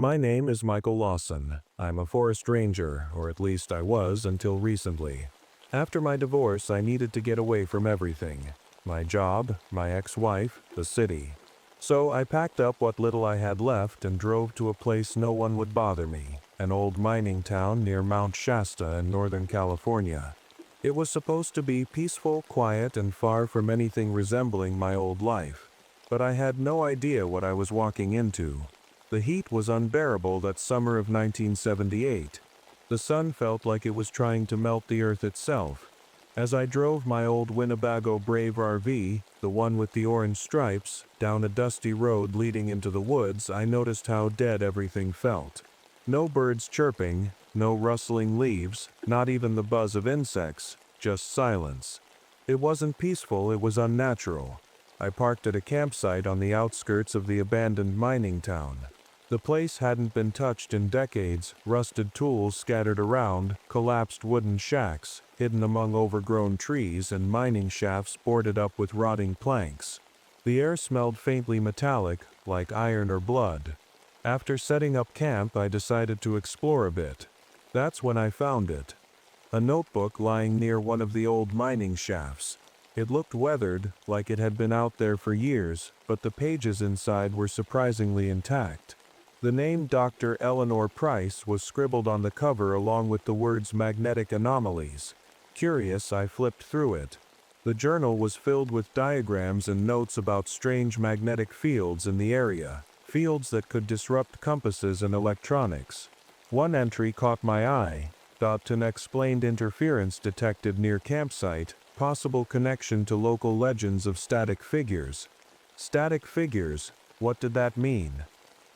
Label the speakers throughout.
Speaker 1: My name is Michael Lawson. I'm a forest ranger, or at least I was until recently. After my divorce, I needed to get away from everything. My job, my ex-wife, the city. So I packed up what little I had left and drove to a place no one would bother me, an old mining town near Mount Shasta in Northern California. It was supposed to be peaceful, quiet, and far from anything resembling my old life. But I had no idea what I was walking into. The heat was unbearable that summer of 1978. The sun felt like it was trying to melt the earth itself. As I drove my old Winnebago Brave RV, the one with the orange stripes, down a dusty road leading into the woods, I noticed how dead everything felt. No birds chirping, no rustling leaves, not even the buzz of insects, just silence. It wasn't peaceful, it was unnatural. I parked at a campsite on the outskirts of the abandoned mining town. The place hadn't been touched in decades, rusted tools scattered around, collapsed wooden shacks, hidden among overgrown trees, and mining shafts boarded up with rotting planks. The air smelled faintly metallic, like iron or blood. After setting up camp, I decided to explore a bit. That's when I found it. A notebook lying near one of the old mining shafts. It looked weathered, like it had been out there for years, but the pages inside were surprisingly intact. The name Dr. Eleanor Price was scribbled on the cover along with the words magnetic anomalies. Curious, I flipped through it. The journal was filled with diagrams and notes about strange magnetic fields in the area, fields that could disrupt compasses and electronics. One entry caught my eye. About unexplained interference detected near campsite, possible connection to local legends of static figures. Static figures, what did that mean?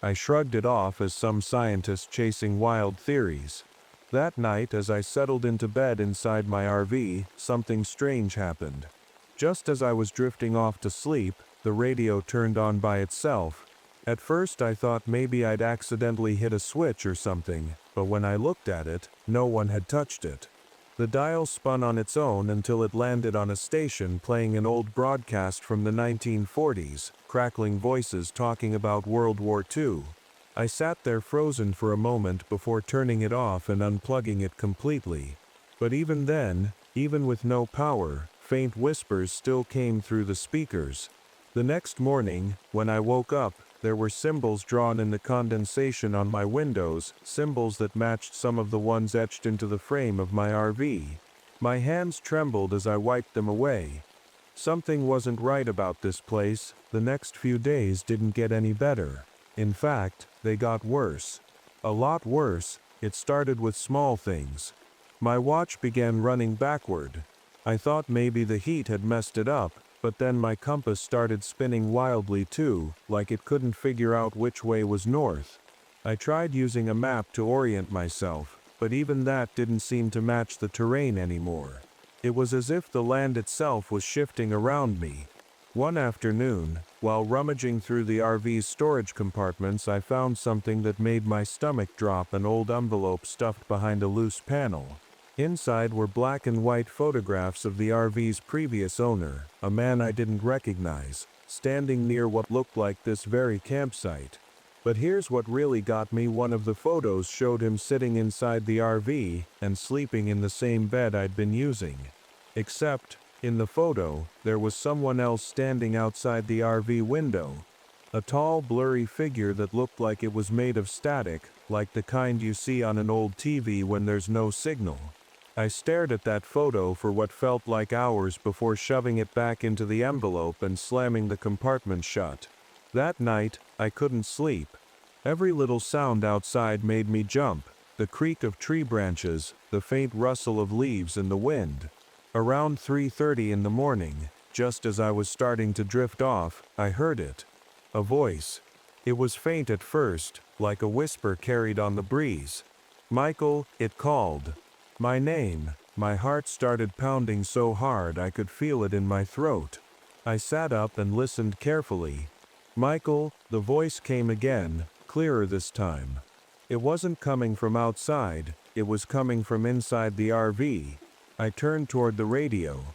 Speaker 1: I shrugged it off as some scientist chasing wild theories. That night, as I settled into bed inside my RV, something strange happened. Just as I was drifting off to sleep, the radio turned on by itself. At first I thought maybe I'd accidentally hit a switch or something, but when I looked at it, no one had touched it. The dial spun on its own until it landed on a station playing an old broadcast from the 1940s, crackling voices talking about World War II. I sat there frozen for a moment before turning it off and unplugging it completely. But even then, even with no power, faint whispers still came through the speakers. The next morning, when I woke up, there were symbols drawn in the condensation on my windows, symbols that matched some of the ones etched into the frame of my RV. My hands trembled as I wiped them away. Something wasn't right about this place. The next few days didn't get any better. In fact, they got worse. A lot worse. It started with small things. My watch began running backward. I thought maybe the heat had messed it up, but then my compass started spinning wildly too, like it couldn't figure out which way was north. I tried using a map to orient myself, but even that didn't seem to match the terrain anymore. It was as if the land itself was shifting around me. One afternoon, while rummaging through the RV's storage compartments, I found something that made my stomach drop, an old envelope stuffed behind a loose panel. Inside were black and white photographs of the RV's previous owner, a man I didn't recognize, standing near what looked like this very campsite. But here's what really got me. One of the photos showed him sitting inside the RV and sleeping in the same bed I'd been using. Except, in the photo, there was someone else standing outside the RV window. A tall, blurry figure that looked like it was made of static, like the kind you see on an old TV when there's no signal. I stared at that photo for what felt like hours before shoving it back into the envelope and slamming the compartment shut. That night, I couldn't sleep. Every little sound outside made me jump, the creak of tree branches, the faint rustle of leaves in the wind. Around 3:30 in the morning, just as I was starting to drift off, I heard it. A voice. It was faint at first, like a whisper carried on the breeze. "Michael," it called. My name. My heart started pounding so hard I could feel it in my throat. I sat up and listened carefully. "Michael," the voice came again, clearer this time. It wasn't coming from outside, it was coming from inside the RV. I turned toward the radio.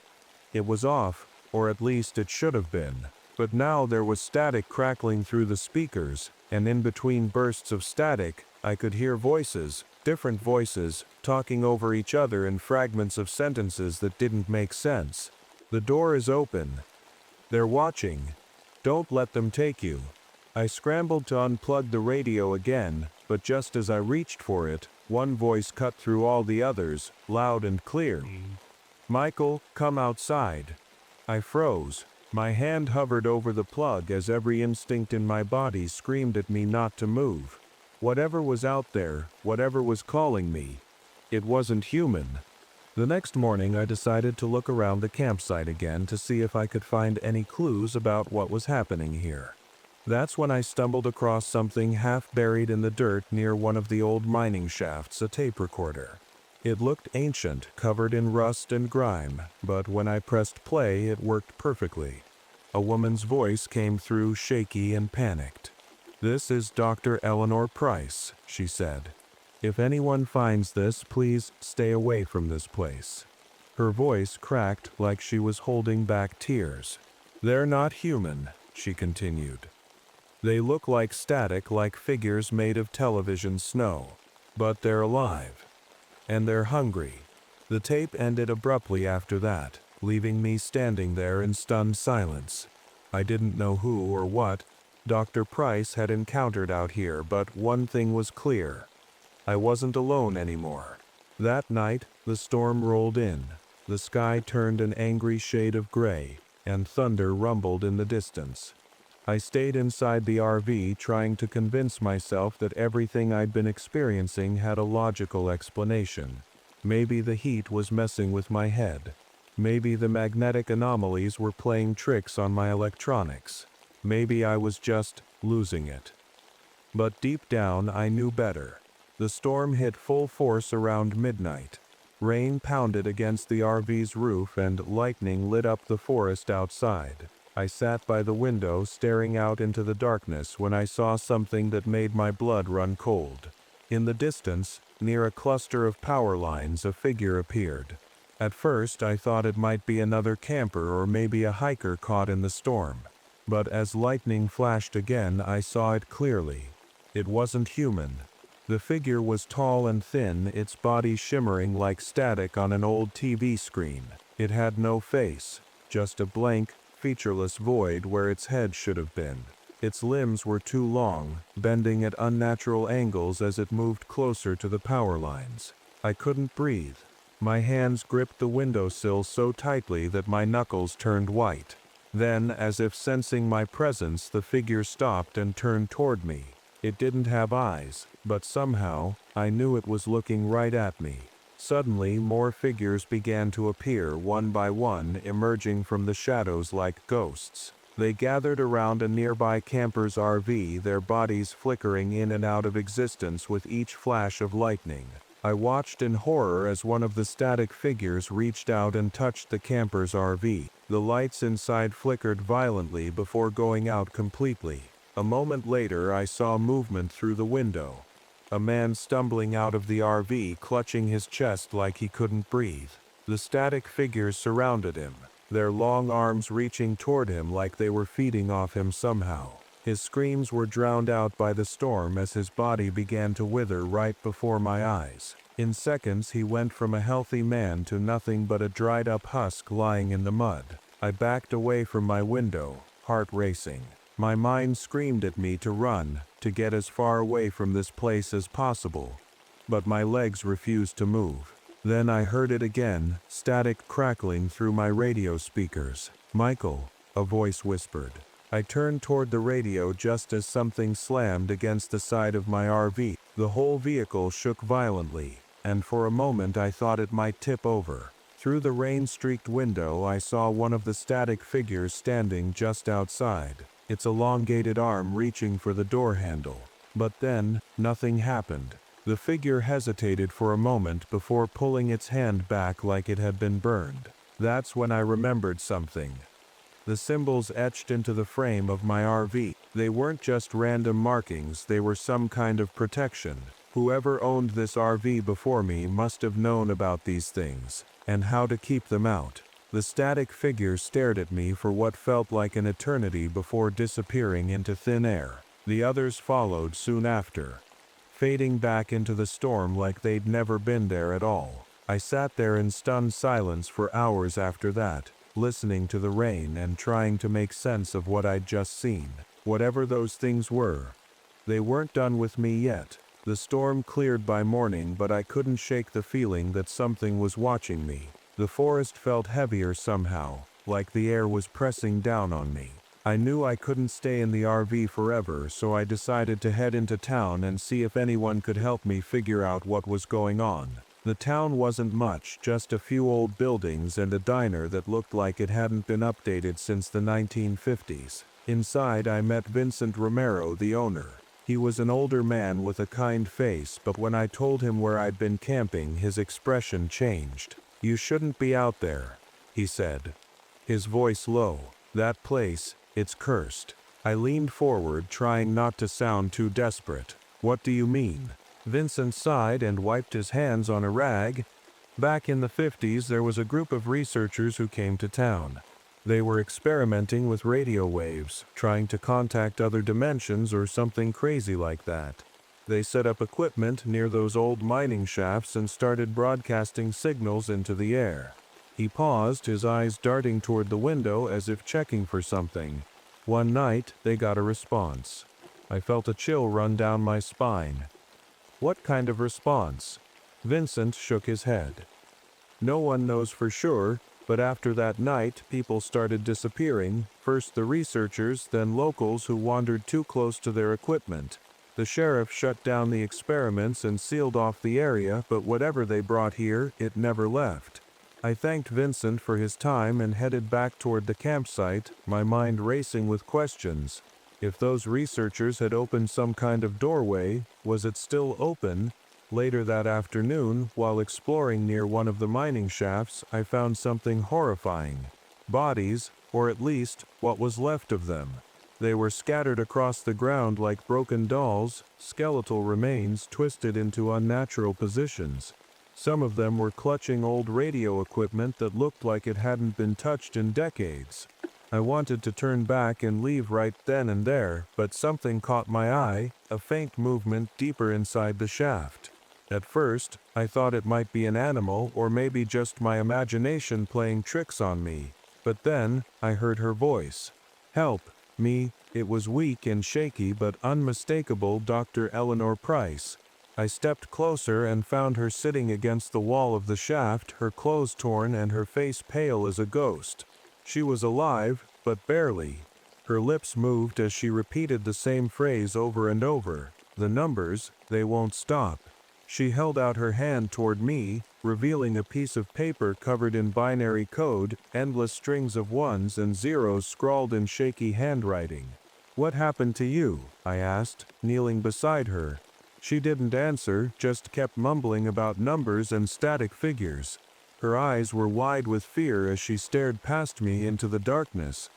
Speaker 1: It was off, or at least it should have been. But now there was static crackling through the speakers, and in between bursts of static, I could hear voices, different voices, talking over each other in fragments of sentences that didn't make sense. The door is open. They're watching. Don't let them take you. I scrambled to unplug the radio again, but just as I reached for it, one voice cut through all the others, loud and clear. Michael, come outside. I froze. My hand hovered over the plug as every instinct in my body screamed at me not to move. Whatever was out there, whatever was calling me, it wasn't human. The next morning I decided to look around the campsite again to see if I could find any clues about what was happening here. That's when I stumbled across something half buried in the dirt near one of the old mining shafts, a tape recorder. It looked ancient, covered in rust and grime, but when I pressed play, it worked perfectly. A woman's voice came through, shaky and panicked. "This is Dr. Eleanor Price," she said. "If anyone finds this, please stay away from this place." Her voice cracked like she was holding back tears. "They're not human," she continued. "They look like static, like figures made of television snow. But they're alive. And they're hungry." The tape ended abruptly after that, leaving me standing there in stunned silence. I didn't know who or what Dr. Price had encountered out here, but one thing was clear. I wasn't alone anymore. That night, the storm rolled in. The sky turned an angry shade of gray, and thunder rumbled in the distance. I stayed inside the RV trying to convince myself that everything I'd been experiencing had a logical explanation. Maybe the heat was messing with my head. Maybe the magnetic anomalies were playing tricks on my electronics. Maybe I was just losing it. But deep down, I knew better. The storm hit full force around midnight. Rain pounded against the RV's roof and lightning lit up the forest outside. I sat by the window staring out into the darkness when I saw something that made my blood run cold. In the distance, near a cluster of power lines, a figure appeared. At first, I thought it might be another camper or maybe a hiker caught in the storm. But as lightning flashed again, I saw it clearly. It wasn't human. The figure was tall and thin, its body shimmering like static on an old TV screen. It had no face, just a blank, featureless void where its head should have been. Its limbs were too long, bending at unnatural angles as it moved closer to the power lines. I couldn't breathe. My hands gripped the windowsill so tightly that my knuckles turned white. Then, as if sensing my presence, the figure stopped and turned toward me. It didn't have eyes, but somehow, I knew it was looking right at me. Suddenly, more figures began to appear, one by one, emerging from the shadows like ghosts. They gathered around a nearby camper's RV, their bodies flickering in and out of existence with each flash of lightning. I watched in horror as one of the static figures reached out and touched the camper's RV. The lights inside flickered violently before going out completely. A moment later, I saw movement through the window. A man stumbling out of the RV, clutching his chest like he couldn't breathe. The static figures surrounded him, their long arms reaching toward him like they were feeding off him somehow. His screams were drowned out by the storm as his body began to wither right before my eyes. In seconds, he went from a healthy man to nothing but a dried-up husk lying in the mud. I backed away from my window, heart racing. My mind screamed at me to run, to get as far away from this place as possible. But my legs refused to move. Then I heard it again, static crackling through my radio speakers. "Michael," a voice whispered. I turned toward the radio just as something slammed against the side of my RV. The whole vehicle shook violently, and for a moment I thought it might tip over. Through the rain-streaked window, I saw one of the static figures standing just outside, its elongated arm reaching for the door handle. But then, nothing happened. The figure hesitated for a moment before pulling its hand back like it had been burned. That's when I remembered something. The symbols etched into the frame of my RV. They weren't just random markings, they were some kind of protection. Whoever owned this RV before me must have known about these things, and how to keep them out. The static figure stared at me for what felt like an eternity before disappearing into thin air. The others followed soon after, fading back into the storm like they'd never been there at all. I sat there in stunned silence for hours after that, listening to the rain and trying to make sense of what I'd just seen. Whatever those things were, they weren't done with me yet. The storm cleared by morning, but I couldn't shake the feeling that something was watching me. The forest felt heavier somehow, like the air was pressing down on me. I knew I couldn't stay in the RV forever, so I decided to head into town and see if anyone could help me figure out what was going on. The town wasn't much, just a few old buildings and a diner that looked like it hadn't been updated since the 1950s. Inside, I met Vincent Romero, the owner. He was an older man with a kind face, but when I told him where I'd been camping, his expression changed. "You shouldn't be out there," he said, his voice low. "That place, it's cursed." I leaned forward, trying not to sound too desperate. "What do you mean?" Vincent sighed and wiped his hands on a rag. "Back in the 50s, there was a group of researchers who came to town. They were experimenting with radio waves, trying to contact other dimensions or something crazy like that. They set up equipment near those old mining shafts and started broadcasting signals into the air." He paused, his eyes darting toward the window as if checking for something. "One night, they got a response. I felt a chill run down my spine." "What kind of response?" Vincent shook his head. "No one knows for sure, but after that night, people started disappearing, first the researchers, then locals who wandered too close to their equipment. The sheriff shut down the experiments and sealed off the area, but whatever they brought here, it never left." I thanked Vincent for his time and headed back toward the campsite, my mind racing with questions. If those researchers had opened some kind of doorway, was it still open? Later that afternoon, while exploring near one of the mining shafts, I found something horrifying. Bodies, or at least, what was left of them. They were scattered across the ground like broken dolls, skeletal remains twisted into unnatural positions. Some of them were clutching old radio equipment that looked like it hadn't been touched in decades. I wanted to turn back and leave right then and there, but something caught my eye, a faint movement deeper inside the shaft. At first, I thought it might be an animal or maybe just my imagination playing tricks on me. But then, I heard her voice. "Help me." It was weak and shaky but unmistakable, Dr. Eleanor Price. I stepped closer and found her sitting against the wall of the shaft, her clothes torn and her face pale as a ghost. She was alive, but barely. Her lips moved as she repeated the same phrase over and over. "The numbers, they won't stop." She held out her hand toward me, revealing a piece of paper covered in binary code, endless strings of ones and zeros scrawled in shaky handwriting. "What happened to you?" I asked, kneeling beside her. She didn't answer, just kept mumbling about numbers and static figures. Her eyes were wide with fear as she stared past me into the darkness.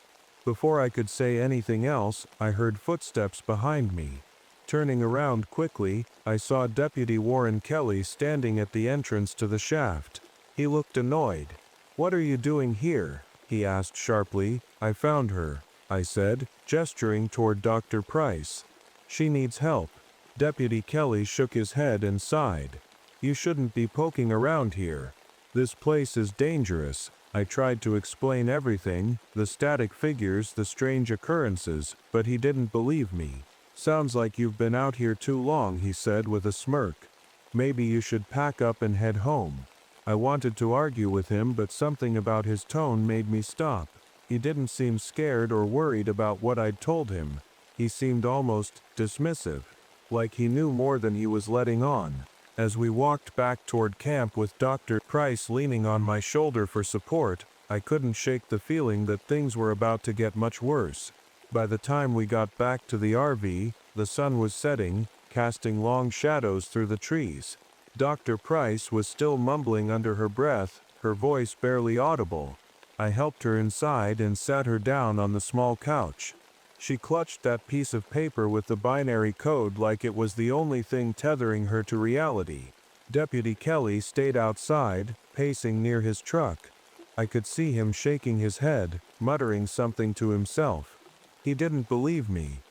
Speaker 1: Before I could say anything else, I heard footsteps behind me. Turning around quickly, I saw Deputy Warren Kelly standing at the entrance to the shaft. He looked annoyed. "What are you doing here?" he asked sharply. "I found her," I said, gesturing toward Dr. Price. "She needs help." Deputy Kelly shook his head and sighed. "You shouldn't be poking around here. This place is dangerous." I tried to explain everything, the static figures, the strange occurrences, but he didn't believe me. "Sounds like you've been out here too long," he said with a smirk. "Maybe you should pack up and head home." I wanted to argue with him, but something about his tone made me stop. He didn't seem scared or worried about what I'd told him. He seemed almost dismissive, like he knew more than he was letting on. As we walked back toward camp with Dr. Price leaning on my shoulder for support, I couldn't shake the feeling that things were about to get much worse. By the time we got back to the RV, the sun was setting, casting long shadows through the trees. Dr. Price was still mumbling under her breath, her voice barely audible. I helped her inside and sat her down on the small couch. She clutched that piece of paper with the binary code like it was the only thing tethering her to reality. Deputy Kelly stayed outside, pacing near his truck. I could see him shaking his head, muttering something to himself. He didn't believe me.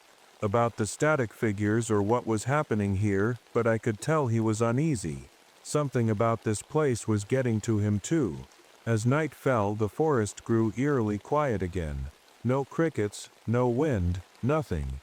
Speaker 1: about the static figures or what was happening here, but I could tell he was uneasy. Something about this place was getting to him too. As night fell, the forest grew eerily quiet again. No crickets, no wind, nothing.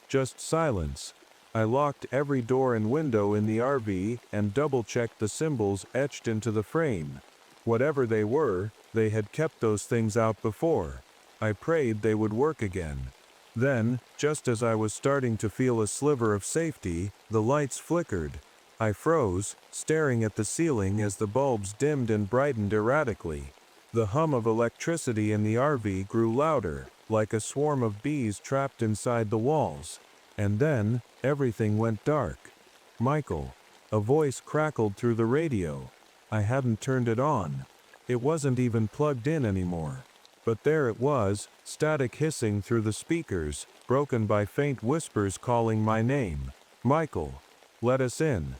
Speaker 1: Just silence. I locked every door and window in the RV and double-checked the symbols etched into the frame. Whatever they were, they had kept those things out before. I prayed they would work again. Then, just as I was starting to feel a sliver of safety, the lights flickered. I froze, staring at the ceiling as the bulbs dimmed and brightened erratically. The hum of electricity in the RV grew louder, like a swarm of bees trapped inside the walls. And then, everything went dark. Michael. A voice crackled through the radio. I hadn't turned it on. It wasn't even plugged in anymore. But there it was, static hissing through the speakers, broken by faint whispers calling my name. Michael. Let us in.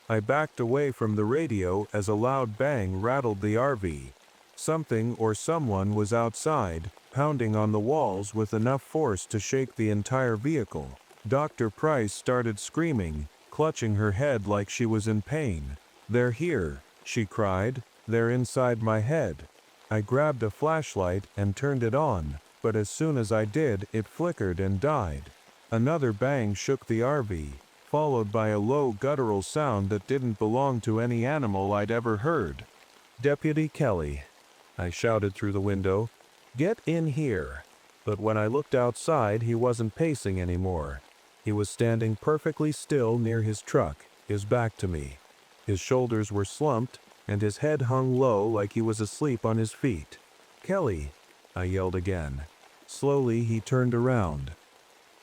Speaker 1: I backed away from the radio as a loud bang rattled the RV. Something or someone was outside, pounding on the walls with enough force to shake the entire vehicle. Dr. Price started screaming, clutching her head like she was in pain. "They're here," she cried. "They're inside my head." I grabbed a flashlight and turned it on, but as soon as I did, it flickered and died. Another bang shook the RV, followed by a low guttural sound that didn't belong to any animal I'd ever heard. "Deputy Kelly," I shouted through the window, "get in here." But when I looked outside, he wasn't pacing anymore. He was standing perfectly still near his truck, his back to me. His shoulders were slumped, and his head hung low like he was asleep on his feet. "Kelly," I yelled again. Slowly he turned around.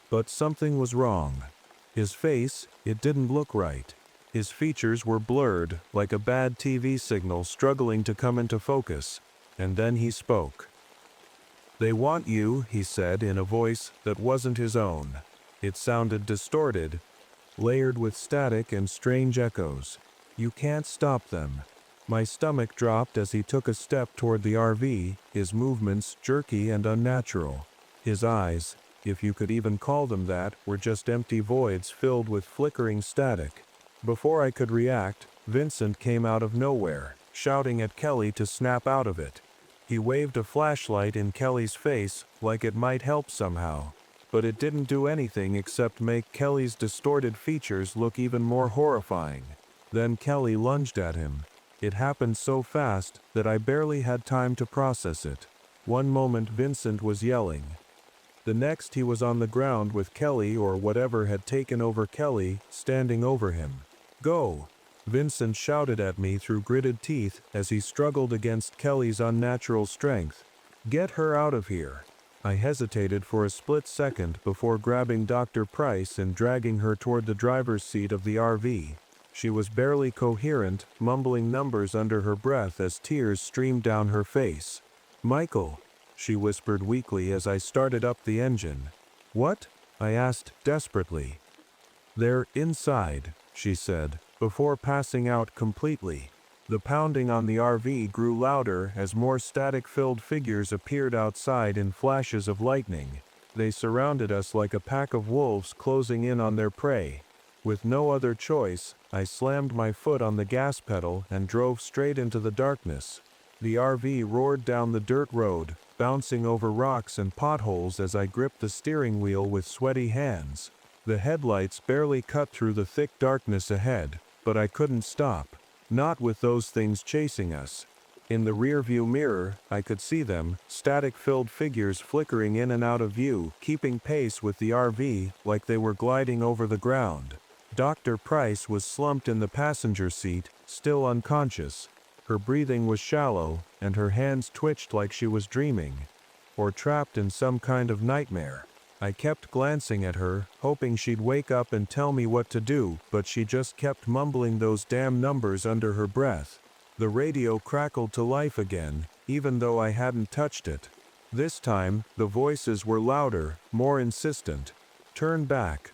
Speaker 1: But something was wrong. His face, it didn't look right. His features were blurred, like a bad TV signal struggling to come into focus. And then he spoke. "They want you," he said in a voice that wasn't his own. It sounded distorted, layered with static and strange echoes. "You can't stop them." My stomach dropped as he took a step toward the RV, his movements jerky and unnatural. His eyes, if you could even call them that, were just empty voids filled with flickering static. Before I could react, Vincent came out of nowhere, shouting at Kelly to snap out of it. He waved a flashlight in Kelly's face like it might help somehow. But it didn't do anything except make Kelly's distorted features look even more horrifying. Then Kelly lunged at him. It happened so fast that I barely had time to process it. One moment Vincent was yelling. The next he was on the ground with Kelly or whatever had taken over Kelly, standing over him. "Go!" Vincent shouted at me through gritted teeth as he struggled against Kelly's unnatural strength. "Get her out of here!" I hesitated for a split second before grabbing Dr. Price and dragging her toward the driver's seat of the RV. She was barely coherent, mumbling numbers under her breath as tears streamed down her face. "Michael," she whispered weakly as I started up the engine. "What?" I asked desperately. "They're inside," she said, before passing out completely. The pounding on the RV grew louder as more static-filled figures appeared outside in flashes of lightning. They surrounded us like a pack of wolves closing in on their prey. With no other choice, I slammed my foot on the gas pedal and drove straight into the darkness. The RV roared down the dirt road, bouncing over rocks and potholes as I gripped the steering wheel with sweaty hands. The headlights barely cut through the thick darkness ahead, but I couldn't stop. Not with those things chasing us. In the rearview mirror, I could see them, static-filled figures flickering in and out of view, keeping pace with the RV like they were gliding over the ground. Dr. Price was slumped in the passenger seat, still unconscious. Her breathing was shallow, and her hands twitched like she was dreaming, or trapped in some kind of nightmare. I kept glancing at her, hoping she'd wake up and tell me what to do, but she just kept mumbling those damn numbers under her breath. The radio crackled to life again, even though I hadn't touched it. This time, the voices were louder, more insistent. "Turn back."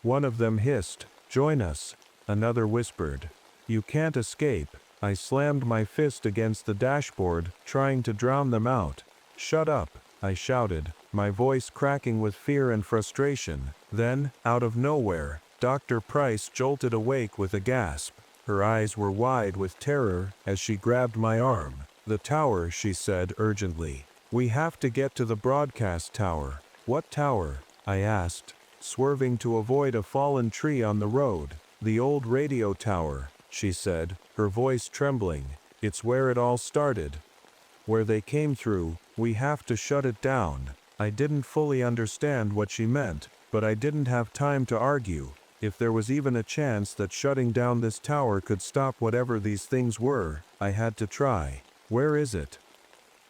Speaker 1: One of them hissed, "Join us." Another whispered, "You can't escape." I slammed my fist against the dashboard, trying to drown them out. "Shut up." I shouted, my voice cracking with fear and frustration. Then, out of nowhere, Dr. Price jolted awake with a gasp. Her eyes were wide with terror as she grabbed my arm. "The tower," she said urgently. "We have to get to the broadcast tower." "What tower?" I asked, swerving to avoid a fallen tree on the road. "The old radio tower," she said, her voice trembling. "It's where it all started. Where they came through. We have to shut it down." I didn't fully understand what she meant, but I didn't have time to argue. If there was even a chance that shutting down this tower could stop whatever these things were, I had to try. "Where is it?"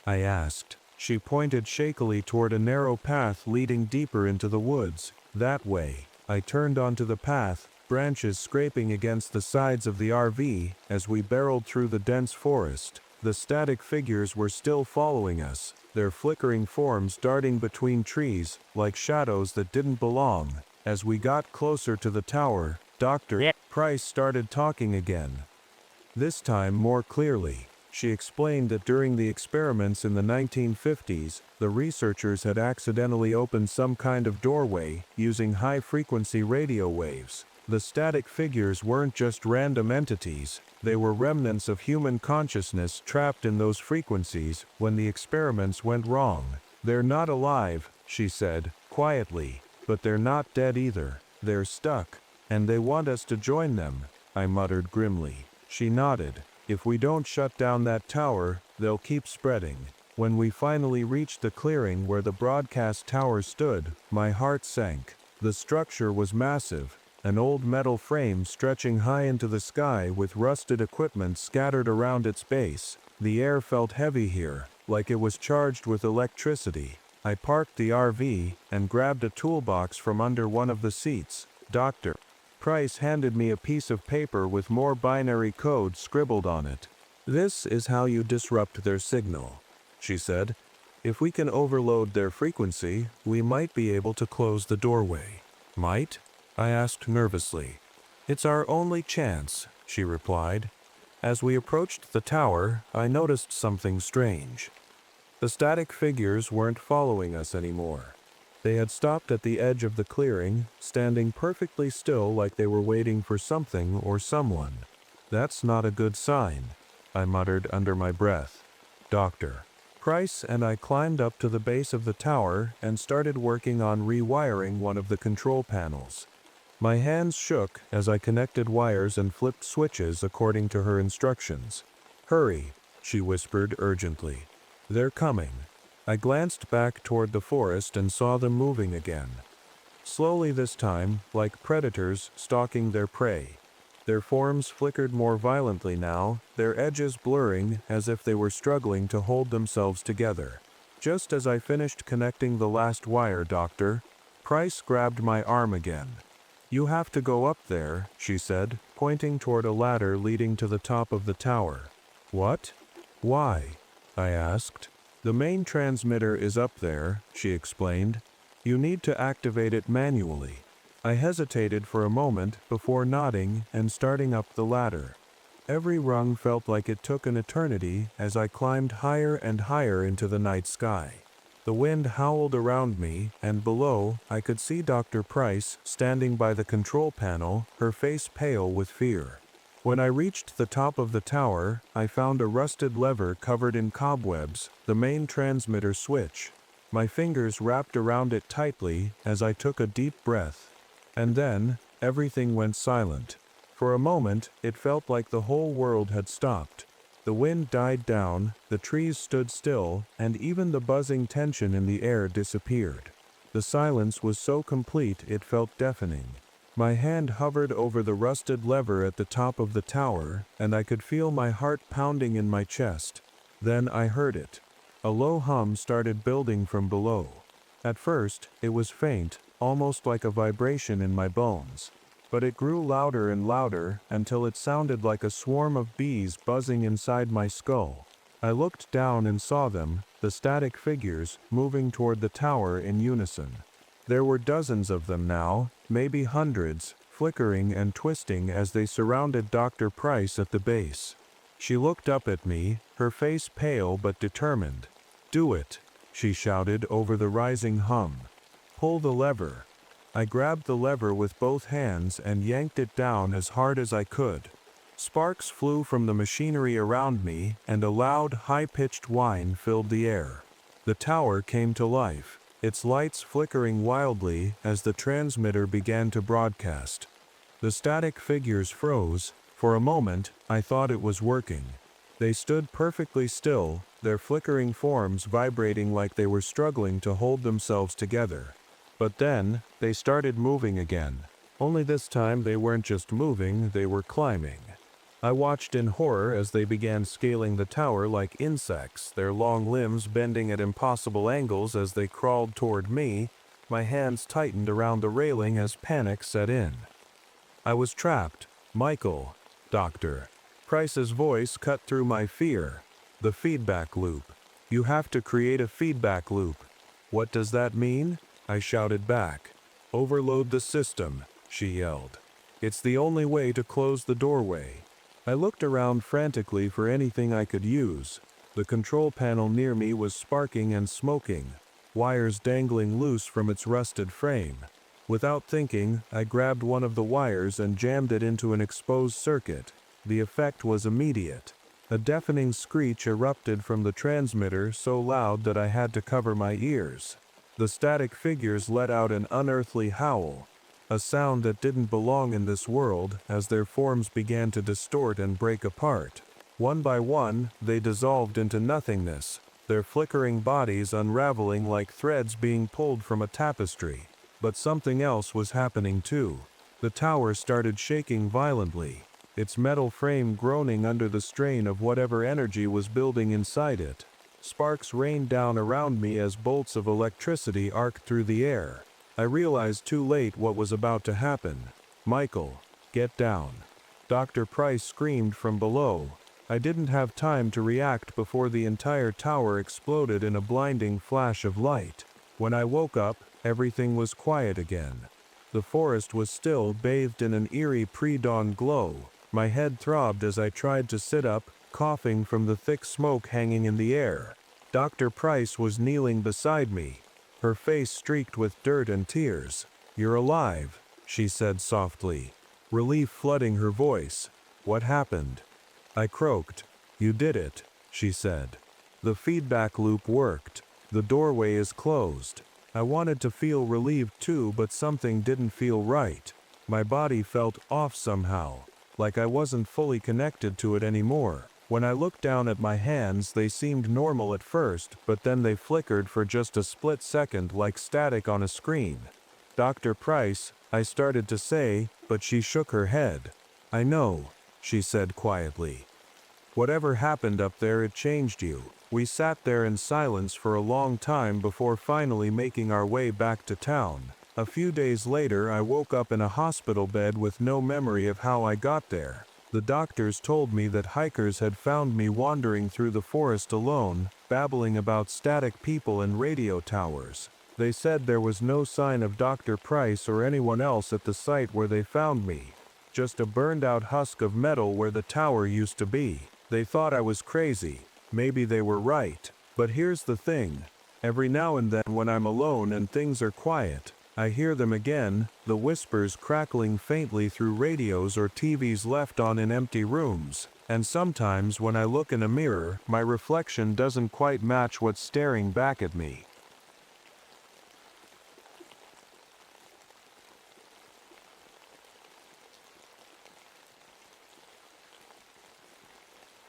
Speaker 1: I asked. She pointed shakily toward a narrow path leading deeper into the woods. "That way." I turned onto the path, branches scraping against the sides of the RV as we barreled through the dense forest. The static figures were still following us, their flickering forms darting between trees like shadows that didn't belong. As we got closer to the tower, Dr. Price started talking again. This time more clearly. She explained that during the experiments in the 1950s, the researchers had accidentally opened some kind of doorway using high-frequency radio waves. The static figures weren't just random entities, they were remnants of human consciousness trapped in those frequencies when the experiments went wrong. "They're not alive," she said, quietly, "but they're not dead either. They're stuck, and they want us to join them," I muttered grimly. She nodded. "If we don't shut down that tower, they'll keep spreading." When we finally reached the clearing where the broadcast tower stood, my heart sank. The structure was massive, an old metal frame stretching high into the sky with rusted equipment scattered around its base. The air felt heavy here, like it was charged with electricity. I parked the RV and grabbed a toolbox from under one of the seats. Dr. Price handed me a piece of paper with more binary code scribbled on it. "This is how you disrupt their signal," she said. "If we can overload their frequency, we might be able to close the doorway." "Might?" I asked nervously. "It's our only chance," she replied. As we approached the tower, I noticed something strange. The static figures weren't following us anymore. They had stopped at the edge of the clearing, standing perfectly still like they were waiting for something or someone. "That's not a good sign," I muttered under my breath. Dr. Price and I climbed up to the base of the tower and started working on rewiring one of the control panels. My hands shook as I connected wires and flipped switches according to her instructions. "Hurry," she whispered urgently. "They're coming." I glanced back toward the forest and saw them moving again. Slowly this time, like predators stalking their prey. Their forms flickered more violently now, their edges blurring as if they were struggling to hold themselves together. Just as I finished connecting the last wire, Dr. Price grabbed my arm again. "You have to go up there," she said, pointing toward a ladder leading to the top of the tower. "What? Why?" I asked. "The main transmitter is up there," she explained. "You need to activate it manually." I hesitated for a moment before nodding and starting up the ladder. Every rung felt like it took an eternity as I climbed higher and higher into the night sky. The wind howled around me, and below, I could see Dr. Price standing by the control panel, her face pale with fear. When I reached the top of the tower, I found a rusted lever covered in cobwebs, the main transmitter switch. My fingers wrapped around it tightly as I took a deep breath. And then, everything went silent. For a moment, it felt like the whole world had stopped. The wind died down, the trees stood still, and even the buzzing tension in the air disappeared. The silence was so complete it felt deafening. My hand hovered over the rusted lever at the top of the tower, and I could feel my heart pounding in my chest. Then I heard it. A low hum started building from below. At first, it was faint, almost like a vibration in my bones. But it grew louder and louder until it sounded like a swarm of bees buzzing inside my skull. I looked down and saw them, the static figures, moving toward the tower in unison. There were dozens of them now, maybe hundreds, flickering and twisting as they surrounded Dr. Price at the base. She looked up at me, her face pale but determined. "Do it," she shouted over the rising hum. "Pull the lever." I grabbed the lever with both hands and yanked it down as hard as I could. Sparks flew from the machinery around me, and a loud, high-pitched whine filled the air. The tower came to life, its lights flickering wildly as the transmitter began to broadcast. The static figures froze. For a moment, I thought it was working. They stood perfectly still, their flickering forms vibrating like they were struggling to hold themselves together. But then, they started moving again. Only this time they weren't just moving, they were climbing. I watched in horror as they began scaling the tower like insects, their long limbs bending at impossible angles as they crawled toward me. My hands tightened around the railing as panic set in. I was trapped. "Michael, Doctor." Price's voice cut through my fear. "The feedback loop. You have to create a feedback loop." "What does that mean?" I shouted back. "Overload the system," she yelled. "It's the only way to close the doorway." I looked around frantically for anything I could use. The control panel near me was sparking and smoking, wires dangling loose from its rusted frame. Without thinking, I grabbed one of the wires and jammed it into an exposed circuit. The effect was immediate. A deafening screech erupted from the transmitter so loud that I had to cover my ears. The static figures let out an unearthly howl, a sound that didn't belong in this world, as their forms began to distort and break apart. One by one, they dissolved into nothingness, their flickering bodies unraveling like threads being pulled from a tapestry. But something else was happening too. The tower started shaking violently, its metal frame groaning under the strain of whatever energy was building inside it. Sparks rained down around me as bolts of electricity arced through the air. I realized too late what was about to happen. "Michael, get down." Dr. Price screamed from below. I didn't have time to react before the entire tower exploded in a blinding flash of light. When I woke up, everything was quiet again. The forest was still bathed in an eerie pre-dawn glow. My head throbbed as I tried to sit up, coughing from the thick smoke hanging in the air. Dr. Price was kneeling beside me, her face streaked with dirt and tears. "You're alive," she said softly, relief flooding her voice. "What happened?" I croaked. "You did it," she said. "The feedback loop worked. The doorway is closed." I wanted to feel relieved too, but something didn't feel right. My body felt off somehow, like I wasn't fully connected to it anymore. When I looked down at my hands, they seemed normal at first, but then they flickered for just a split second like static on a screen. "Dr. Price," I started to say, but she shook her head. "I know," she said quietly. "Whatever happened up there, it changed you." We sat there in silence for a long time before finally making our way back to town. A few days later, I woke up in a hospital bed with no memory of how I got there. The doctors told me that hikers had found me wandering through the forest alone, babbling about static people and radio towers. They said there was no sign of Dr. Price or anyone else at the site where they found me. Just a burned-out husk of metal where the tower used to be. They thought I was crazy. Maybe they were right. But here's the thing. Every now and then when I'm alone and things are quiet, I hear them again, the whispers crackling faintly through radios or TVs left on in empty rooms. And sometimes when I look in a mirror, my reflection doesn't quite match what's staring back at me.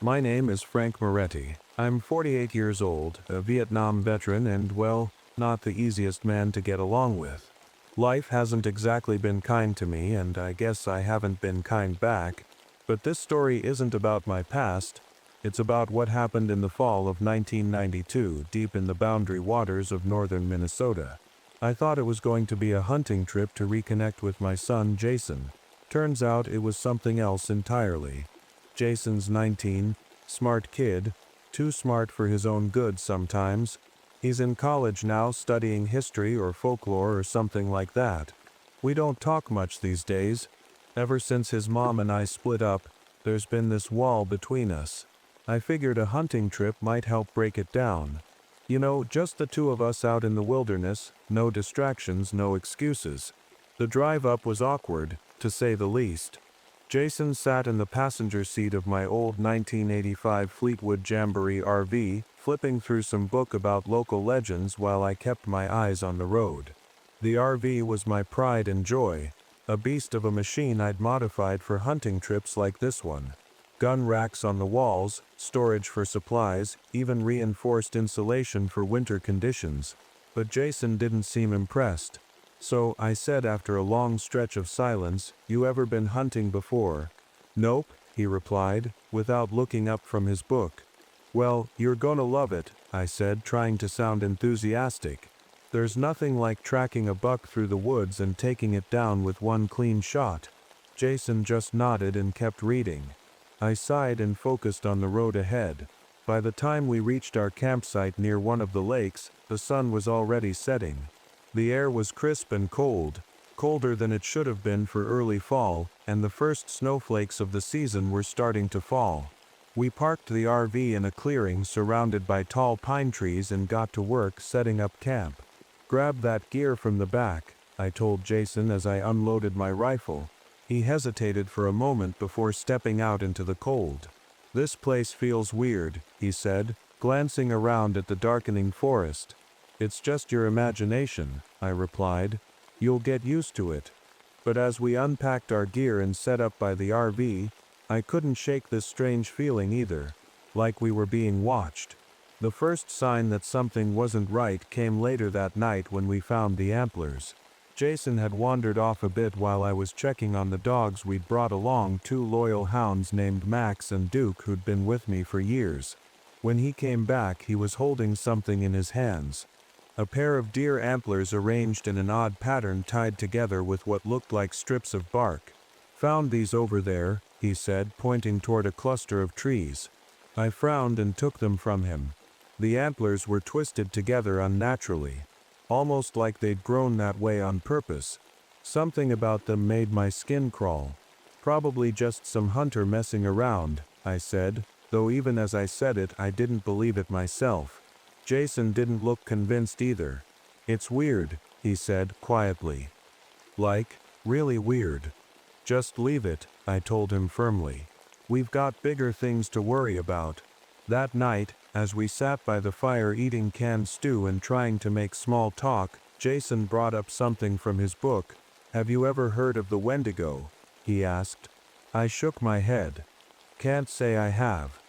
Speaker 1: My name is Frank Moretti. I'm 48 years old, a Vietnam veteran, and, well, not the easiest man to get along with. Life hasn't exactly been kind to me, and I guess I haven't been kind back. But this story isn't about my past. It's about what happened in the fall of 1992, deep in the boundary waters of northern Minnesota. I thought it was going to be a hunting trip to reconnect with my son, Jason. Turns out it was something else entirely. Jason's 19, smart kid, too smart for his own good sometimes. He's in college now studying history or folklore or something like that. We don't talk much these days. Ever since his mom and I split up, there's been this wall between us. I figured a hunting trip might help break it down. You know, just the two of us out in the wilderness, no distractions, no excuses. The drive up was awkward, to say the least. Jason sat in the passenger seat of my old 1985 Fleetwood Jamboree RV, flipping through some book about local legends while I kept my eyes on the road. The RV was my pride and joy, a beast of a machine I'd modified for hunting trips like this one. Gun racks on the walls, storage for supplies, even reinforced insulation for winter conditions. But Jason didn't seem impressed. So I said after a long stretch of silence, "You ever been hunting before?" "Nope," he replied, without looking up from his book. "Well, you're gonna love it," I said, trying to sound enthusiastic. "There's nothing like tracking a buck through the woods and taking it down with one clean shot." Jason just nodded and kept reading. I sighed and focused on the road ahead. By the time we reached our campsite near one of the lakes, the sun was already setting. The air was crisp and cold, colder than it should have been for early fall, and the first snowflakes of the season were starting to fall. We parked the RV in a clearing surrounded by tall pine trees and got to work setting up camp. "Grab that gear from the back," I told Jason as I unloaded my rifle. He hesitated for a moment before stepping out into the cold. "This place feels weird," he said, glancing around at the darkening forest. "It's just your imagination," I replied. "You'll get used to it." But as we unpacked our gear and set up by the RV, I couldn't shake this strange feeling either, like we were being watched. The first sign that something wasn't right came later that night when we found the antlers. Jason had wandered off a bit while I was checking on the dogs we'd brought along, two loyal hounds named Max and Duke who'd been with me for years. When he came back, he was holding something in his hands. A pair of deer antlers arranged in an odd pattern tied together with what looked like strips of bark. "Found these over there," he said, pointing toward a cluster of trees. I frowned and took them from him. The antlers were twisted together unnaturally, almost like they'd grown that way on purpose. Something about them made my skin crawl. "Probably just some hunter messing around," I said, though even as I said it I didn't believe it myself. Jason didn't look convinced either. "It's weird," he said quietly. "Like, really weird." "Just leave it," I told him firmly. "We've got bigger things to worry about." That night, as we sat by the fire eating canned stew and trying to make small talk, Jason brought up something from his book. "Have you ever heard of the Wendigo?" he asked. I shook my head. "Can't say I have.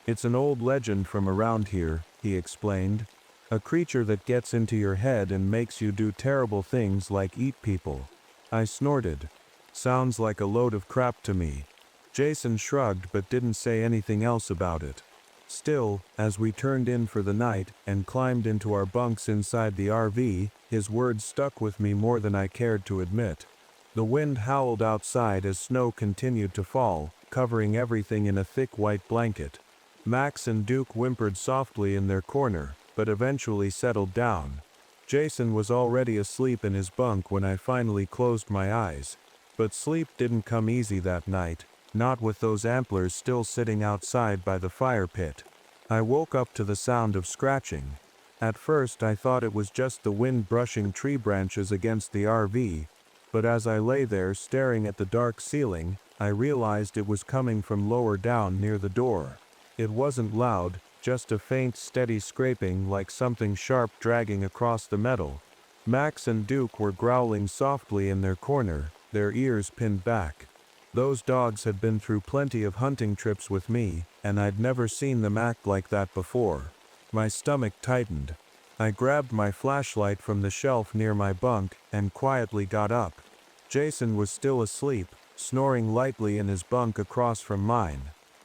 Speaker 1: It's an old legend from around here," he explained. "A creature that gets into your head and makes you do terrible things like eat people." I snorted. "Sounds like a load of crap to me." Jason shrugged but didn't say anything else about it. Still, as we turned in for the night and climbed into our bunks inside the RV, his words stuck with me more than I cared to admit. The wind howled outside as snow continued to fall, covering everything in a thick white blanket. Max and Duke whimpered softly in their corner, but eventually settled down. Jason was already asleep in his bunk when I finally closed my eyes. But sleep didn't come easy that night. Not with those antlers still sitting outside by the fire pit. I woke up to the sound of scratching. At first I thought it was just the wind brushing tree branches against the RV, but as I lay there staring at the dark ceiling, I realized it was coming from lower down near the door. It wasn't loud, just a faint steady scraping like something sharp dragging across the metal. Max and Duke were growling softly in their corner, their ears pinned back. Those dogs had been through plenty of hunting trips with me, and I'd never seen them act like that before. My stomach tightened. I grabbed my flashlight from the shelf near my bunk and quietly got up. Jason was still asleep, snoring lightly in his bunk across from mine.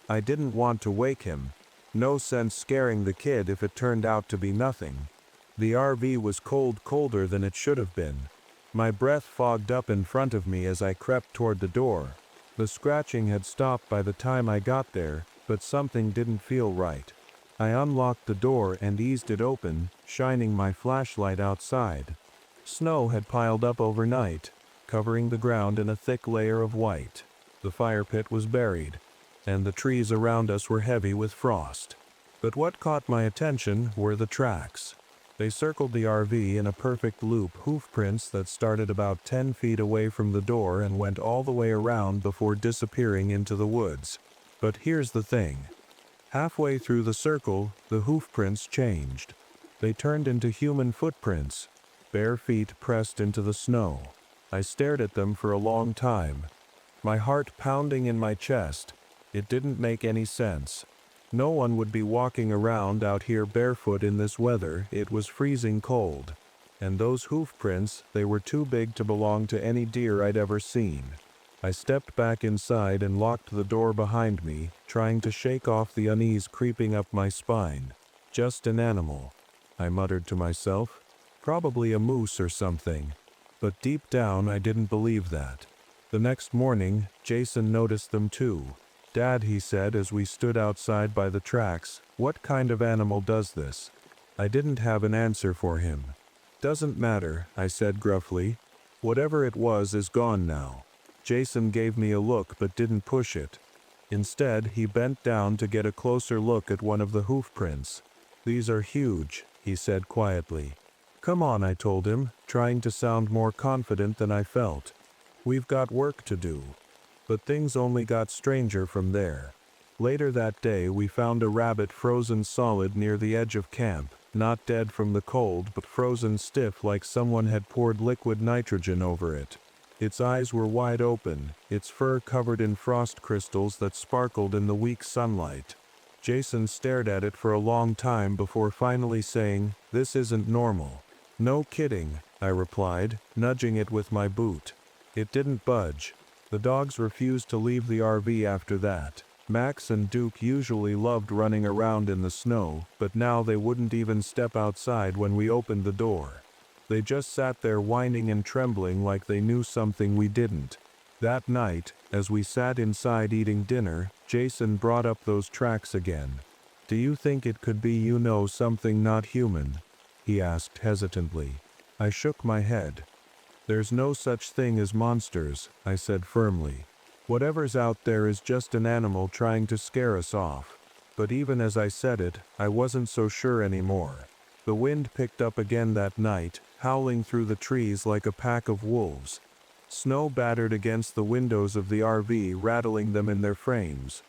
Speaker 1: I didn't want to wake him. No sense scaring the kid if it turned out to be nothing. The RV was colder than it should have been. My breath fogged up in front of me as I crept toward the door. The scratching had stopped by the time I got there, but something didn't feel right. I unlocked the door and eased it open, shining my flashlight outside. Snow had piled up overnight, covering the ground in a thick layer of white. The fire pit was buried, and the trees around us were heavy with frost. But what caught my attention were the tracks. They circled the RV in a perfect loop, hoof prints that started about 10 feet away from the door and went all the way around before disappearing into the woods. But here's the thing. Halfway through the circle, the hoof prints changed. They turned into human footprints, bare feet pressed into the snow. I stared at them for a long time, my heart pounding in my chest. It didn't make any sense. No one would be walking around out here barefoot in this weather. It was freezing cold. And those hoof prints, they were too big to belong to any deer I'd ever seen. I stepped back inside and locked the door behind me, trying to shake off the unease creeping up my spine. Just an animal, I muttered to myself. Probably a moose or something. But deep down I didn't believe that. The next morning, Jason noticed them too. "Dad," he said as we stood outside by the tracks, "what kind of animal does this?" I didn't have an answer for him. "Doesn't matter," I said gruffly. "Whatever it was is gone now." Jason gave me a look but didn't push it. Instead, he bent down to get a closer look at one of the hoof prints. "These are huge," he said quietly. "Come on," I told him, trying to sound more confident than I felt. "We've got work to do." But things only got stranger from there. Later that day, we found a rabbit frozen solid near the edge of camp, not dead from the cold but frozen stiff like someone had poured liquid nitrogen over it. Its eyes were wide open, its fur covered in frost crystals that sparkled in the weak sunlight. Jason stared at it for a long time before finally saying, "This isn't normal." "No kidding," I replied, nudging it with my boot. It didn't budge. The dogs refused to leave the RV after that. Max and Duke usually loved running around in the snow, but now they wouldn't even step outside when we opened the door. They just sat there whining and trembling like they knew something we didn't. That night, as we sat inside eating dinner, Jason brought up those tracks again. "Do you think it could be something not human?" he asked hesitantly. I shook my head. "There's no such thing as monsters," I said firmly. "Whatever's out there is just an animal trying to scare us off." But even as I said it, I wasn't so sure anymore. The wind picked up again that night, howling through the trees like a pack of wolves. Snow battered against the windows of the RV, rattling them in their frames.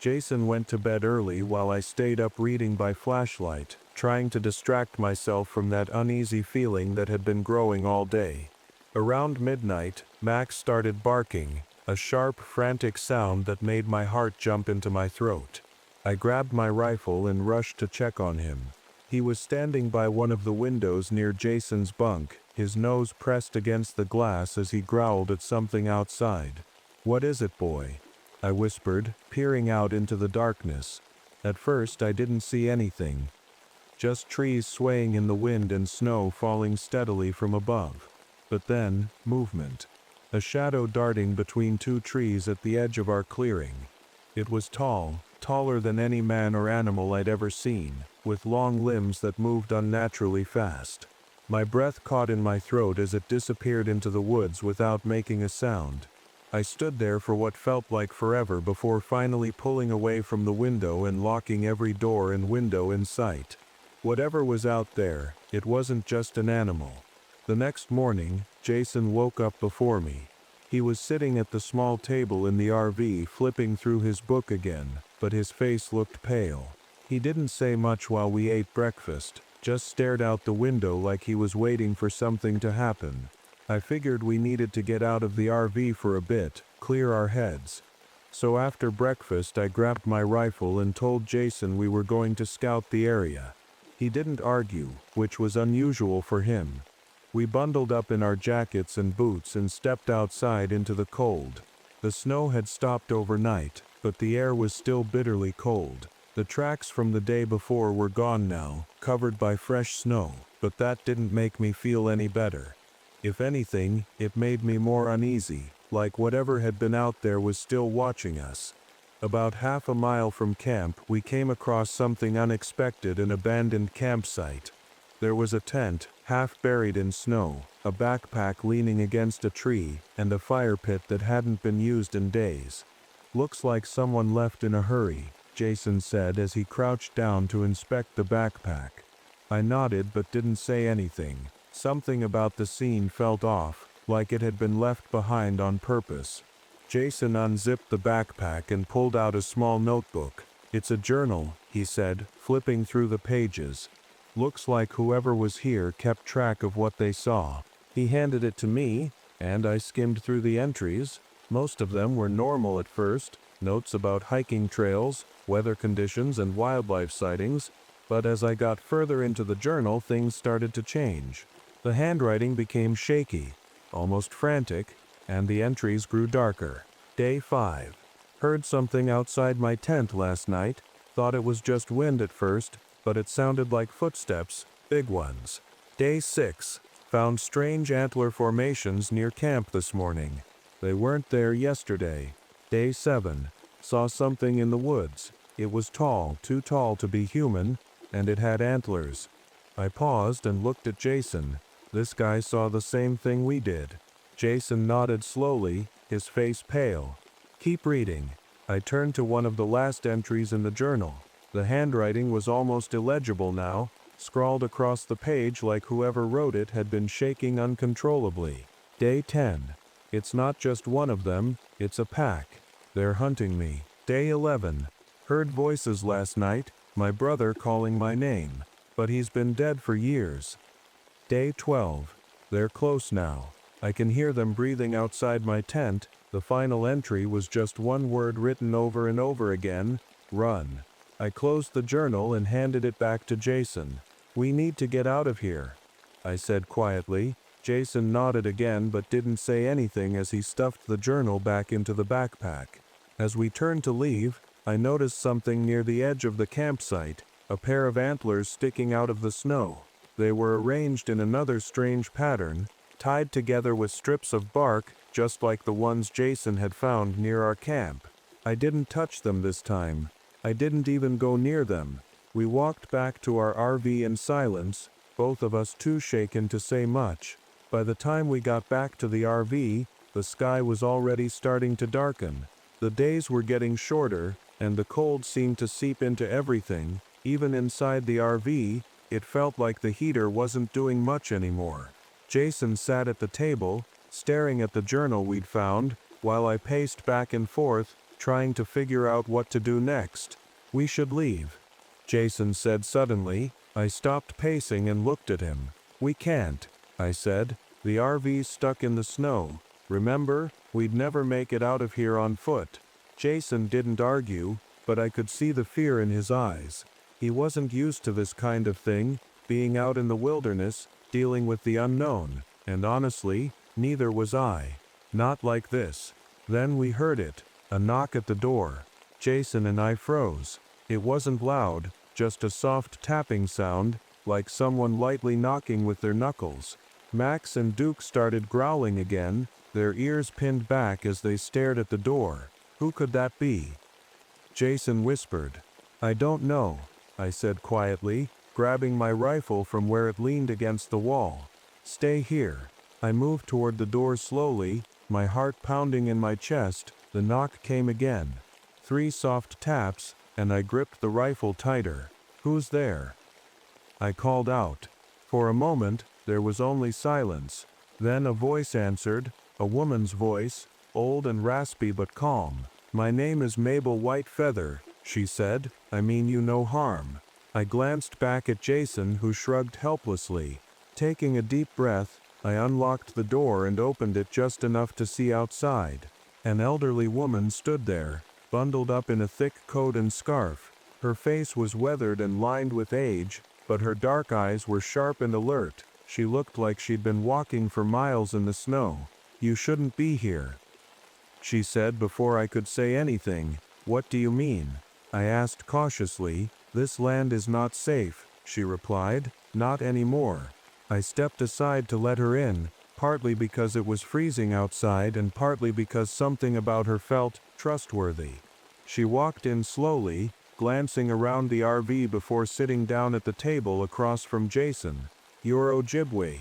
Speaker 1: Jason went to bed early while I stayed up reading by flashlight, trying to distract myself from that uneasy feeling that had been growing all day. Around midnight, Max started barking, a sharp, frantic sound that made my heart jump into my throat. I grabbed my rifle and rushed to check on him. He was standing by one of the windows near Jason's bunk, his nose pressed against the glass as he growled at something outside. "What is it, boy?" I whispered, peering out into the darkness. At first I didn't see anything. Just trees swaying in the wind and snow falling steadily from above. But then, movement. A shadow darting between two trees at the edge of our clearing. It was tall, taller than any man or animal I'd ever seen, with long limbs that moved unnaturally fast. My breath caught in my throat as it disappeared into the woods without making a sound. I stood there for what felt like forever before finally pulling away from the window and locking every door and window in sight. Whatever was out there, it wasn't just an animal. The next morning, Jason woke up before me. He was sitting at the small table in the RV flipping through his book again, but his face looked pale. He didn't say much while we ate breakfast, just stared out the window like he was waiting for something to happen. I figured we needed to get out of the RV for a bit, clear our heads. So after breakfast I grabbed my rifle and told Jason we were going to scout the area. He didn't argue, which was unusual for him. We bundled up in our jackets and boots and stepped outside into the cold. The snow had stopped overnight, but the air was still bitterly cold. The tracks from the day before were gone now, covered by fresh snow, but that didn't make me feel any better. If anything, it made me more uneasy, like whatever had been out there was still watching us. About half a mile from camp, we came across something unexpected: an abandoned campsite. There was a tent, half buried in snow, a backpack leaning against a tree, and a fire pit that hadn't been used in days. "Looks like someone left in a hurry," Jason said as he crouched down to inspect the backpack. I nodded but didn't say anything. Something about the scene felt off, like it had been left behind on purpose. Jason unzipped the backpack and pulled out a small notebook. "It's a journal," he said, flipping through the pages. "Looks like whoever was here kept track of what they saw." He handed it to me, and I skimmed through the entries. Most of them were normal at first, notes about hiking trails, weather conditions, and wildlife sightings, but as I got further into the journal, things started to change. The handwriting became shaky, almost frantic, and the entries grew darker. Day 5. Heard something outside my tent last night. Thought it was just wind at first, but it sounded like footsteps, big ones. Day 6. Found strange antler formations near camp this morning. They weren't there yesterday. Day 7. Saw something in the woods. It was tall, too tall to be human, and it had antlers. I paused and looked at Jason. This guy saw the same thing we did. Jason nodded slowly, his face pale. "Keep reading." I turned to one of the last entries in the journal. The handwriting was almost illegible now, scrawled across the page like whoever wrote it had been shaking uncontrollably. Day 10. It's not just one of them, it's a pack. They're hunting me. Day 11. Heard voices last night, my brother calling my name, but he's been dead for years. Day 12. They're close now. I can hear them breathing outside my tent. The final entry was just one word written over and over again: run. I closed the journal and handed it back to Jason. "We need to get out of here," I said quietly. Jason nodded again but didn't say anything as he stuffed the journal back into the backpack. As we turned to leave, I noticed something near the edge of the campsite, a pair of antlers sticking out of the snow. They were arranged in another strange pattern, tied together with strips of bark, just like the ones Jason had found near our camp. I didn't touch them this time. I didn't even go near them. We walked back to our RV in silence, both of us too shaken to say much. By the time we got back to the RV, the sky was already starting to darken. The days were getting shorter, and the cold seemed to seep into everything. Even inside the RV, it felt like the heater wasn't doing much anymore. Jason sat at the table, staring at the journal we'd found, while I paced back and forth, trying to figure out what to do next. "We should leave," Jason said suddenly. I stopped pacing and looked at him. "We can't," I said. "The RV's stuck in the snow. Remember, we'd never make it out of here on foot." Jason didn't argue, but I could see the fear in his eyes. He wasn't used to this kind of thing, being out in the wilderness, dealing with the unknown, and honestly, neither was I. Not like this. Then we heard it, a knock at the door. Jason and I froze. It wasn't loud, just a soft tapping sound, like someone lightly knocking with their knuckles. Max and Duke started growling again, their ears pinned back as they stared at the door. "Who could that be?" Jason whispered. "I don't know," I said quietly, grabbing my rifle from where it leaned against the wall. "Stay here." I moved toward the door slowly, my heart pounding in my chest. The knock came again. 3 soft taps, and I gripped the rifle tighter. "Who's there?" I called out. For a moment, there was only silence. Then a voice answered, a woman's voice, old and raspy but calm. "My name is Mabel Whitefeather," she said. "I mean you no harm." I glanced back at Jason, who shrugged helplessly. Taking a deep breath, I unlocked the door and opened it just enough to see outside. An elderly woman stood there, bundled up in a thick coat and scarf. Her face was weathered and lined with age, but her dark eyes were sharp and alert. She looked like she'd been walking for miles in the snow. "You shouldn't be here," she said before I could say anything. "What do you mean?" I asked cautiously. "This land is not safe," she replied. "Not anymore." I stepped aside to let her in, partly because it was freezing outside and partly because something about her felt trustworthy. She walked in slowly, glancing around the RV before sitting down at the table across from Jason. "You're Ojibwe,"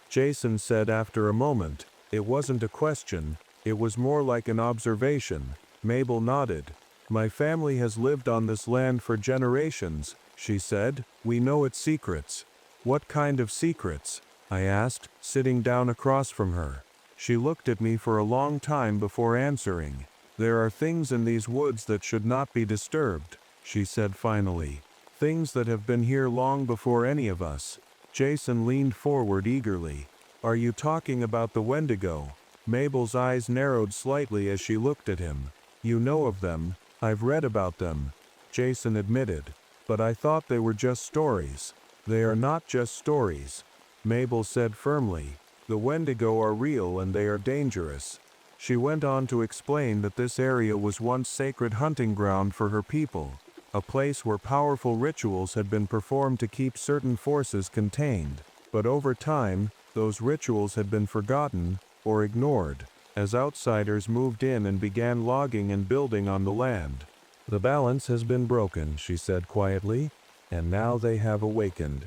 Speaker 1: Jason said after a moment. It wasn't a question, it was more like an observation. Mabel nodded. My family has lived on this land for generations, she said. We know its secrets. What kind of secrets? I asked, sitting down across from her. She looked at me for a long time before answering. There are things in these woods that should not be disturbed, she said finally. Things that have been here long before any of us. Jason leaned forward eagerly. Are you talking about the Wendigo? Mabel's eyes narrowed slightly as she looked at him. You know of them. I've read about them, Jason admitted. But I thought they were just stories. They are not just stories, Mabel said firmly. The Wendigo are real and they are dangerous. She went on to explain that this area was once sacred hunting ground for her people, a place where powerful rituals had been performed to keep certain forces contained. But over time, those rituals had been forgotten or ignored, as outsiders moved in and began logging and building on the land. The balance has been broken, she said quietly, and now they have awakened.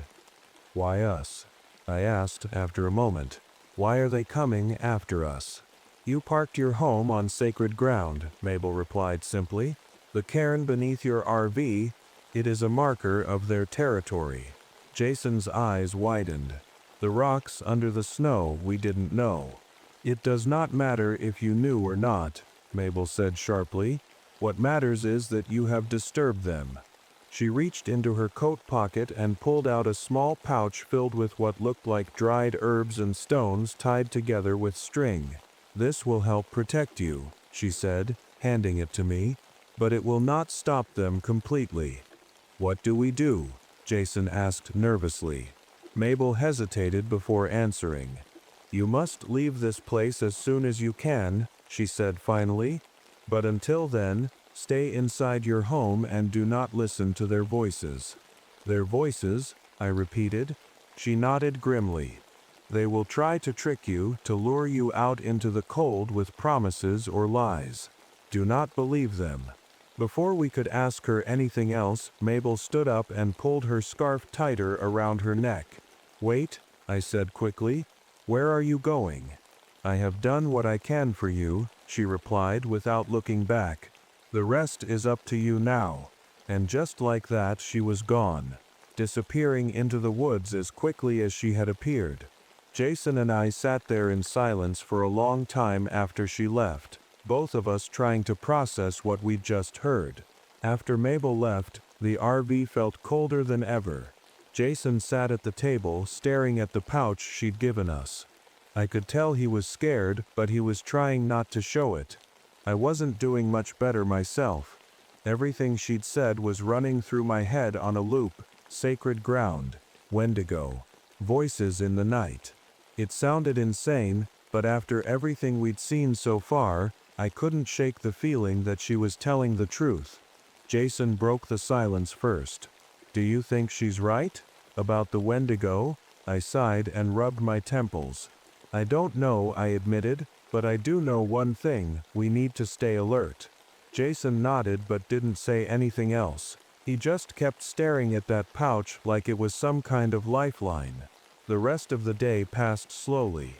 Speaker 1: Why us? I asked after a moment. Why are they coming after us? You parked your home on sacred ground, Mabel replied simply. The cairn beneath your RV, it is a marker of their territory. Jason's eyes widened. The rocks under the snow we didn't know. It does not matter if you knew or not, Mabel said sharply. What matters is that you have disturbed them. She reached into her coat pocket and pulled out a small pouch filled with what looked like dried herbs and stones tied together with string. This will help protect you, she said, handing it to me, but it will not stop them completely. What do we do? Jason asked nervously. Mabel hesitated before answering. You must leave this place as soon as you can, she said finally. But until then, stay inside your home and do not listen to their voices. Their voices, I repeated. She nodded grimly. They will try to trick you, to lure you out into the cold with promises or lies. Do not believe them. Before we could ask her anything else, Mabel stood up and pulled her scarf tighter around her neck. Wait, I said quickly. Where are you going? I have done what I can for you, she replied without looking back. The rest is up to you now. And just like that, she was gone, disappearing into the woods as quickly as she had appeared. Jason and I sat there in silence for a long time after she left, both of us trying to process what we'd just heard. After Mabel left, the RV felt colder than ever. Jason sat at the table, staring at the pouch she'd given us. I could tell he was scared, but he was trying not to show it. I wasn't doing much better myself. Everything she'd said was running through my head on a loop. Sacred ground, Wendigo, voices in the night. It sounded insane, but after everything we'd seen so far, I couldn't shake the feeling that she was telling the truth. Jason broke the silence first. Do you think she's right? About the Wendigo? I sighed and rubbed my temples. I don't know, I admitted, but I do know one thing: we need to stay alert. Jason nodded but didn't say anything else. He just kept staring at that pouch like it was some kind of lifeline. The rest of the day passed slowly.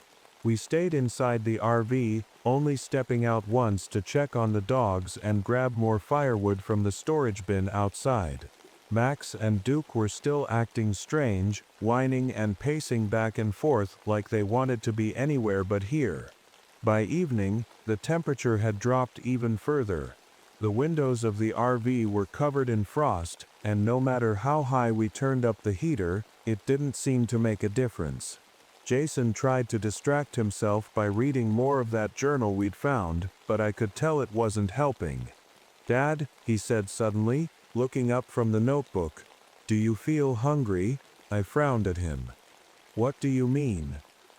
Speaker 1: We stayed inside the RV, only stepping out once to check on the dogs and grab more firewood from the storage bin outside. Max and Duke were still acting strange, whining and pacing back and forth like they wanted to be anywhere but here. By evening, the temperature had dropped even further. The windows of the RV were covered in frost, and no matter how high we turned up the heater, it didn't seem to make a difference. Jason tried to distract himself by reading more of that journal we'd found, but I could tell it wasn't helping. Dad, he said suddenly, looking up from the notebook. Do you feel hungry? I frowned at him. What do you mean?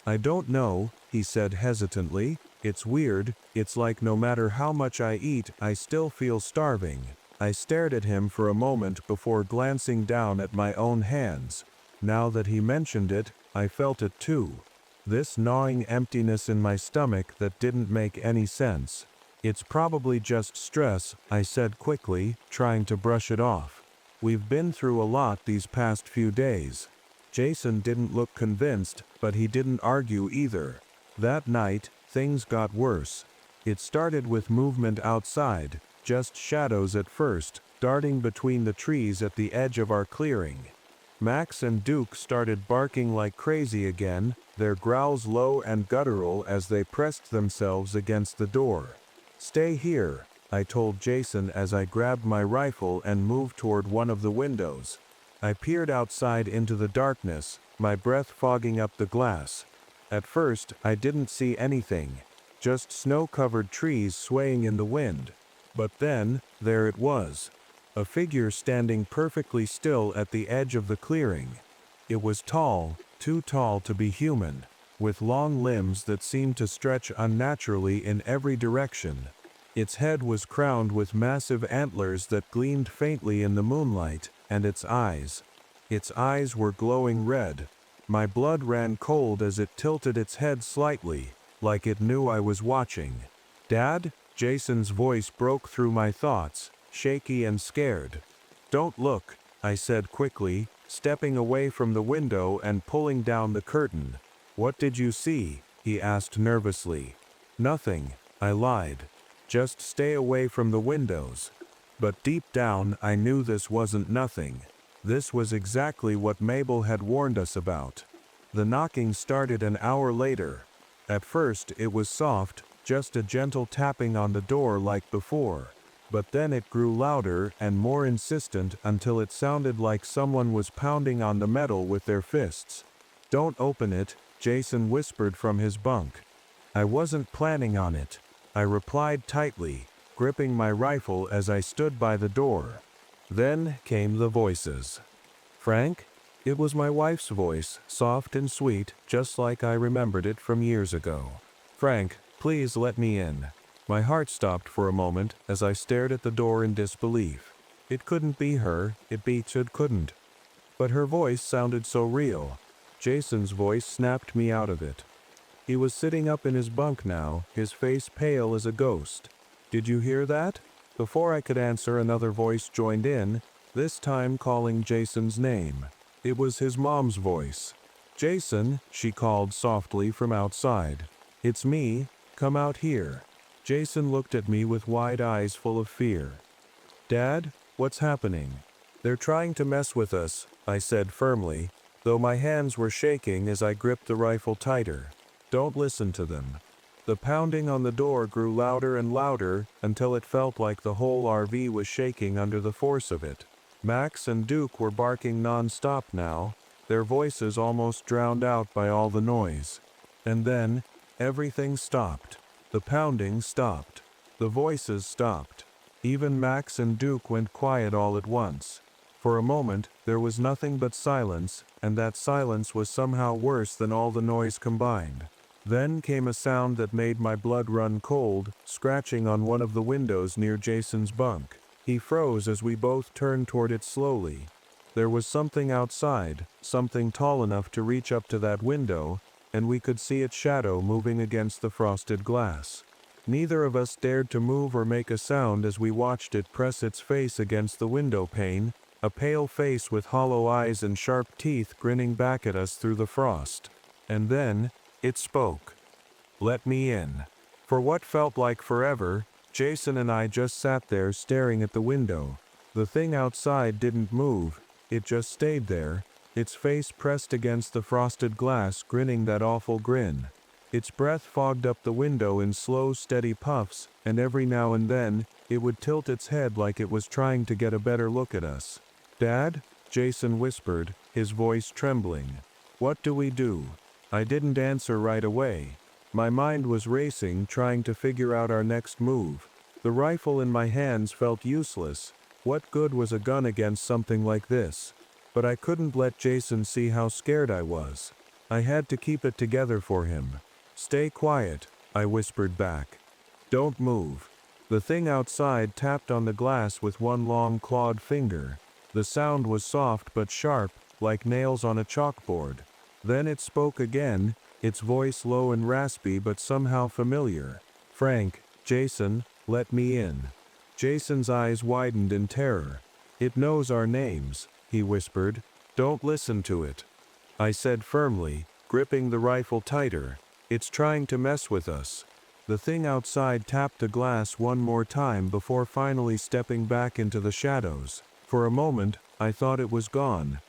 Speaker 1: I don't know, he said hesitantly. It's weird, it's like no matter how much I eat, I still feel starving. I stared at him for a moment before glancing down at my own hands. Now that he mentioned it, I felt it too. This gnawing emptiness in my stomach that didn't make any sense. It's probably just stress, I said quickly, trying to brush it off. We've been through a lot these past few days. Jason didn't look convinced, but he didn't argue either. That night, things got worse. It started with movement outside, just shadows at first, darting between the trees at the edge of our clearing. Max and Duke started barking like crazy again, their growls low and guttural as they pressed themselves against the door. "Stay here," I told Jason as I grabbed my rifle and moved toward one of the windows. I peered outside into the darkness, my breath fogging up the glass. At first, I didn't see anything, just snow-covered trees swaying in the wind. But then, there it was. A figure standing perfectly still at the edge of the clearing. It was tall, too tall to be human, with long limbs that seemed to stretch unnaturally in every direction. Its head was crowned with massive antlers that gleamed faintly in the moonlight, and its eyes were glowing red. My blood ran cold as it tilted its head slightly, like it knew I was watching. "Dad?" Jason's voice broke through my thoughts, shaky and scared. "Don't look," I said quickly, stepping away from the window and pulling down the curtain. "What did you see?" he asked nervously. "Nothing," I lied. "Just stay away from the windows." But deep down I knew this wasn't nothing. This was exactly what Mabel had warned us about. The knocking started an hour later. At first it was soft, just a gentle tapping on the door like before. But then it grew louder and more insistent until it sounded like someone was pounding on the metal with their fists. "Don't open it," Jason whispered from his bunk. I wasn't planning on it, I replied tightly, gripping my rifle as I stood by the door. Then came the voices. "Frank?" It was my wife's voice, soft and sweet, just like I remembered it from years ago. "Frank, please let me in." My heart stopped for a moment as I stared at the door in disbelief. It couldn't be her, it couldn't. But her voice sounded so real. Jason's voice snapped me out of it. He was sitting up in his bunk now, his face pale as a ghost. "Did you hear that?" Before I could answer, another voice joined in, this time calling Jason's name. It was his mom's voice. "Jason," she called softly from outside. "It's me. Come out here." Jason looked at me with wide eyes full of fear. "Dad, what's happening?" "They're trying to mess with us," I said firmly, though my hands were shaking as I gripped the rifle tighter. "Don't listen to them." The pounding on the door grew louder and louder until it felt like the whole RV was shaking under the force of it. Max and Duke were barking non-stop now, their voices almost drowned out by all the noise. And then, everything stopped. The pounding stopped. The voices stopped. Even Max and Duke went quiet all at once. For a moment, there was nothing but silence, and that silence was somehow worse than all the noise combined. Then came a sound that made my blood run cold, scratching on one of the windows near Jason's bunk. He froze as we both turned toward it slowly. There was something outside, something tall enough to reach up to that window, and we could see its shadow moving against the frosted glass. Neither of us dared to move or make a sound as we watched it press its face against the window pane, a pale face with hollow eyes and sharp teeth grinning back at us through the frost. And then, it spoke. "Let me in." For what felt like forever, Jason and I just sat there staring at the window. The thing outside didn't move, it just stayed there, its face pressed against the frosted glass, grinning that awful grin. Its breath fogged up the window in slow, steady puffs, and every now and then, it would tilt its head like it was trying to get a better look at us. "Dad?" Jason whispered, his voice trembling. "What do we do?" I didn't answer right away. My mind was racing, trying to figure out our next move. The rifle in my hands felt useless. What good was a gun against something like this? But I couldn't let Jason see how scared I was. I had to keep it together for him. "Stay quiet," I whispered back. "Don't move." The thing outside tapped on the glass with one long clawed finger. The sound was soft but sharp, like nails on a chalkboard. Then it spoke again, its voice low and raspy but somehow familiar. "Frank, Jason, let me in." Jason's eyes widened in terror. "It knows our names," he whispered. "Don't listen to it." I said firmly, gripping the rifle tighter. "It's trying to mess with us." The thing outside tapped the glass one more time before finally stepping back into the shadows. For a moment, I thought it was gone.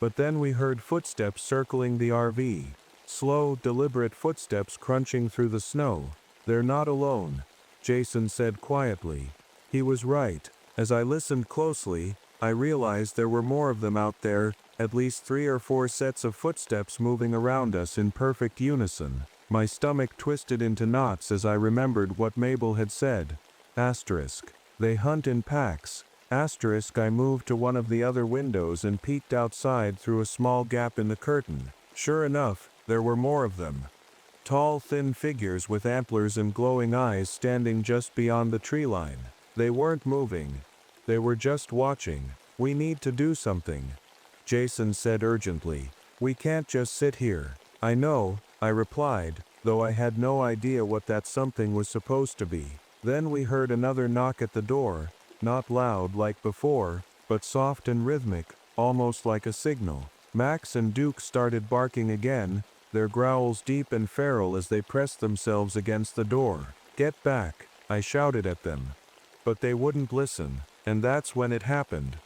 Speaker 1: But then we heard footsteps circling the RV. Slow, deliberate footsteps crunching through the snow. "They're not alone," Jason said quietly. He was right. As I listened closely, I realized there were more of them out there, at least 3 or 4 sets of footsteps moving around us in perfect unison. My stomach twisted into knots as I remembered what Mabel had said. Asterisk. They hunt in packs. Asterisk. I moved to one of the other windows and peeked outside through a small gap in the curtain. Sure enough, there were more of them. Tall, thin figures with antlers and glowing eyes standing just beyond the tree line. They weren't moving. They were just watching. "We need to do something," Jason said urgently. "We can't just sit here." "I know," I replied, though I had no idea what that something was supposed to be. Then we heard another knock at the door, not loud like before, but soft and rhythmic, almost like a signal. Max and Duke started barking again, their growls deep and feral as they pressed themselves against the door. "Get back," I shouted at them. But they wouldn't listen, and that's when it happened.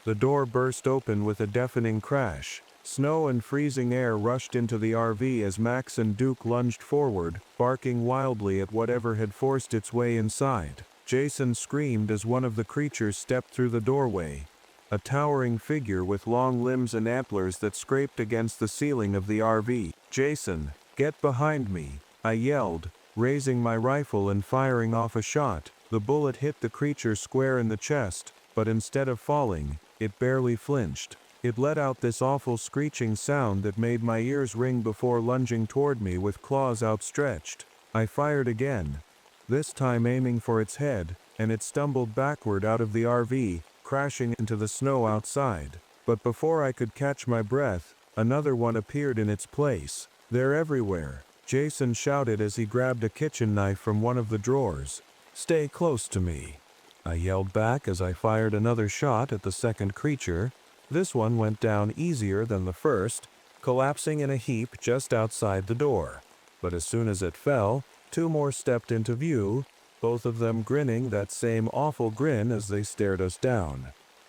Speaker 1: The door burst open with a deafening crash. Snow and freezing air rushed into the RV as Max and Duke lunged forward, barking wildly at whatever had forced its way inside. Jason screamed as one of the creatures stepped through the doorway. A towering figure with long limbs and antlers that scraped against the ceiling of the RV. "Jason, get behind me," I yelled, raising my rifle and firing off a shot. The bullet hit the creature square in the chest, but instead of falling, it barely flinched. It let out this awful screeching sound that made my ears ring before lunging toward me with claws outstretched. I fired again, this time aiming for its head, and it stumbled backward out of the RV, crashing into the snow outside. But before I could catch my breath, another one appeared in its place. "They're everywhere," Jason shouted as he grabbed a kitchen knife from one of the drawers. "Stay close to me," I yelled back as I fired another shot at the second creature. This one went down easier than the first, collapsing in a heap just outside the door. But as soon as it fell, 2 more stepped into view, both of them grinning that same awful grin as they stared us down.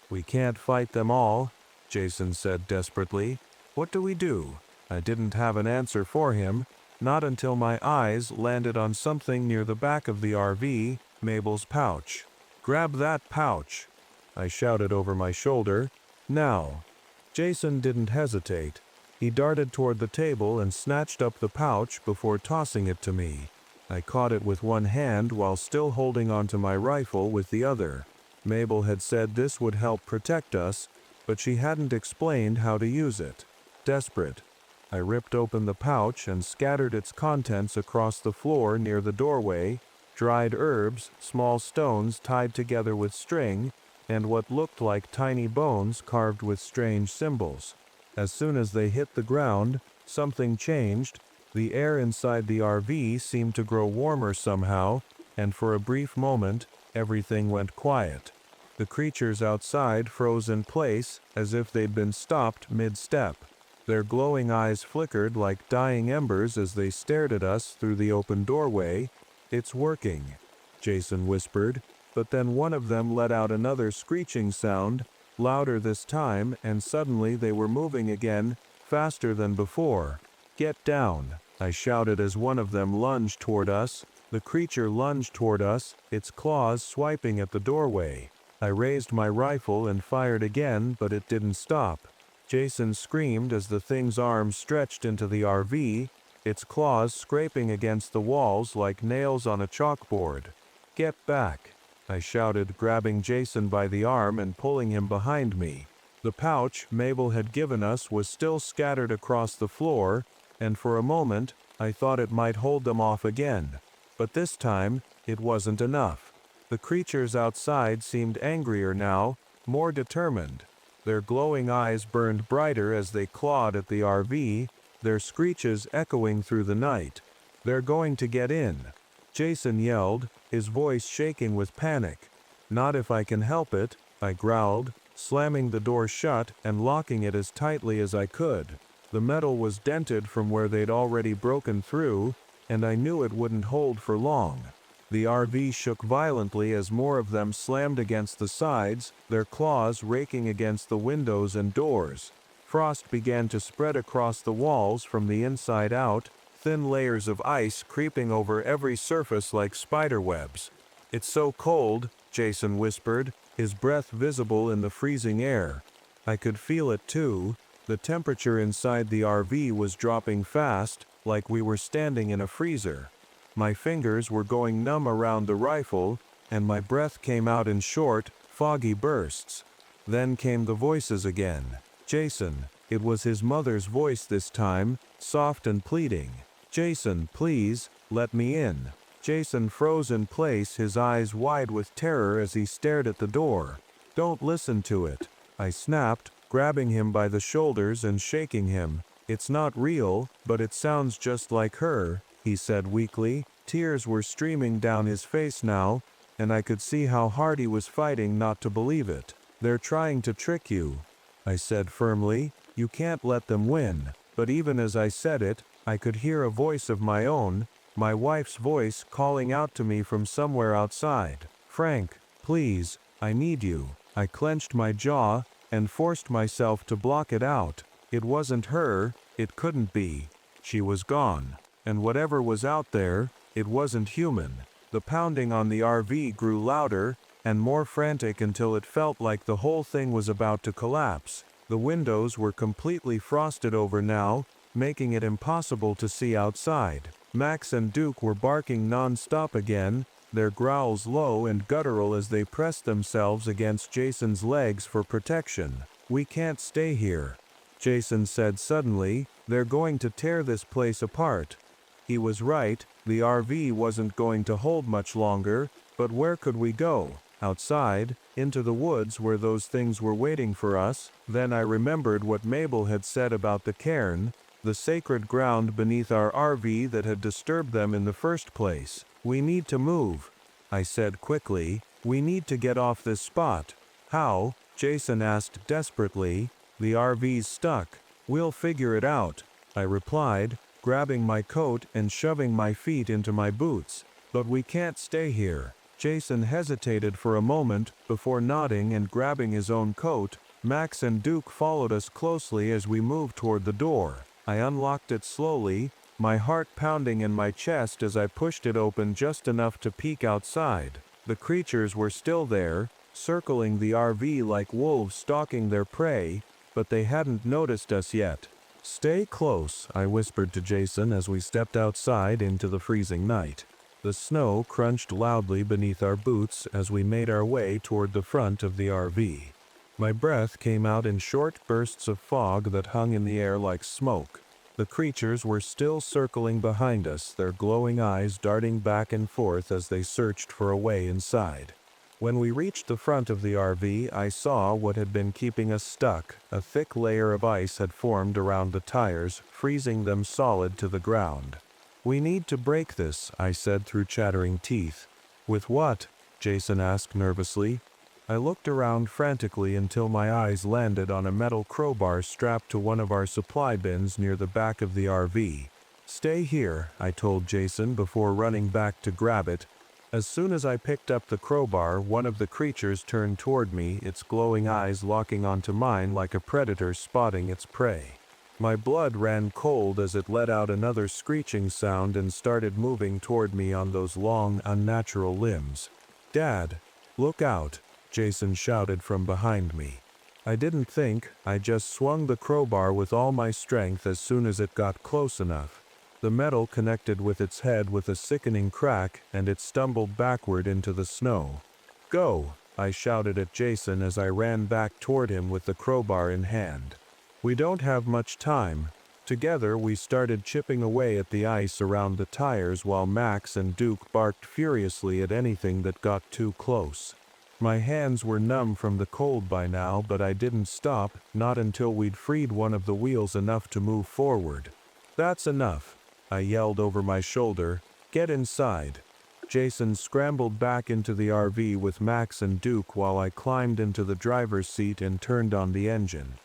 Speaker 1: "We can't fight them all," Jason said desperately. "What do we do?" I didn't have an answer for him, not until my eyes landed on something near the back of the RV, Mabel's pouch. "Grab that pouch," I shouted over my shoulder. "Now." Jason didn't hesitate. He darted toward the table and snatched up the pouch before tossing it to me. I caught it with one hand while still holding onto my rifle with the other. Mabel had said this would help protect us, but she hadn't explained how to use it. Desperate, I ripped open the pouch and scattered its contents across the floor near the doorway: dried herbs, small stones tied together with string, and what looked like tiny bones carved with strange symbols. As soon as they hit the ground, something changed. The air inside the RV seemed to grow warmer somehow, and for a brief moment, everything went quiet. The creatures outside froze in place as if they'd been stopped mid-step. Their glowing eyes flickered like dying embers as they stared at us through the open doorway. "It's working," Jason whispered, but then one of them let out another screeching sound, louder this time, and suddenly they were moving again, faster than before. "Get down," I shouted as one of them lunged toward us. The creature lunged toward us, its claws swiping at the doorway. I raised my rifle and fired again, but it didn't stop. Jason screamed as the thing's arms stretched into the RV, its claws scraping against the walls like nails on a chalkboard. "Get back," I shouted, grabbing Jason by the arm and pulling him behind me. The pouch Mabel had given us was still scattered across the floor, and for a moment, I thought it might hold them off again. But this time, it wasn't enough. The creatures outside seemed angrier now, more determined. Their glowing eyes burned brighter as they clawed at the RV, their screeches echoing through the night. "They're going to get in," Jason yelled, his voice shaking with panic. "Not if I can help it," I growled, slamming the door shut and locking it as tightly as I could. The metal was dented from where they'd already broken through, and I knew it wouldn't hold for long. The RV shook violently as more of them slammed against the sides, their claws raking against the windows and doors. Frost began to spread across the walls from the inside out, thin layers of ice creeping over every surface like spiderwebs. "It's so cold," Jason whispered, his breath visible in the freezing air. I could feel it too. The temperature inside the RV was dropping fast, like we were standing in a freezer. My fingers were going numb around the rifle, and my breath came out in short, foggy bursts. Then came the voices again. Jason. It was his mother's voice this time, soft and pleading. "Jason, please, let me in." Jason froze in place, his eyes wide with terror as he stared at the door. "Don't listen to it," I snapped, grabbing him by the shoulders and shaking him. "It's not real, but it sounds just like her," he said weakly. Tears were streaming down his face now, and I could see how hard he was fighting not to believe it. "They're trying to trick you," I said firmly. "You can't let them win." But even as I said it, I could hear a voice of my own, my wife's voice, calling out to me from somewhere outside. "Frank, please, I need you." I clenched my jaw and forced myself to block it out. It wasn't her, it couldn't be. She was gone. And whatever was out there, it wasn't human. The pounding on the RV grew louder and more frantic until it felt like the whole thing was about to collapse. The windows were completely frosted over now, making it impossible to see outside. Max and Duke were barking non-stop again, their growls low and guttural as they pressed themselves against Jason's legs for protection. "We can't stay here," Jason said suddenly. "They're going to tear this place apart." He was right, the RV wasn't going to hold much longer, but where could we go? Outside, into the woods where those things were waiting for us. Then I remembered what Mabel had said about the cairn, the sacred ground beneath our RV that had disturbed them in the first place. "We need to move," I said quickly. "We need to get off this spot." "How?" Jason asked desperately. "The RV's stuck." "We'll figure it out," I replied, grabbing my coat and shoving my feet into my boots. "But we can't stay here." Jason hesitated for a moment before nodding and grabbing his own coat. Max and Duke followed us closely as we moved toward the door. I unlocked it slowly, my heart pounding in my chest as I pushed it open just enough to peek outside. The creatures were still there, circling the RV like wolves stalking their prey, but they hadn't noticed us yet. "Stay close," I whispered to Jason as we stepped outside into the freezing night. The snow crunched loudly beneath our boots as we made our way toward the front of the RV. My breath came out in short bursts of fog that hung in the air like smoke. The creatures were still circling behind us, their glowing eyes darting back and forth as they searched for a way inside. When we reached the front of the RV, I saw what had been keeping us stuck. A thick layer of ice had formed around the tires, freezing them solid to the ground. "We need to break this," I said through chattering teeth. "With what?" Jason asked nervously. I looked around frantically until my eyes landed on a metal crowbar strapped to one of our supply bins near the back of the RV. "Stay here," I told Jason before running back to grab it. As soon as I picked up the crowbar, one of the creatures turned toward me, its glowing eyes locking onto mine like a predator spotting its prey. My blood ran cold as it let out another screeching sound and started moving toward me on those long, unnatural limbs. "Dad, look out," Jason shouted from behind me. I didn't think, I just swung the crowbar with all my strength as soon as it got close enough. The metal connected with its head with a sickening crack, and it stumbled backward into the snow. "Go," I shouted at Jason as I ran back toward him with the crowbar in hand. "We don't have much time." Together we started chipping away at the ice around the tires while Max and Duke barked furiously at anything that got too close. My hands were numb from the cold by now, but I didn't stop, not until we'd freed one of the wheels enough to move forward. "That's enough," I yelled over my shoulder. "Get inside." Jason scrambled back into the RV with Max and Duke while I climbed into the driver's seat and turned on the engine.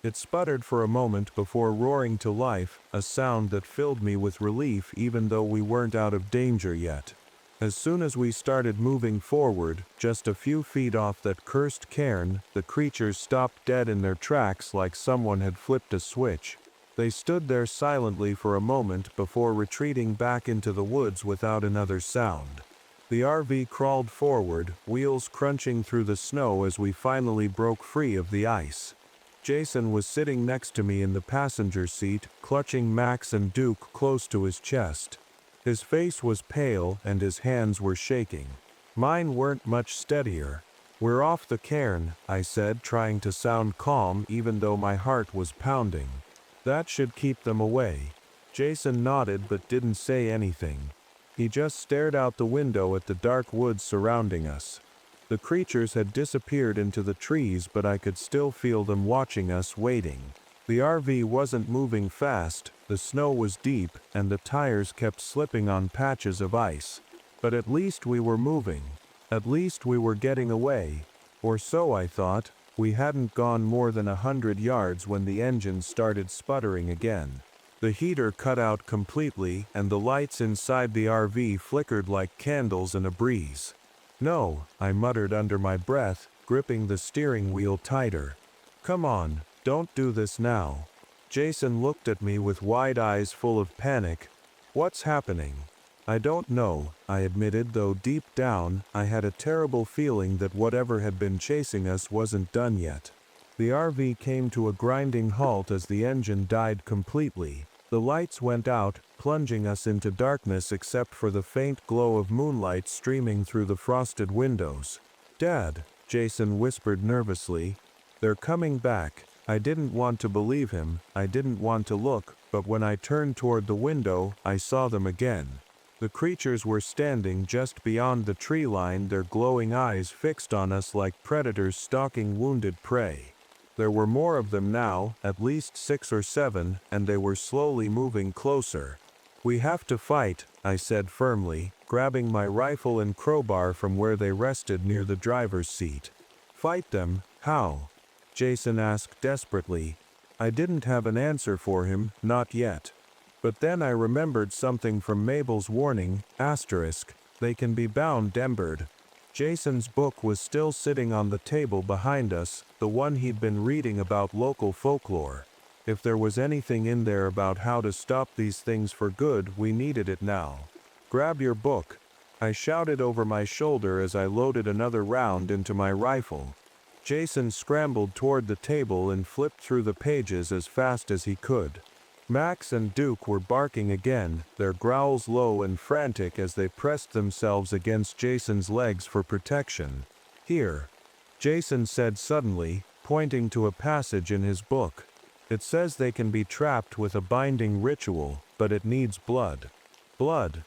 Speaker 1: It sputtered for a moment before roaring to life, a sound that filled me with relief even though we weren't out of danger yet. As soon as we started moving forward, just a few feet off that cursed cairn, the creatures stopped dead in their tracks like someone had flipped a switch. They stood there silently for a moment before retreating back into the woods without another sound. The RV crawled forward, wheels crunching through the snow as we finally broke free of the ice. Jason was sitting next to me in the passenger seat, clutching Max and Duke close to his chest. His face was pale and his hands were shaking. Mine weren't much steadier. "We're off the cairn," I said, trying to sound calm even though my heart was pounding. "That should keep them away." Jason nodded but didn't say anything. He just stared out the window at the dark woods surrounding us. The creatures had disappeared into the trees, but I could still feel them watching us, waiting. The RV wasn't moving fast, the snow was deep, and the tires kept slipping on patches of ice. But at least we were moving. At least we were getting away. Or so I thought. We hadn't gone more than 100 yards when the engine started sputtering again. The heater cut out completely, and the lights inside the RV flickered like candles in a breeze. "No," I muttered under my breath, gripping the steering wheel tighter. "Come on. Don't do this now." Jason looked at me with wide eyes full of panic. "What's happening?" "I don't know," I admitted, though deep down, I had a terrible feeling that whatever had been chasing us wasn't done yet. The RV came to a grinding halt as the engine died completely. The lights went out, plunging us into darkness except for the faint glow of moonlight streaming through the frosted windows. "Dad," Jason whispered nervously. "They're coming back." I didn't want to believe him, I didn't want to look, but when I turned toward the window, I saw them again. The creatures were standing just beyond the tree line, their glowing eyes fixed on us like predators stalking wounded prey. There were more of them now, at least 6 or 7, and they were slowly moving closer. "We have to fight," I said firmly, grabbing my rifle and crowbar from where they rested near the driver's seat. "Fight them? How?" Jason asked desperately. I didn't have an answer for him, not yet. But then I remembered something from Mabel's warning, asterisk, "They can be bound Dembered." Jason's book was still sitting on the table behind us, the one he'd been reading about local folklore. If there was anything in there about how to stop these things for good, we needed it now. "Grab your book," I shouted over my shoulder as I loaded another round into my rifle. Jason scrambled toward the table and flipped through the pages as fast as he could. Max and Duke were barking again, their growls low and frantic as they pressed themselves against Jason's legs for protection. "Here," Jason said suddenly, pointing to a passage in his book. "It says they can be trapped with a binding ritual, but it needs blood." "Blood?"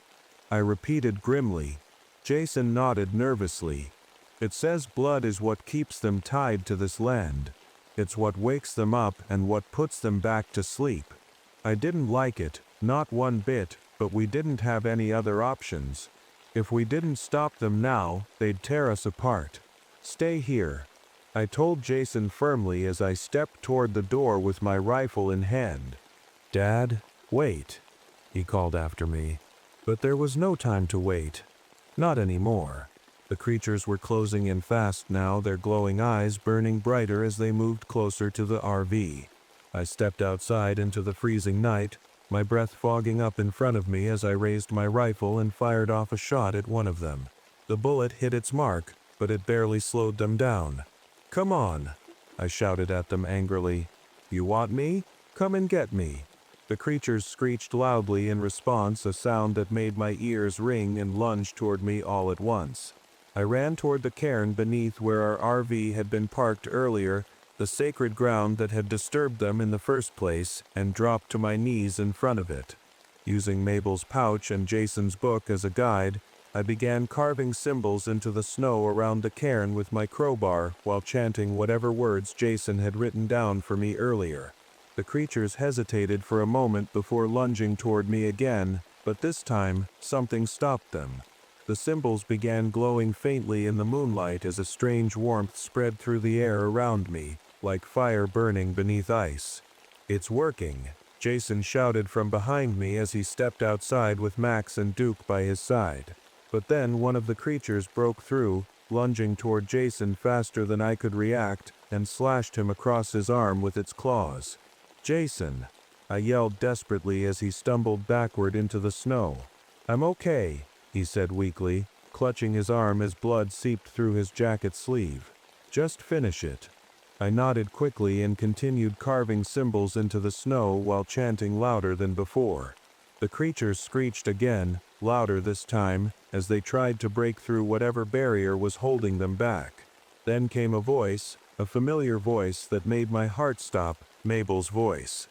Speaker 1: I repeated grimly. Jason nodded nervously. "It says blood is what keeps them tied to this land. It's what wakes them up and what puts them back to sleep." I didn't like it, not one bit, but we didn't have any other options. If we didn't stop them now, they'd tear us apart. "Stay here," I told Jason firmly as I stepped toward the door with my rifle in hand. "Dad, wait," he called after me. But there was no time to wait. Not anymore. The creatures were closing in fast now, their glowing eyes burning brighter as they moved closer to the RV. I stepped outside into the freezing night, my breath fogging up in front of me as I raised my rifle and fired off a shot at one of them. The bullet hit its mark, but it barely slowed them down. "Come on," I shouted at them angrily. "You want me? Come and get me." The creatures screeched loudly in response, a sound that made my ears ring, and lunged toward me all at once. I ran toward the cairn beneath where our RV had been parked earlier, the sacred ground that had disturbed them in the first place, and dropped to my knees in front of it. Using Mabel's pouch and Jason's book as a guide, I began carving symbols into the snow around the cairn with my crowbar while chanting whatever words Jason had written down for me earlier. The creatures hesitated for a moment before lunging toward me again, but this time, something stopped them. The symbols began glowing faintly in the moonlight as a strange warmth spread through the air around me. like fire burning beneath ice. "It's working," Jason shouted from behind me as he stepped outside with Max and Duke by his side. But then one of the creatures broke through, lunging toward Jason faster than I could react, and slashed him across his arm with its claws. "Jason!" I yelled desperately as he stumbled backward into the snow. "I'm okay," he said weakly, clutching his arm as blood seeped through his jacket sleeve. "Just finish it." I nodded quickly and continued carving symbols into the snow while chanting louder than before. The creatures screeched again, louder this time, as they tried to break through whatever barrier was holding them back. Then came a voice, a familiar voice that made my heart stop, Mabel's voice.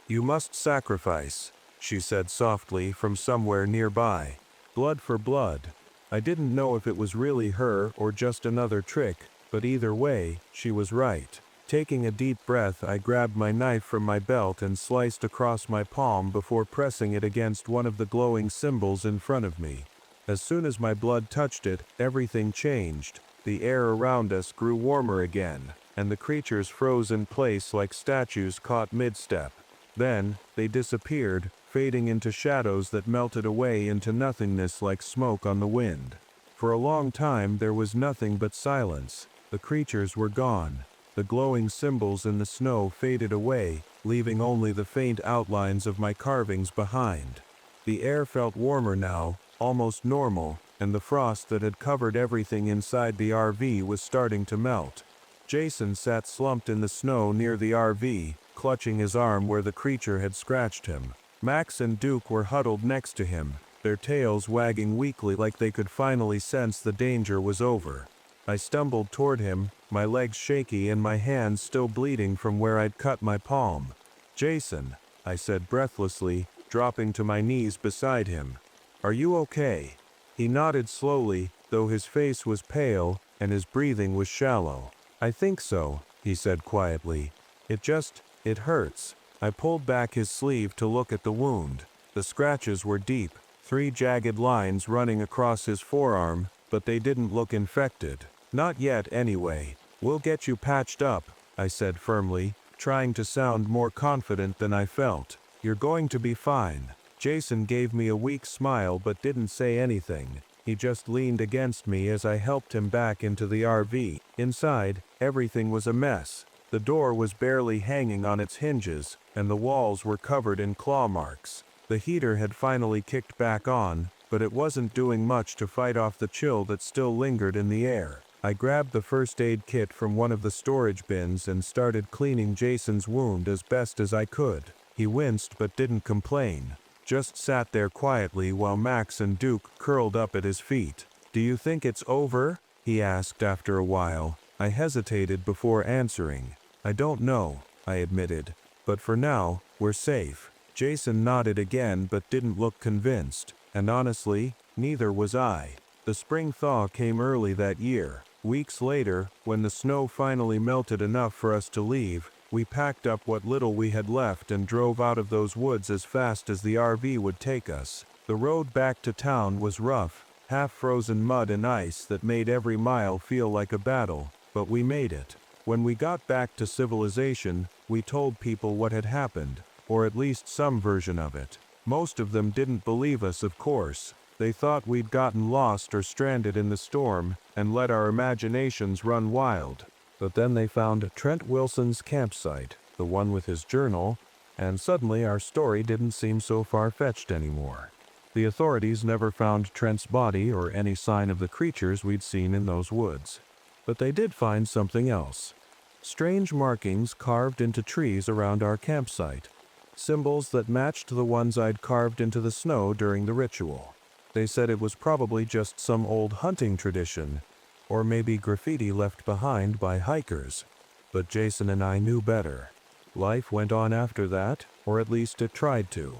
Speaker 1: "You must sacrifice," she said softly from somewhere nearby. "Blood for blood." I didn't know if it was really her or just another trick, but either way, she was right. Taking a deep breath, I grabbed my knife from my belt and sliced across my palm before pressing it against one of the glowing symbols in front of me. As soon as my blood touched it, everything changed. The air around us grew warmer again, and the creatures froze in place like statues caught mid-step. Then, they disappeared, fading into shadows that melted away into nothingness like smoke on the wind. For a long time there was nothing but silence. The creatures were gone. The glowing symbols in the snow faded away, leaving only the faint outlines of my carvings behind. The air felt warmer now, almost normal, and the frost that had covered everything inside the RV was starting to melt. Jason sat slumped in the snow near the RV, clutching his arm where the creature had scratched him. Max and Duke were huddled next to him, their tails wagging weakly like they could finally sense the danger was over. I stumbled toward him, my legs shaky and my hands still bleeding from where I'd cut my palm. "Jason," I said breathlessly, dropping to my knees beside him. "Are you okay?" He nodded slowly, though his face was pale and his breathing was shallow. "I think so," he said quietly. It hurts." I pulled back his sleeve to look at the wound. The scratches were deep, 3 jagged lines running across his forearm, but they didn't look infected. "Not yet, anyway. We'll get you patched up," I said firmly, trying to sound more confident than I felt. "You're going to be fine." Jason gave me a weak smile but didn't say anything. He just leaned against me as I helped him back into the RV. Inside, everything was a mess. The door was barely hanging on its hinges, and the walls were covered in claw marks. The heater had finally kicked back on, but it wasn't doing much to fight off the chill that still lingered in the air. I grabbed the first aid kit from one of the storage bins and started cleaning Jason's wound as best as I could. He winced but didn't complain, just sat there quietly while Max and Duke curled up at his feet. "Do you think it's over?" he asked after a while. I hesitated before answering. "I don't know," I admitted. "But for now, we're safe." Jason nodded again but didn't look convinced, and honestly, neither was I. The spring thaw came early that year. Weeks later, when the snow finally melted enough for us to leave, we packed up what little we had left and drove out of those woods as fast as the RV would take us. The road back to town was rough, half-frozen mud and ice that made every mile feel like a battle, but we made it. When we got back to civilization, we told people what had happened, or at least some version of it. Most of them didn't believe us, of course. They thought we'd gotten lost or stranded in the storm, and let our imaginations run wild. But then they found Trent Wilson's campsite, the one with his journal, and suddenly our story didn't seem so far-fetched anymore. The authorities never found Trent's body or any sign of the creatures we'd seen in those woods. But they did find something else. Strange markings carved into trees around our campsite. Symbols that matched the ones I'd carved into the snow during the ritual. They said it was probably just some old hunting tradition, or maybe graffiti left behind by hikers. But Jason and I knew better. Life went on after that, or at least it tried to.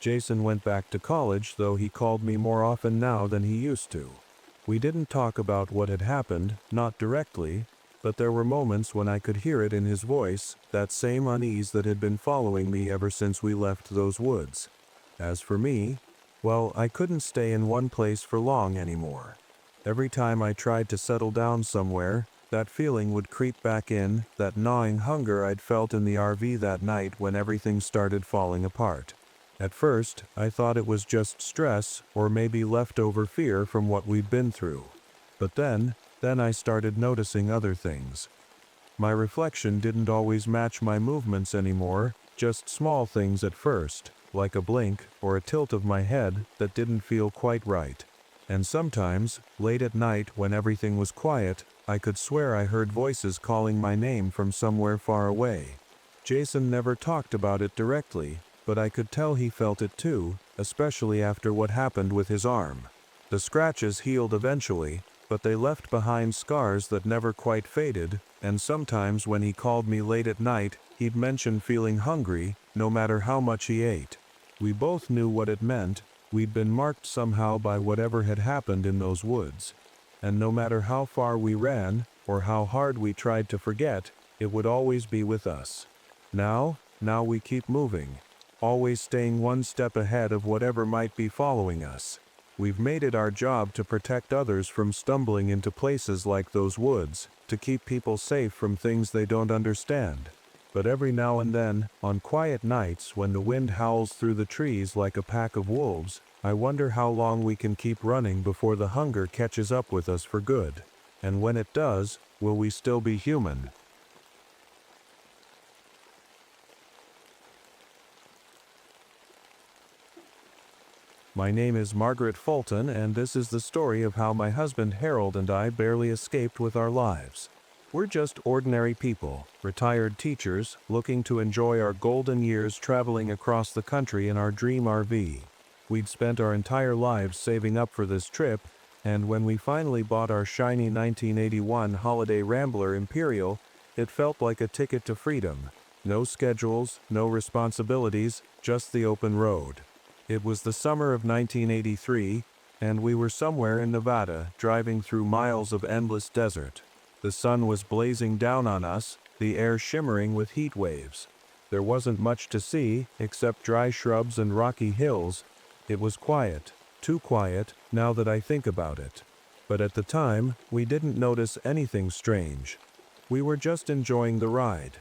Speaker 1: Jason went back to college, though he called me more often now than he used to. We didn't talk about what had happened, not directly, but there were moments when I could hear it in his voice, that same unease that had been following me ever since we left those woods. As for me, well, I couldn't stay in one place for long anymore. Every time I tried to settle down somewhere, That feeling would creep back in, that gnawing hunger I'd felt in the RV that night when everything started falling apart. At first, I thought it was just stress or maybe leftover fear from what we'd been through. But then I started noticing other things. My reflection didn't always match my movements anymore, just small things at first, like a blink or a tilt of my head that didn't feel quite right. And sometimes, late at night when everything was quiet, I could swear I heard voices calling my name from somewhere far away. Jason never talked about it directly, but I could tell he felt it too, especially after what happened with his arm. The scratches healed eventually, but they left behind scars that never quite faded, and sometimes when he called me late at night, he'd mention feeling hungry, no matter how much he ate. We both knew what it meant. We'd been marked somehow by whatever had happened in those woods. And no matter how far we ran, or how hard we tried to forget, it would always be with us. Now we keep moving, always staying one step ahead of whatever might be following us. We've made it our job to protect others from stumbling into places like those woods, to keep people safe from things they don't understand. But every now and then, on quiet nights when the wind howls through the trees like a pack of wolves, I wonder how long we can keep running before the hunger catches up with us for good. And when it does, will we still be human? My name is Margaret Fulton, and this is the story of how my husband Harold and I barely escaped with our lives. We're just ordinary people, retired teachers, looking to enjoy our golden years traveling across the country in our dream RV. We'd spent our entire lives saving up for this trip, and when we finally bought our shiny 1981 Holiday Rambler Imperial, it felt like a ticket to freedom. No schedules, no responsibilities, just the open road. It was the summer of 1983, and we were somewhere in Nevada, driving through miles of endless desert. The sun was blazing down on us, the air shimmering with heat waves. There wasn't much to see, except dry shrubs and rocky hills. It was quiet, too quiet, now that I think about it. But at the time, we didn't notice anything strange. We were just enjoying the ride.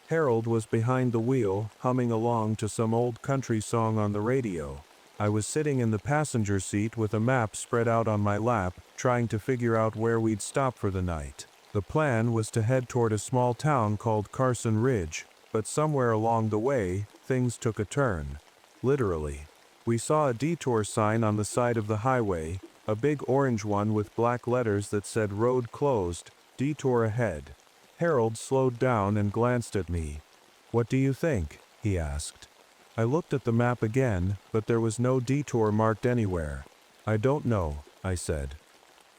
Speaker 1: Harold was behind the wheel, humming along to some old country song on the radio. I was sitting in the passenger seat with a map spread out on my lap, trying to figure out where we'd stop for the night. The plan was to head toward a small town called Carson Ridge, but somewhere along the way, things took a turn. Literally. We saw a detour sign on the side of the highway, a big orange one with black letters that said "Road closed, detour ahead." Harold slowed down and glanced at me. "What do you think?" he asked. I looked at the map again, but there was no detour marked anywhere. "I don't know," I said.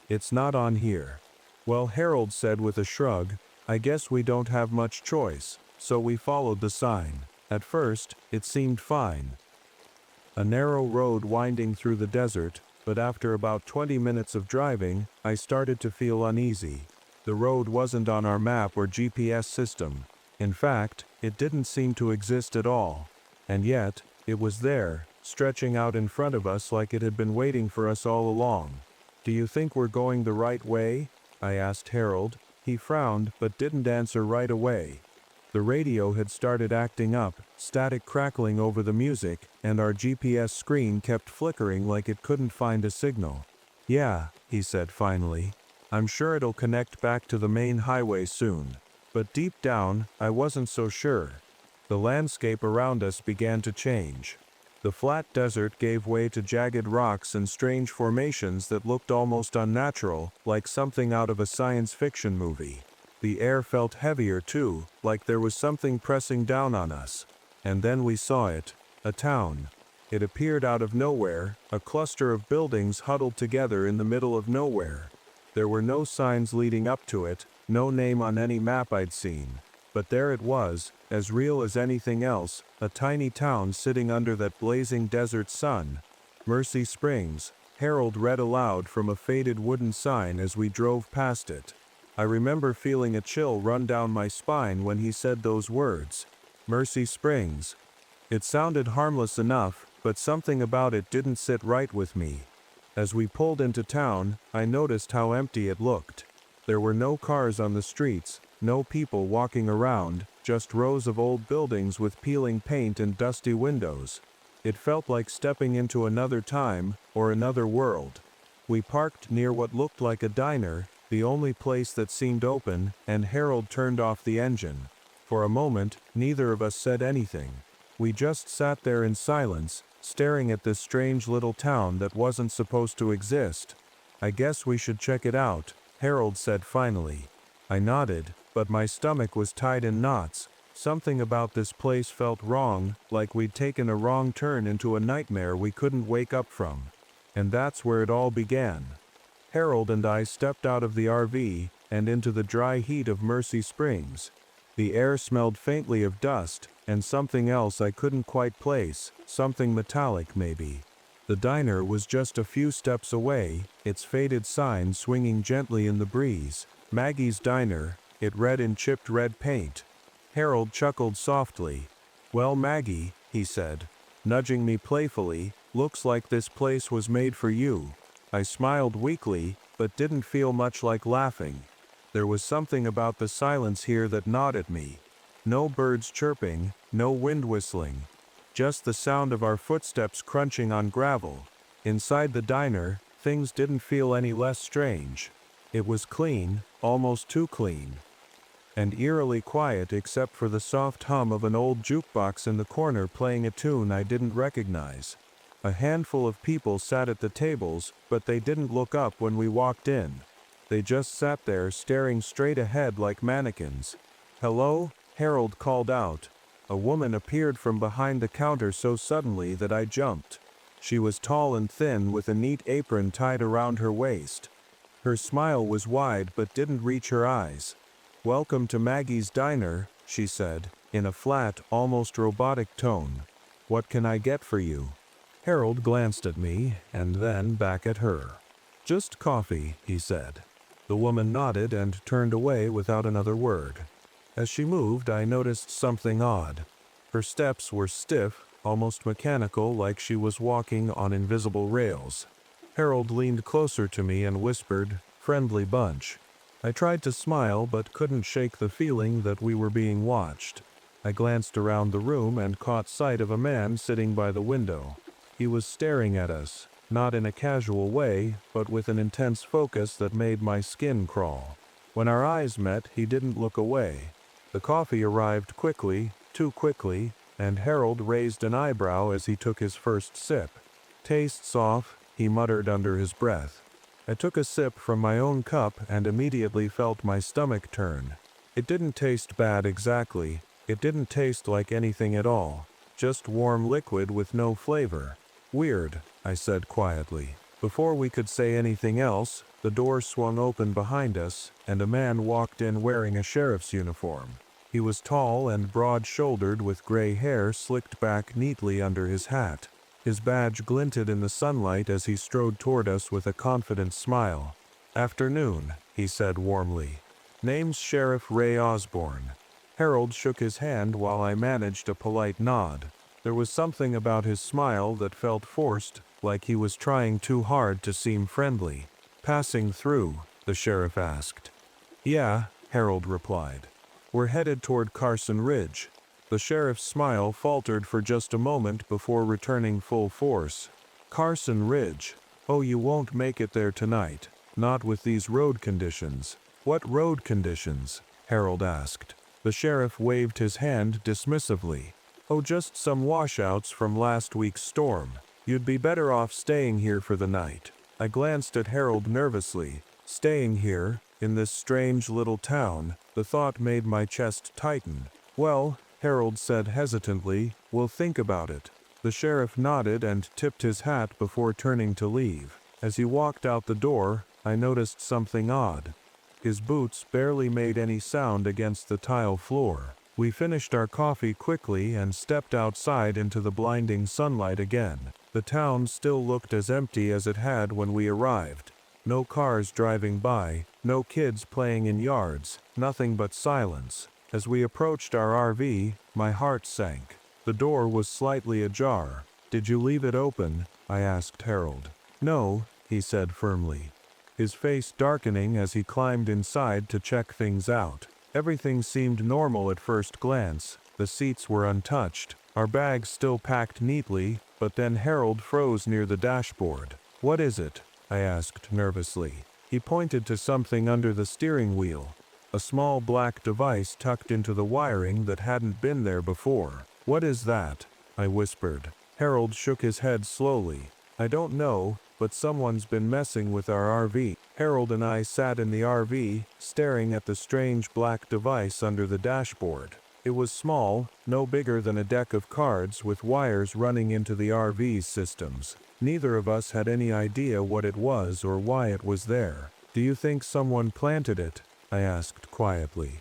Speaker 1: "It's not on here." "Well," Harold said with a shrug, "I guess we don't have much choice." So we followed the sign. At first, it seemed fine. A narrow road winding through the desert, but after about 20 minutes of driving, I started to feel uneasy. The road wasn't on our map or GPS system. In fact, it didn't seem to exist at all. And yet, it was there, stretching out in front of us like it had been waiting for us all along. "Do you think we're going the right way?" I asked Harold. He frowned, but didn't answer right away. The radio had started acting up, static crackling over the music, and our GPS screen kept flickering like it couldn't find a signal. "Yeah," he said finally. "I'm sure it'll connect back to the main highway soon." But deep down, I wasn't so sure. The landscape around us began to change. The flat desert gave way to jagged rocks and strange formations that looked almost unnatural, like something out of a science fiction movie. The air felt heavier too, like there was something pressing down on us. And then we saw it, a town. It appeared out of nowhere, a cluster of buildings huddled together in the middle of nowhere. There were no signs leading up to it, no name on any map I'd seen. But there it was, as real as anything else, a tiny town sitting under that blazing desert sun. "Mercy Springs," Harold read aloud from a faded wooden sign as we drove past it. I remember feeling a chill run down my spine when he said those words. Mercy Springs. It sounded harmless enough, but something about it didn't sit right with me. As we pulled into town, I noticed how empty it looked. There were no cars on the streets, no people walking around, just rows of old buildings with peeling paint and dusty windows. It felt like stepping into another time, or another world. We parked near what looked like a diner, the only place that seemed open, and Harold turned off the engine. For a moment, neither of us said anything. We just sat there in silence, staring at this strange little town that wasn't supposed to exist. "I guess we should check it out," Harold said finally. I nodded, but my stomach was tied in knots. Something about this place felt wrong, like we'd taken a wrong turn into a nightmare we couldn't wake up from. And that's where it all began. Harold and I stepped out of the RV and into the dry heat of Mercy Springs. The air smelled faintly of dust, and something else I couldn't quite place, something metallic maybe. The diner was just a few steps away, its faded sign swinging gently in the breeze. Maggie's Diner, it read in chipped red paint. Harold chuckled softly. "Well, Maggie," he said, nudging me playfully, "looks like this place was made for you." I smiled weakly, but didn't feel much like laughing. There was something about the silence here that gnawed at me. No birds chirping, no wind whistling. Just the sound of our footsteps crunching on gravel. Inside the diner, things didn't feel any less strange. It was clean, almost too clean. And eerily quiet except for the soft hum of an old jukebox in the corner playing a tune I didn't recognize. A handful of people sat at the tables, but they didn't look up when we walked in. They just sat there staring straight ahead like mannequins. "Hello?" Harold called out. A woman appeared from behind the counter so suddenly that I jumped. She was tall and thin with a neat apron tied around her waist. Her smile was wide but didn't reach her eyes. "Welcome to Maggie's Diner," she said, in a flat, almost robotic tone. "What can I get for you?" Harold glanced at me, and then back at her. "Just coffee," he said. The woman nodded and turned away without another word. As she moved, I noticed something odd. Her steps were stiff, almost mechanical, like she was walking on invisible rails. Harold leaned closer to me and whispered, "Friendly bunch." I tried to smile but couldn't shake the feeling that we were being watched. I glanced around the room and caught sight of a man sitting by the window. He was staring at us, not in a casual way, but with an intense focus that made my skin crawl. When our eyes met, he didn't look away. The coffee arrived quickly, too quickly, and Harold raised an eyebrow as he took his first sip. "Tastes off," he muttered under his breath. I took a sip from my own cup and immediately felt my stomach turn. It didn't taste bad exactly. It didn't taste like anything at all. Just warm liquid with no flavor. "Weird," I said quietly. Before we could say anything else, the door swung open behind us, and a man walked in wearing a sheriff's uniform. He was tall and broad-shouldered with gray hair slicked back neatly under his hat. His badge glinted in the sunlight as he strode toward us with a confident smile. "Afternoon," he said warmly. "Name's Sheriff Ray Osborne." Harold shook his hand while I managed a polite nod. There was something about his smile that felt forced, like he was trying too hard to seem friendly. "Passing through?" the sheriff asked. "Yeah," Harold replied. "We're headed toward Carson Ridge." The sheriff's smile faltered for just a moment before returning full force. "Carson Ridge? Oh, you won't make it there tonight. Not with these road conditions." "What road conditions?" Harold asked. The sheriff waved his hand dismissively. "Oh, just some washouts from last week's storm. You'd be better off staying here for the night." I glanced at Harold nervously. Staying here, in this strange little town, the thought made my chest tighten. "Well," Harold said hesitantly, "we'll think about it." The sheriff nodded and tipped his hat before turning to leave. As he walked out the door, I noticed something odd. His boots barely made any sound against the tile floor. We finished our coffee quickly and stepped outside into the blinding sunlight again. The town still looked as empty as it had when we arrived. No cars driving by, no kids playing in yards, nothing but silence. As we approached our RV, my heart sank. The door was slightly ajar. "Did you leave it open?" I asked Harold. "No," he said firmly. his face darkening as he climbed inside to check things out. Everything seemed normal at first glance. The seats were untouched, our bags still packed neatly, but then Harold froze near the dashboard. "What is it?" I asked nervously. He pointed to something under the steering wheel, a small black device tucked into the wiring that hadn't been there before. "What is that?" I whispered. Harold shook his head slowly. "I don't know, but someone's been messing with our RV." Harold and I sat in the RV, staring at the strange black device under the dashboard. It was small, no bigger than a deck of cards with wires running into the RV's systems. Neither of us had any idea what it was or why it was there. "Do you think someone planted it?" I asked quietly,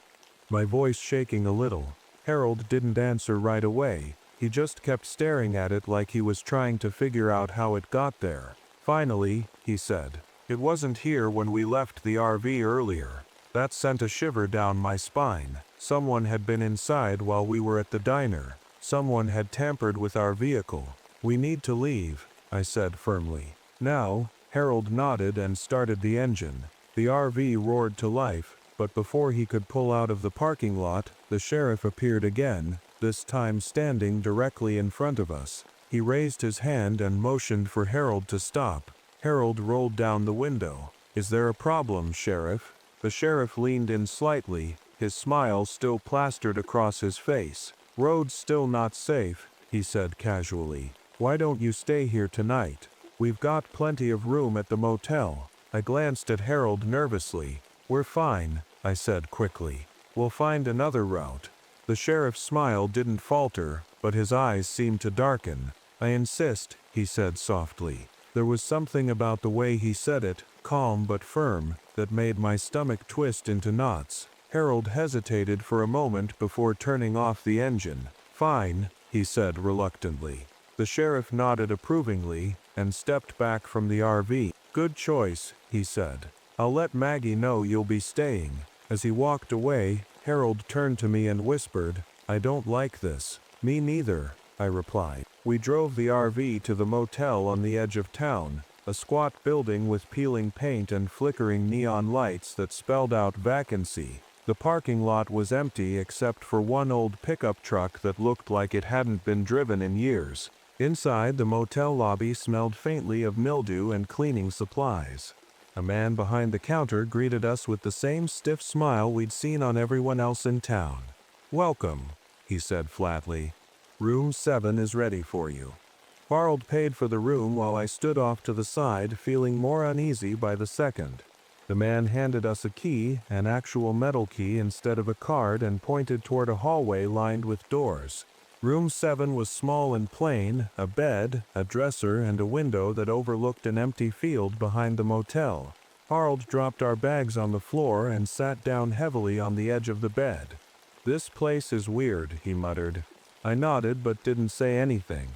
Speaker 1: my voice shaking a little. Harold didn't answer right away. He just kept staring at it like he was trying to figure out how it got there. Finally, he said, "It wasn't here when we left the RV earlier." That sent a shiver down my spine. Someone had been inside while we were at the diner. Someone had tampered with our vehicle. "We need to leave," I said firmly. "Now." Harold nodded and started the engine. The RV roared to life, but before he could pull out of the parking lot, the sheriff appeared again, this time standing directly in front of us. He raised his hand and motioned for Harold to stop. Harold rolled down the window. "Is there a problem, Sheriff?" The sheriff leaned in slightly, his smile still plastered across his face. "Road's still not safe," he said casually. "Why don't you stay here tonight? We've got plenty of room at the motel." I glanced at Harold nervously. "We're fine," I said quickly. "We'll find another route." The sheriff's smile didn't falter, but his eyes seemed to darken. "I insist," he said softly. There was something about the way he said it, calm but firm, that made my stomach twist into knots. Harold hesitated for a moment before turning off the engine. "Fine," he said reluctantly. The sheriff nodded approvingly and stepped back from the RV. "Good choice," he said. "I'll let Maggie know you'll be staying." As he walked away, Harold turned to me and whispered, "I don't like this." "Me neither," I replied. We drove the RV to the motel on the edge of town, a squat building with peeling paint and flickering neon lights that spelled out vacancy. The parking lot was empty except for one old pickup truck that looked like it hadn't been driven in years. Inside, the motel lobby smelled faintly of mildew and cleaning supplies. A man behind the counter greeted us with the same stiff smile we'd seen on everyone else in town. "Welcome," he said flatly. "Room 7 is ready for you." Harold paid for the room while I stood off to the side, feeling more uneasy by the second. The man handed us a key, an actual metal key instead of a card, and pointed toward a hallway lined with doors. Room 7 was small and plain, a bed, a dresser, and a window that overlooked an empty field behind the motel. Harold dropped our bags on the floor and sat down heavily on the edge of the bed. "This place is weird," he muttered. I nodded but didn't say anything.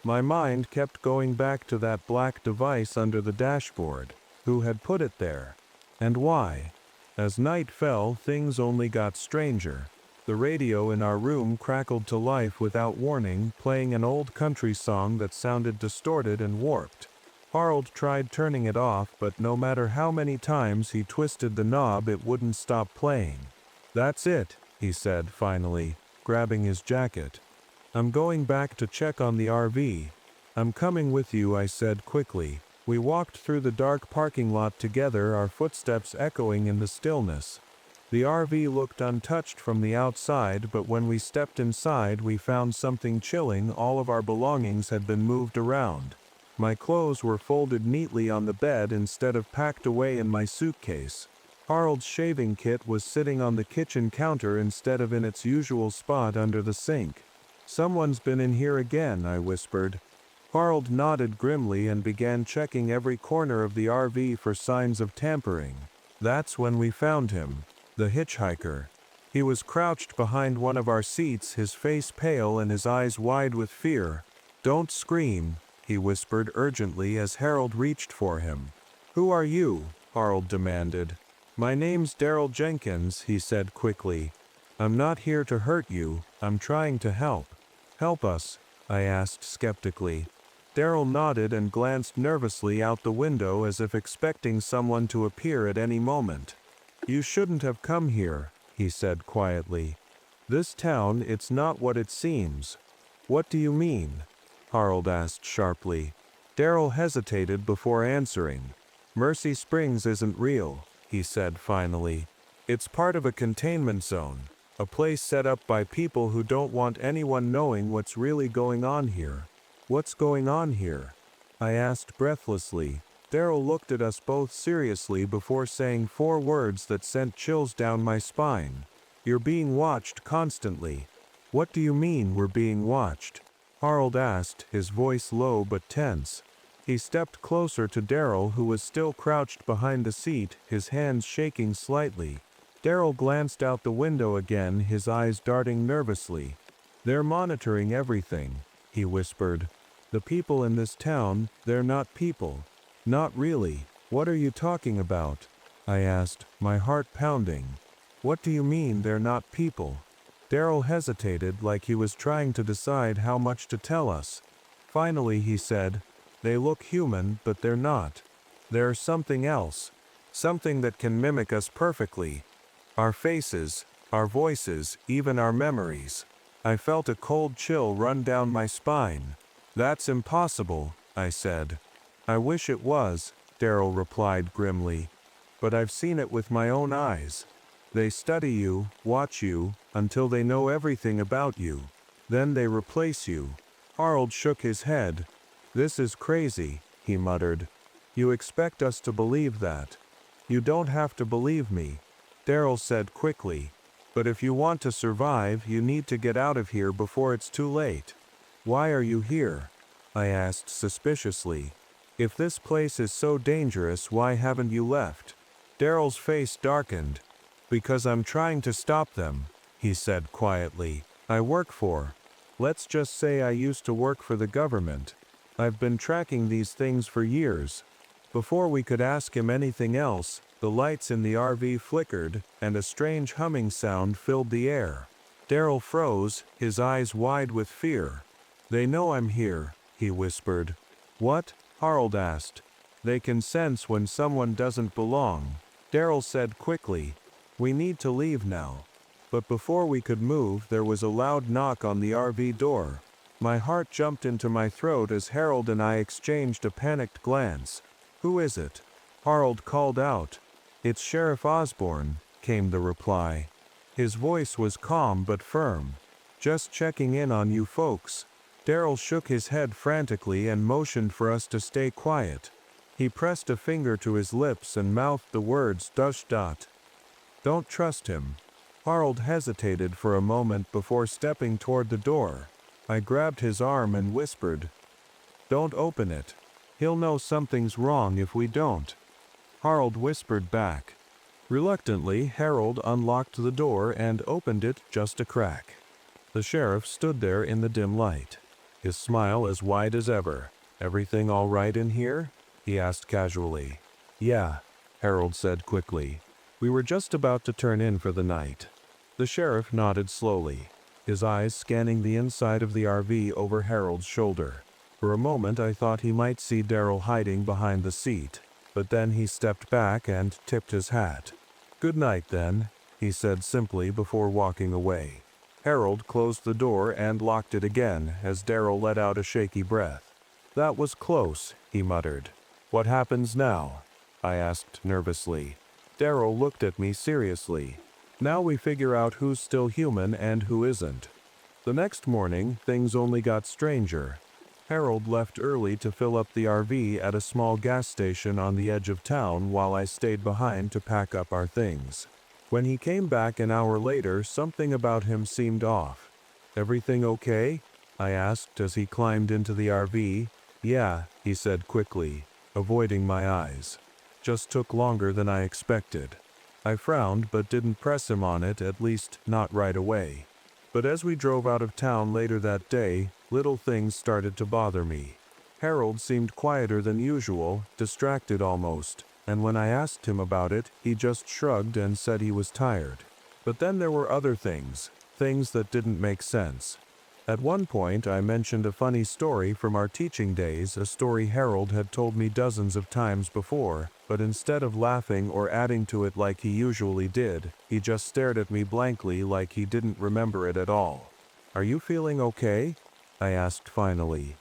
Speaker 1: My mind kept going back to that black device under the dashboard. Who had put it there? And why? As night fell, things only got stranger. The radio in our room crackled to life without warning, playing an old country song that sounded distorted and warped. Harold tried turning it off, but no matter how many times he twisted the knob, it wouldn't stop playing. "That's it," he said finally, grabbing his jacket. "I'm going back to check on the RV." "I'm coming with you," I said quickly. We walked through the dark parking lot together, our footsteps echoing in the stillness. The RV looked untouched from the outside, but when we stepped inside, we found something chilling. All of our belongings had been moved around. My clothes were folded neatly on the bed instead of packed away in my suitcase. Harold's shaving kit was sitting on the kitchen counter instead of in its usual spot under the sink. "Someone's been in here again," I whispered. Harold nodded grimly and began checking every corner of the RV for signs of tampering. That's when we found him, the hitchhiker. He was crouched behind one of our seats, his face pale and his eyes wide with fear. "Don't scream," he whispered urgently as Harold reached for him. "Who are you?" Harold demanded. "My name's Daryl Jenkins," he said quickly. "I'm not here to hurt you, I'm trying to help." "Help us?" I asked skeptically. Daryl nodded and glanced nervously out the window as if expecting someone to appear at any moment. "You shouldn't have come here," he said quietly. "This town, it's not what it seems." "What do you mean?" Harold asked sharply. Daryl hesitated before answering. "Mercy Springs isn't real," he said finally. "It's part of a containment zone, a place set up by people who don't want anyone knowing what's really going on here." "What's going on here?" I asked breathlessly. Daryl looked at us both seriously before saying 4 words that sent chills down my spine. "You're being watched constantly." "What do you mean we're being watched?" Harold asked, his voice low but tense. He stepped closer to Daryl, who was still crouched behind the seat, his hands shaking slightly. Daryl glanced out the window again, his eyes darting nervously. "They're monitoring everything," he whispered. "The people in this town, they're not people." "Not really. What are you talking about?" I asked, my heart pounding. "What do you mean they're not people?" Daryl hesitated, like he was trying to decide how much to tell us. Finally he said, "They look human, but they're not. They're something else. Something that can mimic us perfectly. Our faces, our voices, even our memories." I felt a cold chill run down my spine. "That's impossible," I said. "I wish it was," Daryl replied grimly. "But I've seen it with my own eyes. They study you, watch you, until they know everything about you. Then they replace you." Harold shook his head. "This is crazy," he muttered. "You expect us to believe that?" "You don't have to believe me," Daryl said quickly. "But if you want to survive, you need to get out of here before it's too late." "Why are you here?" I asked suspiciously. "If this place is so dangerous, why haven't you left?" Daryl's face darkened. "Because I'm trying to stop them," he said quietly. Let's just say I used to work for the government. I've been tracking these things for years." Before we could ask him anything else, the lights in the RV flickered, and a strange humming sound filled the air. Daryl froze, his eyes wide with fear. "They know I'm here," he whispered. "What?" Harold asked. "They can sense when someone doesn't belong," Daryl said quickly. "We need to leave now." But before we could move, there was a loud knock on the RV door. My heart jumped into my throat as Harold and I exchanged a panicked glance. "Who is it?" Harold called out. "It's Sheriff Osborne," came the reply. His voice was calm but firm. "Just checking in on you folks." Daryl shook his head frantically and motioned for us to stay quiet. He pressed a finger to his lips and mouthed the words "Dot. Don't trust him." Harold hesitated for a moment before stepping toward the door. I grabbed his arm and whispered, "Don't open it. He'll know something's wrong if we don't." Harold whispered back. Reluctantly, Harold unlocked the door and opened it just a crack. The sheriff stood there in the dim light, his smile as wide as ever. "Everything all right in here?" he asked casually. "Yeah," Harold said quickly. "We were just about to turn in for the night." The sheriff nodded slowly, his eyes scanning the inside of the RV over Harold's shoulder. For a moment I thought he might see Daryl hiding behind the seat, but then he stepped back and tipped his hat. "Good night, then," he said simply before walking away. Harold closed the door and locked it again as Daryl let out a shaky breath. "That was close," he muttered. "What happens now?" I asked nervously. Daryl looked at me seriously. "Now we figure out who's still human and who isn't." The next morning, things only got stranger. Harold left early to fill up the RV at a small gas station on the edge of town while I stayed behind to pack up our things. When he came back an hour later, something about him seemed off. "Everything okay?" I asked as he climbed into the RV. "Yeah," he said quickly, avoiding my eyes. "Just took longer than I expected." I frowned but didn't press him on it, at least not right away. But as we drove out of town later that day, little things started to bother me. Harold seemed quieter than usual, distracted almost, and when I asked him about it, he just shrugged and said he was tired. But then there were other things that didn't make sense. At one point, I mentioned a funny story from our teaching days, a story Harold had told me dozens of times before, but instead of laughing or adding to it like he usually did, he just stared at me blankly like he didn't remember it at all. "Are you feeling okay?" I asked finally.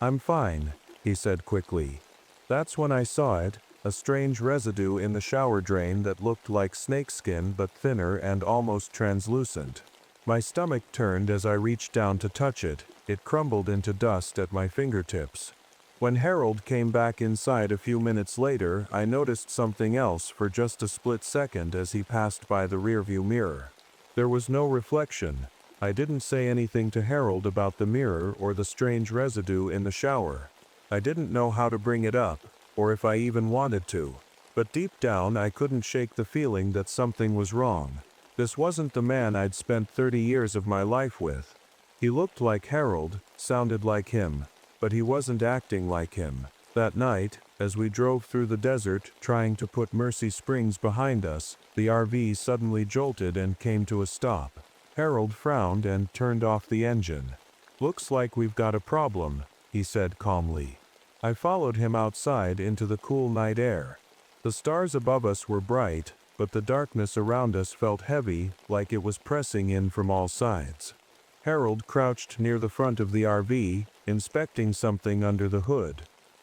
Speaker 1: "I'm fine," he said quickly. That's when I saw it, a strange residue in the shower drain that looked like snakeskin but thinner and almost translucent. My stomach turned as I reached down to touch it. It crumbled into dust at my fingertips. When Harold came back inside a few minutes later, I noticed something else for just a split second as he passed by the rearview mirror. There was no reflection. I didn't say anything to Harold about the mirror or the strange residue in the shower. I didn't know how to bring it up, or if I even wanted to. But deep down I couldn't shake the feeling that something was wrong. This wasn't the man I'd spent 30 years of my life with. He looked like Harold, sounded like him, but he wasn't acting like him. That night, as we drove through the desert trying to put Mercy Springs behind us, the RV suddenly jolted and came to a stop. Harold frowned and turned off the engine. "Looks like we've got a problem," he said calmly. I followed him outside into the cool night air. The stars above us were bright, but the darkness around us felt heavy, like it was pressing in from all sides. Harold crouched near the front of the RV, inspecting something under the hood.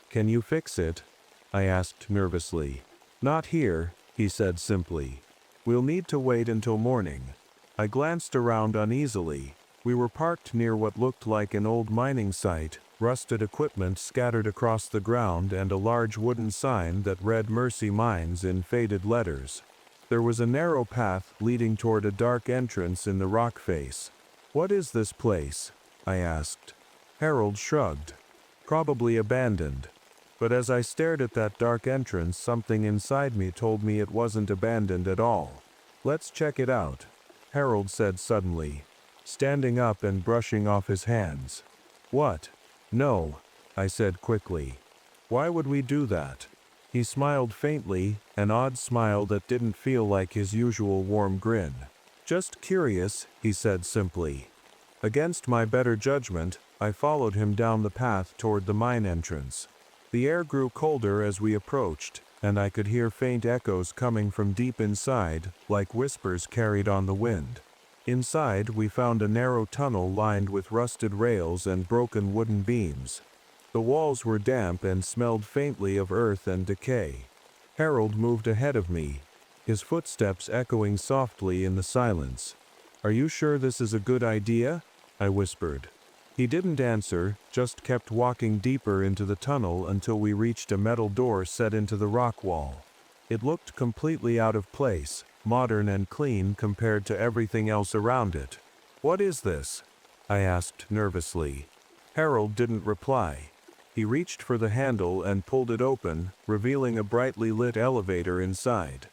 Speaker 1: "Can you fix it?" I asked nervously. "Not here," he said simply. "We'll need to wait until morning." I glanced around uneasily. We were parked near what looked like an old mining site, rusted equipment scattered across the ground and a large wooden sign that read Mercy Mines in faded letters. There was a narrow path leading toward a dark entrance in the rock face. "What is this place?" I asked. Harold shrugged. "Probably abandoned." But as I stared at that dark entrance, something inside me told me it wasn't abandoned at all. "Let's check it out," Harold said suddenly, standing up and brushing off his hands. "What?" "No," I said quickly. "Why would we do that?" He smiled faintly, an odd smile that didn't feel like his usual warm grin. "Just curious," he said simply. Against my better judgment, I followed him down the path toward the mine entrance. The air grew colder as we approached, and I could hear faint echoes coming from deep inside, like whispers carried on the wind. Inside, we found a narrow tunnel lined with rusted rails and broken wooden beams. The walls were damp and smelled faintly of earth and decay. Harold moved ahead of me, his footsteps echoing softly in the silence. "Are you sure this is a good idea?" I whispered. He didn't answer, just kept walking deeper into the tunnel until we reached a metal door set into the rock wall. It looked completely out of place, modern and clean compared to everything else around it. "What is this?" I asked nervously. Harold didn't reply. He reached for the handle and pulled it open, revealing a brightly lit elevator inside.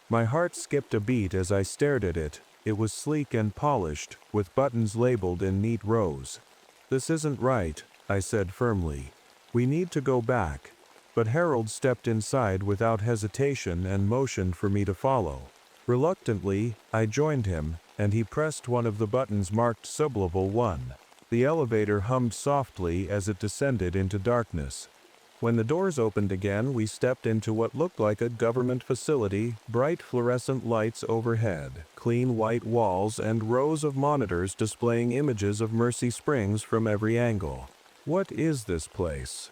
Speaker 1: My heart skipped a beat as I stared at it. It was sleek and polished, with buttons labeled in neat rows. "This isn't right," I said firmly. "We need to go back." But Harold stepped inside without hesitation and motioned for me to follow. Reluctantly, I joined him, and he pressed one of the buttons marked Sublevel 1. The elevator hummed softly as it descended into darkness. When the doors opened again, we stepped into what looked like a government facility, bright fluorescent lights overhead, clean white walls, and rows of monitors displaying images of Mercy Springs from every angle. "What is this place?"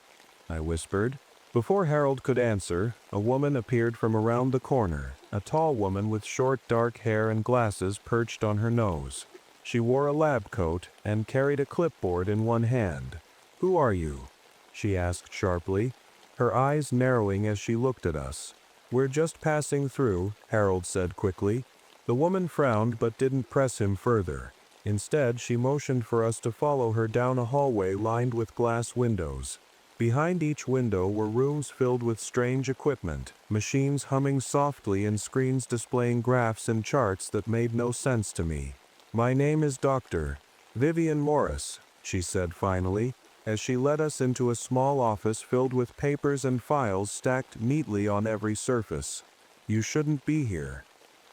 Speaker 1: I whispered. Before Harold could answer, a woman appeared from around the corner, a tall woman with short dark hair and glasses perched on her nose. She wore a lab coat and carried a clipboard in one hand. "Who are you?" she asked sharply, her eyes narrowing as she looked at us. "We're just passing through," Harold said quickly. The woman frowned but didn't press him further. Instead, she motioned for us to follow her down a hallway lined with glass windows. Behind each window were rooms filled with strange equipment, machines humming softly and screens displaying graphs and charts that made no sense to me. "My name is Dr. Vivian Morris," she said finally, as she led us into a small office filled with papers and files stacked neatly on every surface. "You shouldn't be here."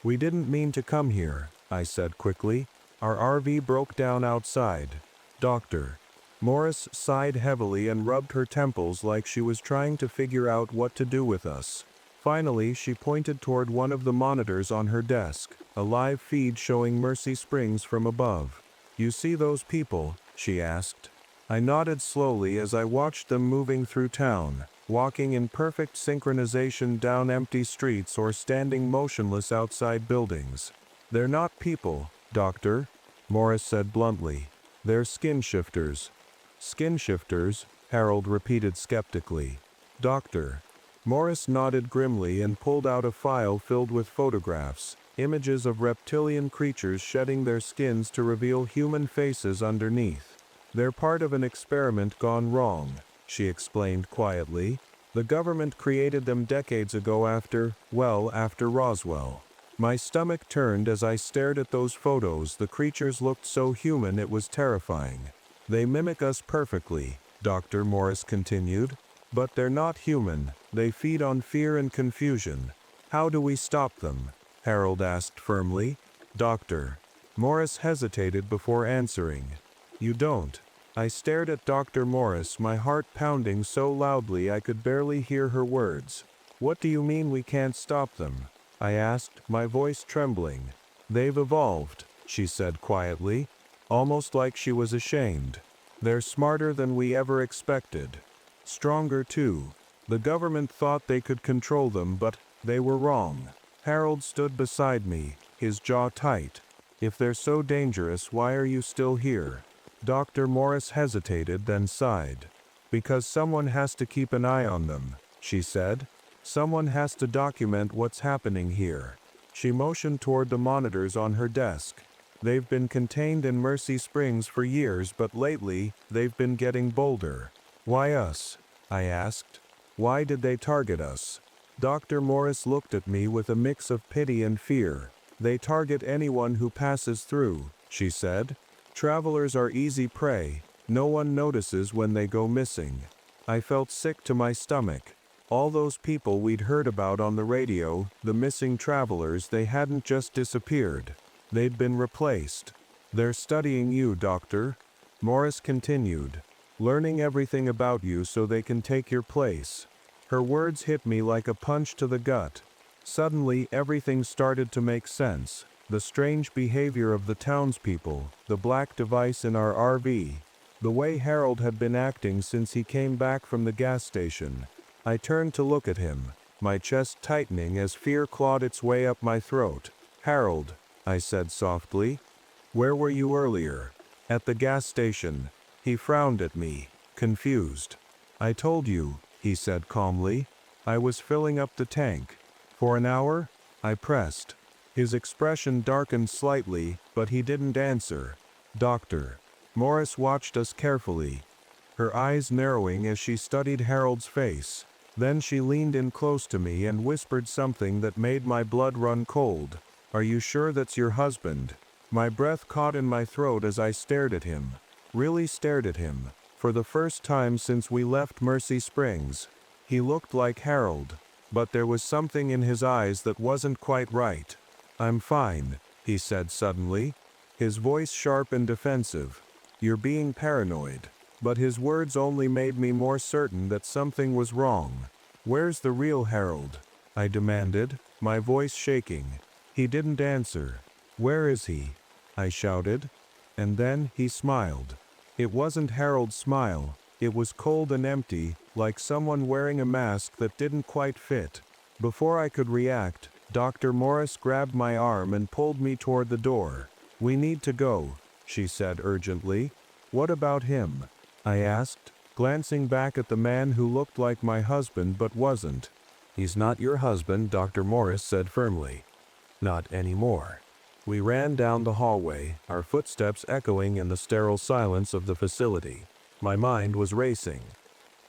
Speaker 1: "We didn't mean to come here," I said quickly. "Our RV broke down outside." Doctor. Morris sighed heavily and rubbed her temples like she was trying to figure out what to do with us. Finally, she pointed toward one of the monitors on her desk, a live feed showing Mercy Springs from above. "You see those people?" she asked. I nodded slowly as I watched them moving through town, walking in perfect synchronization down empty streets or standing motionless outside buildings. "They're not people, Doctor," Morris said bluntly. "They're skin shifters." "Skin shifters?" Harold repeated skeptically. "Doctor." Morris nodded grimly and pulled out a file filled with photographs, images of reptilian creatures shedding their skins to reveal human faces underneath. "They're part of an experiment gone wrong," she explained quietly. "The government created them decades ago after Roswell." My stomach turned as I stared at those photos. The creatures looked so human it was terrifying. "They mimic us perfectly," Dr. Morris continued. "But they're not human. They feed on fear and confusion." "How do we stop them?" Harold asked firmly. "Doctor." Morris hesitated before answering. "You don't." I stared at Dr. Morris, my heart pounding so loudly I could barely hear her words. "What do you mean we can't stop them?" I asked, my voice trembling. "They've evolved," she said quietly, almost like she was ashamed. "They're smarter than we ever expected. Stronger too. The government thought they could control them, but they were wrong." Harold stood beside me, his jaw tight. "If they're so dangerous, why are you still here?" Dr. Morris hesitated, then sighed. "Because someone has to keep an eye on them," she said. "Someone has to document what's happening here." She motioned toward the monitors on her desk. "They've been contained in Mercy Springs for years, but lately, they've been getting bolder." "Why us?" I asked. "Why did they target us?" Dr. Morris looked at me with a mix of pity and fear. "They target anyone who passes through," she said. "Travelers are easy prey. No one notices when they go missing." I felt sick to my stomach. All those people we'd heard about on the radio, the missing travelers, they hadn't just disappeared. They'd been replaced. "They're studying you, Doctor," Morris continued. "Learning everything about you so they can take your place." Her words hit me like a punch to the gut. Suddenly, everything started to make sense. The strange behavior of the townspeople, the black device in our RV, the way Harold had been acting since he came back from the gas station. I turned to look at him, my chest tightening as fear clawed its way up my throat. "Harold," I said softly, "where were you earlier?" "At the gas station." He frowned at me, confused. "I told you," he said calmly. "I was filling up the tank." "For an hour?" I pressed. His expression darkened slightly, but he didn't answer. "Doctor." Morris watched us carefully, her eyes narrowing as she studied Harold's face. Then she leaned in close to me and whispered something that made my blood run cold. "Are you sure that's your husband?" My breath caught in my throat as I stared at him. Really stared at him. For the first time since we left Mercy Springs. He looked like Harold, but there was something in his eyes that wasn't quite right. "I'm fine," he said suddenly, his voice sharp and defensive. "You're being paranoid." But his words only made me more certain that something was wrong. "Where's the real Harold?" I demanded, my voice shaking. He didn't answer. "Where is he?" I shouted. And then he smiled. It wasn't Harold's smile. It was cold and empty, like someone wearing a mask that didn't quite fit. Before I could react, Dr. Morris grabbed my arm and pulled me toward the door. "We need to go," she said urgently. "What about him?" I asked, glancing back at the man who looked like my husband but wasn't. "He's not your husband," Dr. Morris said firmly. "Not anymore." We ran down the hallway, our footsteps echoing in the sterile silence of the facility. My mind was racing.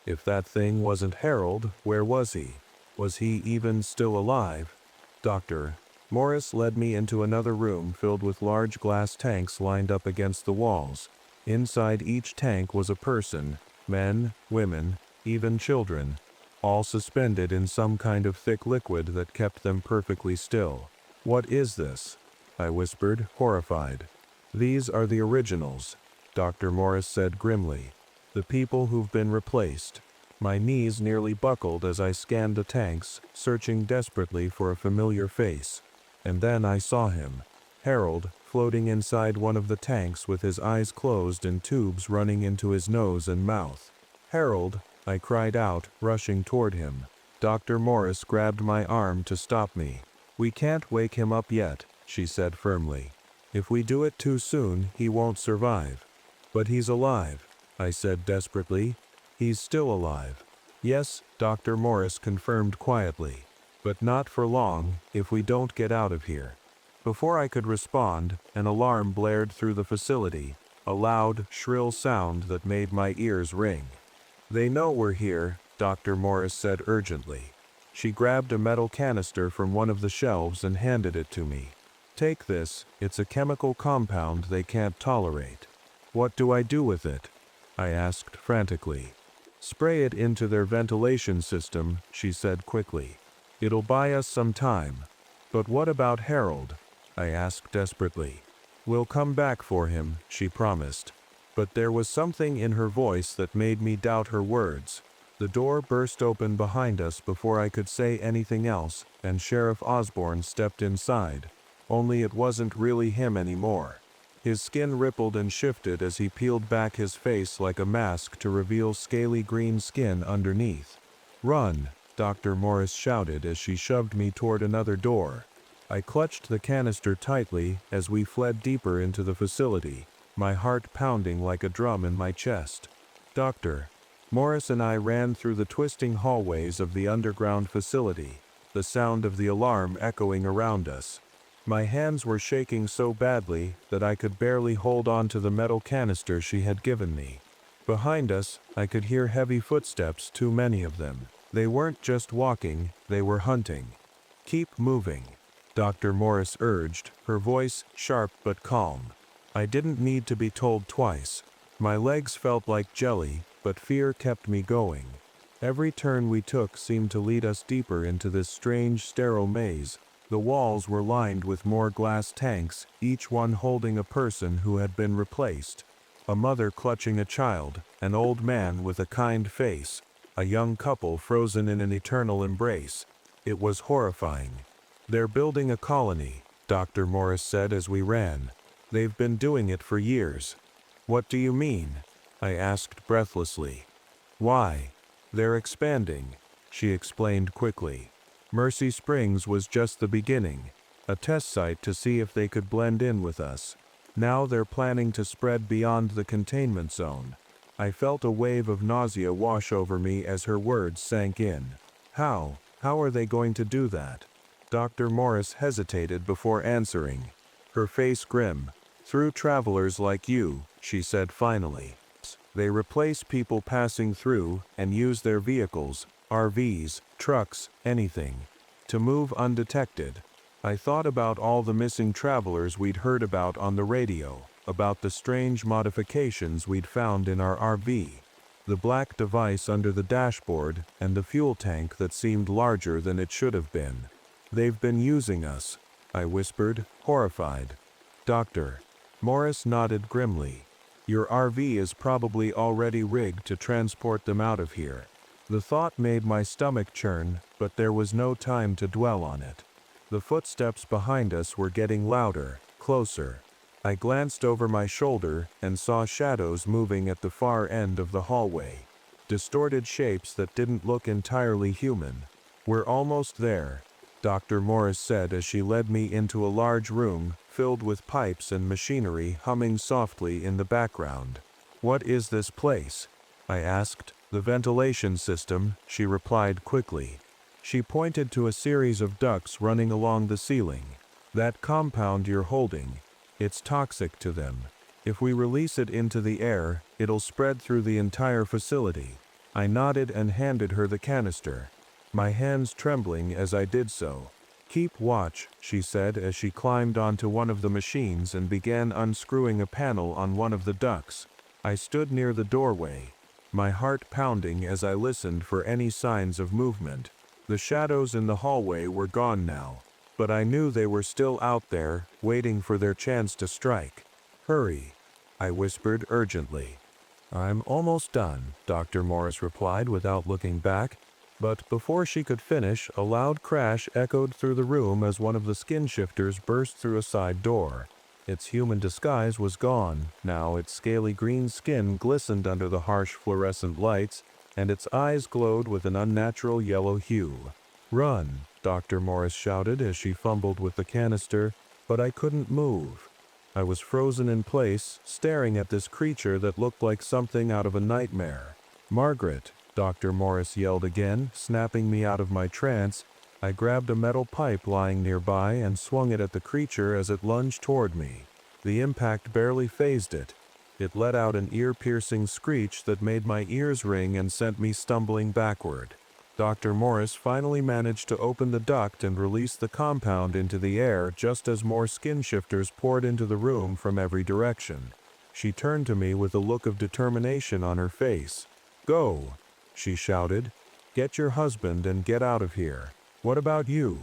Speaker 1: If that thing wasn't Harold, where was he? Was he even still alive? "Doctor." Morris led me into another room filled with large glass tanks lined up against the walls. Inside each tank was a person, men, women, even children, all suspended in some kind of thick liquid that kept them perfectly still. "What is this?" I whispered, horrified. "These are the originals." Dr. Morris said grimly. "The people who've been replaced." My knees nearly buckled as I scanned the tanks, searching desperately for a familiar face. And then I saw him. Harold, floating inside one of the tanks with his eyes closed and tubes running into his nose and mouth. "Harold," I cried out, rushing toward him. Dr. Morris grabbed my arm to stop me. "We can't wake him up yet," she said firmly. "If we do it too soon, he won't survive." "But he's alive," I said desperately. "He's still alive." "Yes," Dr. Morris confirmed quietly. "But not for long, if we don't get out of here." Before I could respond, an alarm blared through the facility, a loud, shrill sound that made my ears ring. "They know we're here," Dr. Morris said urgently. She grabbed a metal canister from one of the shelves and handed it to me. "Take this, it's a chemical compound they can't tolerate." "What do I do with it?" I asked frantically. "Spray it into their ventilation system," she said quickly. "It'll buy us some time." "But what about Harold?" I asked desperately. "We'll come back for him," she promised. But there was something in her voice that made me doubt her words. The door burst open behind us before I could say anything else, and Sheriff Osborne stepped inside. Only it wasn't really him anymore. His skin rippled and shifted as he peeled back his face like a mask to reveal scaly green skin underneath. "Run!" Dr. Morris shouted as she shoved me toward another door. I clutched the canister tightly as we fled deeper into the facility, my heart pounding like a drum in my chest. "Doctor." Morris and I ran through the twisting hallways of the underground facility, the sound of the alarm echoing around us. My hands were shaking so badly that I could barely hold on to the metal canister she had given me. Behind us, I could hear heavy footsteps, too many of them. They weren't just walking, they were hunting. "Keep moving," Dr. Morris urged, her voice sharp but calm. I didn't need to be told twice. My legs felt like jelly, but fear kept me going. Every turn we took seemed to lead us deeper into this strange, sterile maze. The walls were lined with more glass tanks, each one holding a person who had been replaced. A mother clutching a child, an old man with a kind face, a young couple frozen in an eternal embrace. It was horrifying. "They're building a colony," Dr. Morris said as we ran. "They've been doing it for years." "What do you mean?" I asked breathlessly. "Why? They're expanding," she explained quickly. "Mercy Springs was just the beginning, a test site to see if they could blend in with us. Now they're planning to spread beyond the containment zone." I felt a wave of nausea wash over me as her words sank in. How are they going to do that?" Dr. Morris hesitated before answering, her face grim. "Through travelers like you," she said finally. "They replace people passing through and use their vehicles, RVs, trucks, anything, to move undetected." I thought about all the missing travelers we'd heard about on the radio, about the strange modifications we'd found in our RV, the black device under the dashboard, and the fuel tank that seemed larger than it should have been. "They've been using us," I whispered, horrified. "Doctor." Morris nodded grimly. "Your RV is probably already rigged to transport them out of here." The thought made my stomach churn, but there was no time to dwell on it. The footsteps behind us were getting louder, closer. I glanced over my shoulder and saw shadows moving at the far end of the hallway. Distorted shapes that didn't look entirely human. "We're almost there," Dr. Morris said as she led me into a large room filled with pipes and machinery humming softly in the background. "What is this place?" I asked. "The ventilation system," she replied quickly. She pointed to a series of ducts running along the ceiling. "That compound you're holding, it's toxic to them. If we release it into the air, it'll spread through the entire facility." I nodded and handed her the canister, my hands trembling as I did so. "Keep watch," she said as she climbed onto one of the machines and began unscrewing a panel on one of the ducts. I stood near the doorway, my heart pounding as I listened for any signs of movement. The shadows in the hallway were gone now, but I knew they were still out there, waiting for their chance to strike. "Hurry." I whispered urgently. I'm almost done, Dr. Morris replied without looking back, but before she could finish, a loud crash echoed through the room as one of the skin shifters burst through a side door. Its human disguise was gone. Now its scaly green skin glistened under the harsh fluorescent lights, and its eyes glowed with an unnatural yellow hue. Run, Dr. Morris shouted as she fumbled with the canister, but I couldn't move. I was frozen in place, staring at this creature that looked like something out of a nightmare. Margaret, Dr. Morris yelled again, snapping me out of my trance. I grabbed a metal pipe lying nearby and swung it at the creature as it lunged toward me. The impact barely fazed it. It let out an ear-piercing screech that made my ears ring and sent me stumbling backward. Dr. Morris finally managed to open the duct and release the compound into the air just as more skin shifters poured into the room from every direction. She turned to me with a look of determination on her face. "Go," she shouted. "Get your husband and get out of here." "What about you?"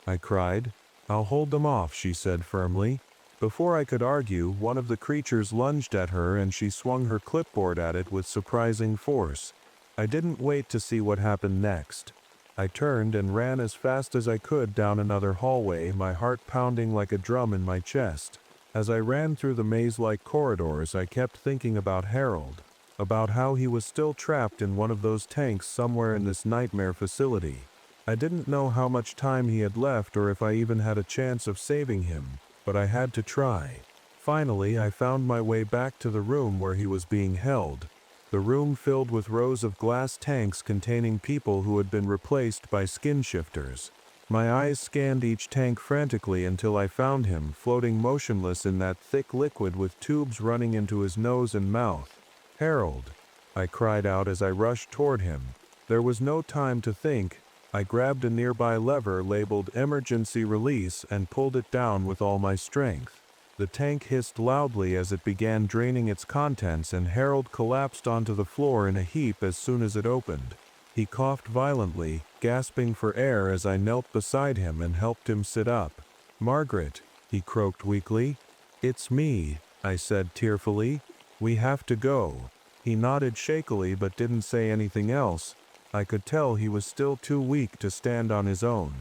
Speaker 1: I cried. "I'll hold them off," she said firmly. Before I could argue, one of the creatures lunged at her and she swung her clipboard at it with surprising force. I didn't wait to see what happened next. I turned and ran as fast as I could down another hallway, my heart pounding like a drum in my chest. As I ran through the maze-like corridors, I kept thinking about Harold, about how he was still trapped in one of those tanks somewhere in this nightmare facility. I didn't know how much time he had left or if I even had a chance of saving him, but I had to try. Finally, I found my way back to the room where he was being held. The room filled with rows of glass tanks containing people who had been replaced by skin shifters. My eyes scanned each tank frantically until I found him, floating motionless in that thick liquid with tubes running into his nose and mouth. "Harold!" I cried out as I rushed toward him. There was no time to think. I grabbed a nearby lever labeled Emergency Release and pulled it down with all my strength. The tank hissed loudly as it began draining its contents, and Harold collapsed onto the floor in a heap as soon as it opened. He coughed violently, gasping for air as I knelt beside him and helped him sit up. "Margaret," he croaked weakly. "It's me," I said tearfully. "We have to go." He nodded shakily but didn't say anything else. I could tell he was still too weak to stand on his own.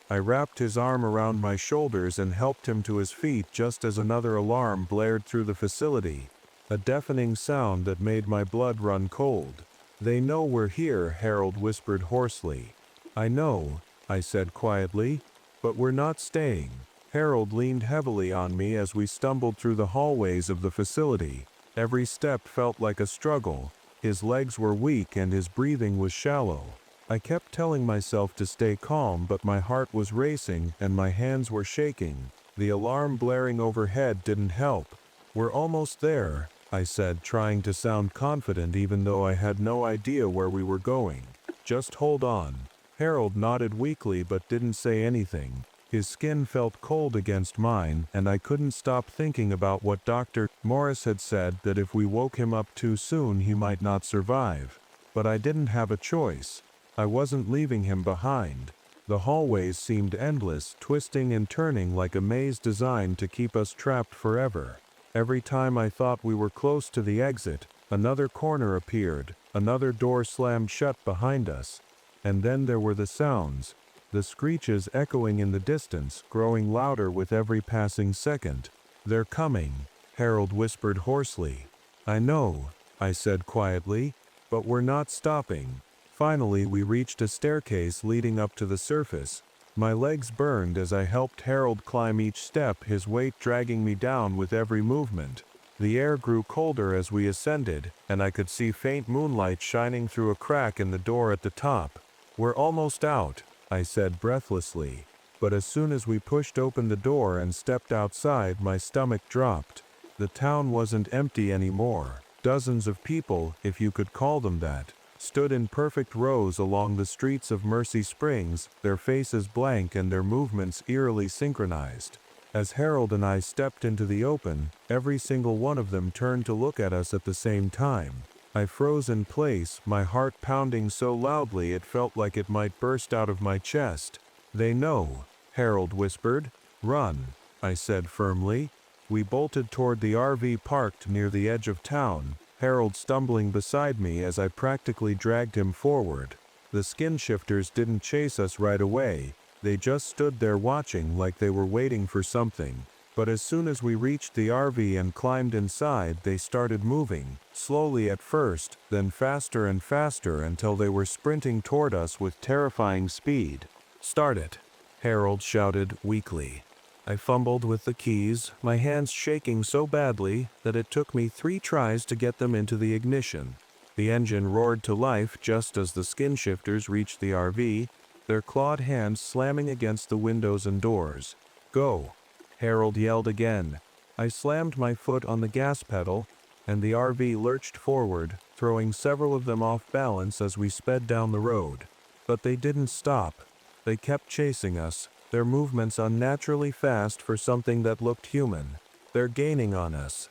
Speaker 1: I wrapped his arm around my shoulders and helped him to his feet just as another alarm blared through the facility, a deafening sound that made my blood run cold. "They know we're here," Harold whispered hoarsely. "I know," I said quietly, "but we're not staying." Harold leaned heavily on me as we stumbled through the hallways of the facility. Every step felt like a struggle. His legs were weak and his breathing was shallow. I kept telling myself to stay calm, but my heart was racing and my hands were shaking. The alarm blaring overhead didn't help. "We're almost there," I said, trying to sound confident even though I had no idea where we were going. "Just hold on." Harold nodded weakly but didn't say anything. His skin felt cold against mine, and I couldn't stop thinking about what Dr. Morris had said, that if we woke him up too soon he might not survive. But I didn't have a choice. I wasn't leaving him behind. The hallways seemed endless, twisting and turning like a maze designed to keep us trapped forever. Every time I thought we were close to the exit, another corner appeared, another door slammed shut behind us. And then there were the sounds, the screeches echoing in the distance, growing louder with every passing second. "They're coming," Harold whispered hoarsely. "I know," I said quietly, "but we're not stopping." Finally, we reached a staircase leading up to the surface. My legs burned as I helped Harold climb each step, his weight dragging me down with every movement. The air grew colder as we ascended, and I could see faint moonlight shining through a crack in the door at the top. "We're almost out," I said breathlessly. But as soon as we pushed open the door and stepped outside, my stomach dropped. The town wasn't empty anymore. Dozens of people, if you could call them that, stood in perfect rows along the streets of Mercy Springs, their faces blank and their movements eerily synchronized. As Harold and I stepped into the open, every single one of them turned to look at us at the same time. I froze in place, my heart pounding so loudly it felt like it might burst out of my chest. "They know," Harold whispered. "Run," I said firmly. We bolted toward the RV parked near the edge of town, Harold stumbling beside me as I practically dragged him forward. The skin shifters didn't chase us right away, they just stood there watching like they were waiting for something. But as soon as we reached the RV and climbed inside, they started moving, slowly at first, then faster and faster until they were sprinting toward us with terrifying speed. "Start it," Harold shouted weakly. I fumbled with the keys, my hands shaking so badly that it took me 3 tries to get them into the ignition. The engine roared to life just as the skin shifters reached the RV, their clawed hands slamming against the windows and doors. "Go," Harold yelled again. I slammed my foot on the gas pedal, and the RV lurched forward, throwing several of them off balance as we sped down the road. But they didn't stop. They kept chasing us, their movements unnaturally fast for something that looked human. "They're gaining on us,"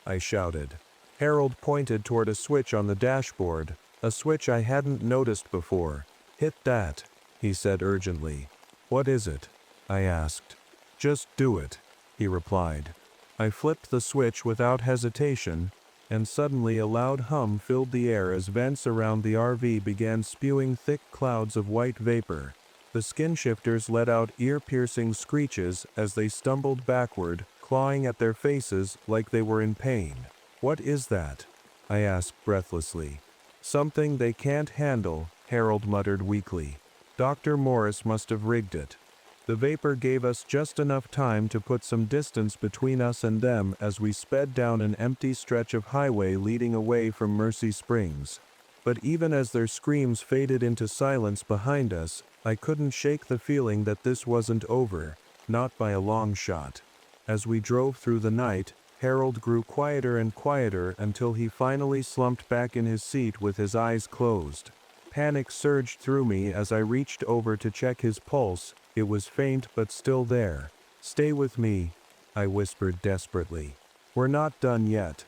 Speaker 1: I shouted. Harold pointed toward a switch on the dashboard, a switch I hadn't noticed before. "Hit that," he said urgently. "What is it?" I asked. "Just do it," he replied. I flipped the switch without hesitation, and suddenly a loud hum filled the air as vents around the RV began spewing thick clouds of white vapor. The skin shifters let out ear-piercing screeches as they stumbled backward, clawing at their faces like they were in pain. "What is that?" I asked breathlessly. "Something they can't handle," Harold muttered weakly. "Dr. Morris must have rigged it." The vapor gave us just enough time to put some distance between us and them as we sped down an empty stretch of highway leading away from Mercy Springs. But even as their screams faded into silence behind us, I couldn't shake the feeling that this wasn't over, not by a long shot. As we drove through the night, Harold grew quieter and quieter until he finally slumped back in his seat with his eyes closed. Panic surged through me as I reached over to check his pulse. It was faint but still there. "Stay with me," I whispered desperately. "We're not done yet."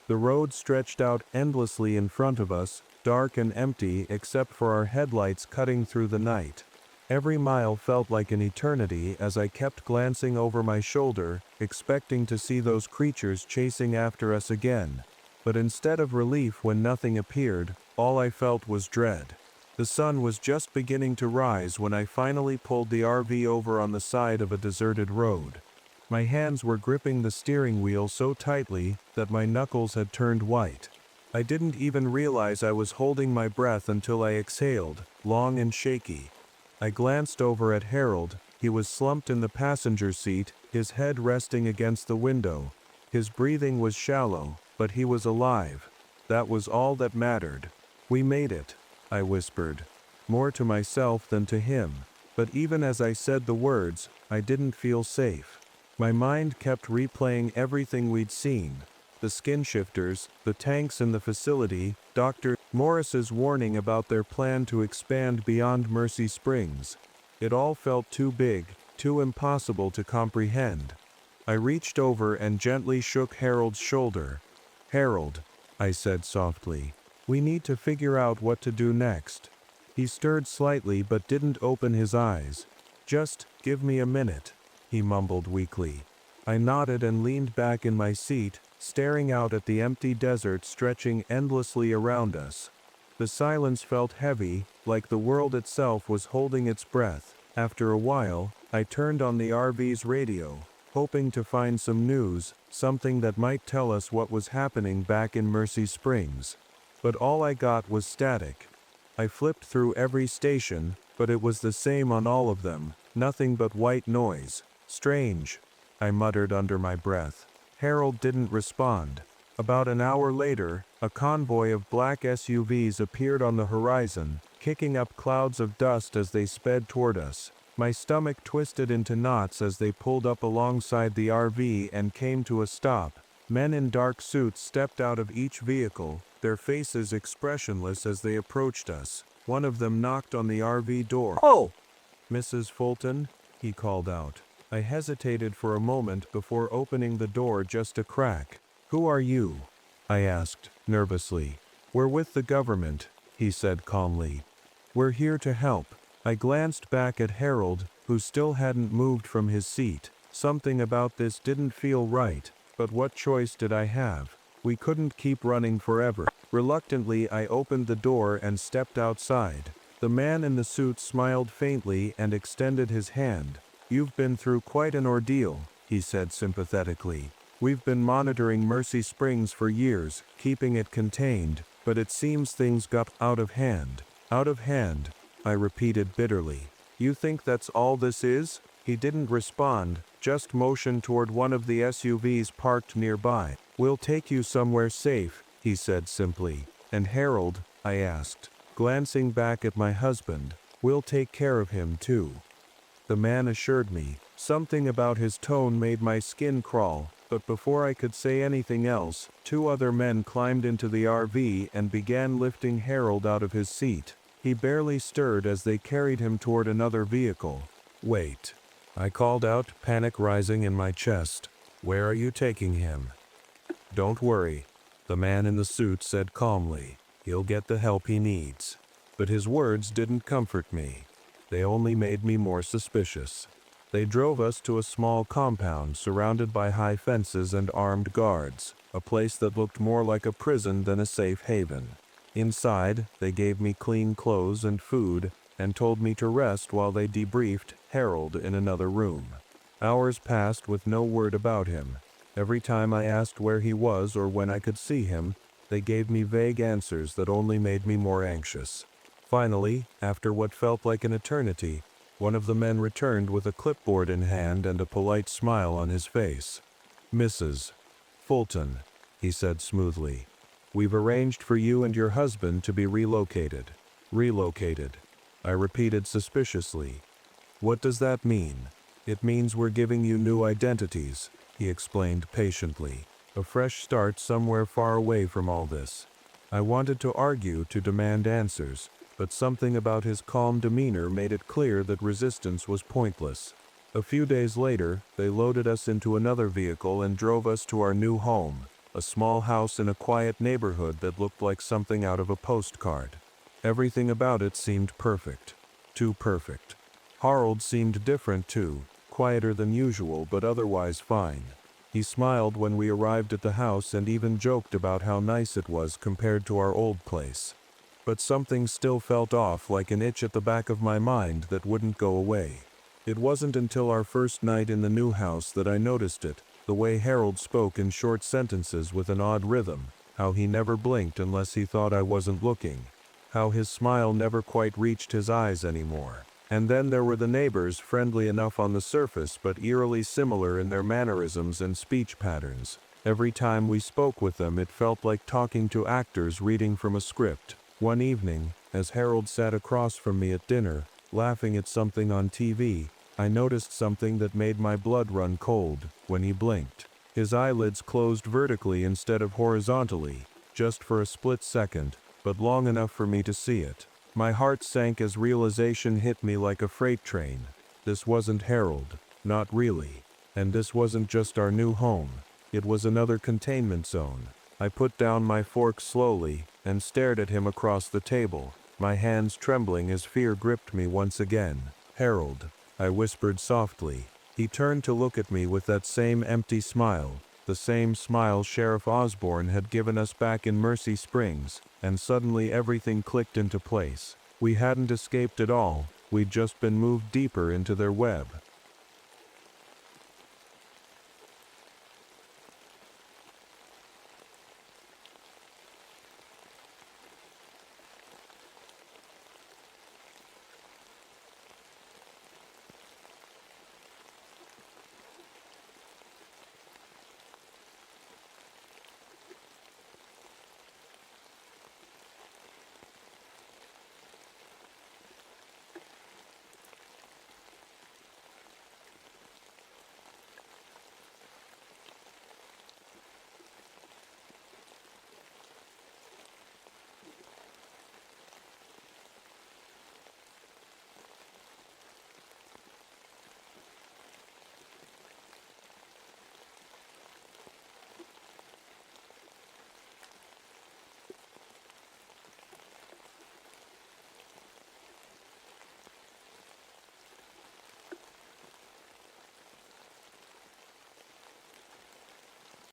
Speaker 1: The road stretched out endlessly in front of us, dark and empty except for our headlights cutting through the night. Every mile felt like an eternity as I kept glancing over my shoulder, expecting to see those creatures chasing after us again. But instead of relief when nothing appeared, all I felt was dread. The sun was just beginning to rise when I finally pulled the RV over on the side of a deserted road. My hands were gripping the steering wheel so tightly that my knuckles had turned white. I didn't even realize I was holding my breath until I exhaled, long and shaky. I glanced over at Harold. He was slumped in the passenger seat, his head resting against the window. His breathing was shallow, but he was alive. That was all that mattered. "We made it," I whispered, more to myself than to him. But even as I said the words, I didn't feel safe. My mind kept replaying everything we'd seen. The skin shifters, the tanks in the facility, Dr. Morris's warning about their plan to expand beyond Mercy Springs. It all felt too big, too impossible to comprehend. I reached over and gently shook Harold's shoulder. "Harold," I said softly, "we need to figure out what to do next." He stirred slightly but didn't open his eyes. "Just give me a minute," he mumbled weakly. I nodded and leaned back in my seat, staring out at the empty desert stretching endlessly around us. The silence felt heavy, like the world itself was holding its breath. After a while, I turned on the RV's radio, hoping to find some news, something that might tell us what was happening back in Mercy Springs. But all I got was static. I flipped through every station, but it was the same on all of them, nothing but white noise. "Strange," I muttered under my breath. Harold didn't respond. About an hour later, a convoy of black SUVs appeared on the horizon, kicking up clouds of dust as they sped toward us. My stomach twisted into knots as they pulled up alongside the RV and came to a stop. Men in dark suits stepped out of each vehicle, their faces expressionless as they approached us. One of them knocked on the RV door.
Speaker 2: "Oh!"
Speaker 1: "Mrs. Fulton?" he called out. I hesitated for a moment before opening the door just a crack. "Who are you?" I asked, nervously. "We're with the government," he said calmly. "We're here to help." I glanced back at Harold, who still hadn't moved from his seat. Something about this didn't feel right, but what choice did I have? We couldn't keep running forever. Reluctantly, I opened the door and stepped outside. The man in the suit smiled faintly and extended his hand. "You've been through quite an ordeal," he said sympathetically. "We've been monitoring Mercy Springs for years, keeping it contained, but it seems things got out of hand." "Out of hand," I repeated bitterly. "You think that's all this is?" He didn't respond, just motioned toward one of the SUVs parked nearby. "We'll take you somewhere safe," he said simply. "And Harold?" I asked, glancing back at my husband. "We'll take care of him too," the man assured me. Something about his tone made my skin crawl, but before I could say anything else, two other men climbed into the RV and began lifting Harold out of his seat. He barely stirred as they carried him toward another vehicle. "Wait," I called out, panic rising in my chest. "Where are you taking him?" "Don't worry," the man in the suit said calmly. "He'll get the help he needs." But his words didn't comfort me. They only made me more suspicious. They drove us to a small compound surrounded by high fences and armed guards, a place that looked more like a prison than a safe haven. Inside, they gave me clean clothes and food, and told me to rest while they debriefed Harold in another room. Hours passed with no word about him. Every time I asked where he was or when I could see him, they gave me vague answers that only made me more anxious. Finally, after what felt like an eternity, one of the men returned with a clipboard in hand and a polite smile on his face. "Mrs. Fulton," he said smoothly, "we've arranged for you and your husband to be relocated." "Relocated," I repeated suspiciously. "What does that mean?" "It means we're giving you new identities," he explained patiently. "A fresh start somewhere far away from all this." I wanted to argue, to demand answers, but something about his calm demeanor made it clear that resistance was pointless. A few days later, they loaded us into another vehicle and drove us to our new home, a small house in a quiet neighborhood that looked like something out of a postcard. Everything about it seemed perfect. Too perfect. Harold seemed different too, quieter than usual but otherwise fine. He smiled when we arrived at the house and even joked about how nice it was compared to our old place. But something still felt off, like an itch at the back of my mind that wouldn't go away. It wasn't until our first night in the new house that I noticed it, the way Harold spoke in short sentences with an odd rhythm, how he never blinked unless he thought I wasn't looking, how his smile never quite reached his eyes anymore. And then there were the neighbors, friendly enough on the surface but eerily similar in their mannerisms and speech patterns. Every time we spoke with them, it felt like talking to actors reading from a script. One evening, as Harold sat across from me at dinner, laughing at something on TV, I noticed something that made my blood run cold. When he blinked, his eyelids closed vertically instead of horizontally, just for a split second, but long enough for me to see it. My heart sank as realization hit me like a freight train. This wasn't Harold, not really. And this wasn't just our new home. It was another containment zone. I put down my fork slowly and stared at him across the table, my hands trembling as fear gripped me once again. "Harold," I whispered softly. He turned to look at me with that same empty smile, the same smile Sheriff Osborne had given us back in Mercy Springs, and suddenly everything clicked into place. We hadn't escaped at all, we'd just been moved deeper into their web.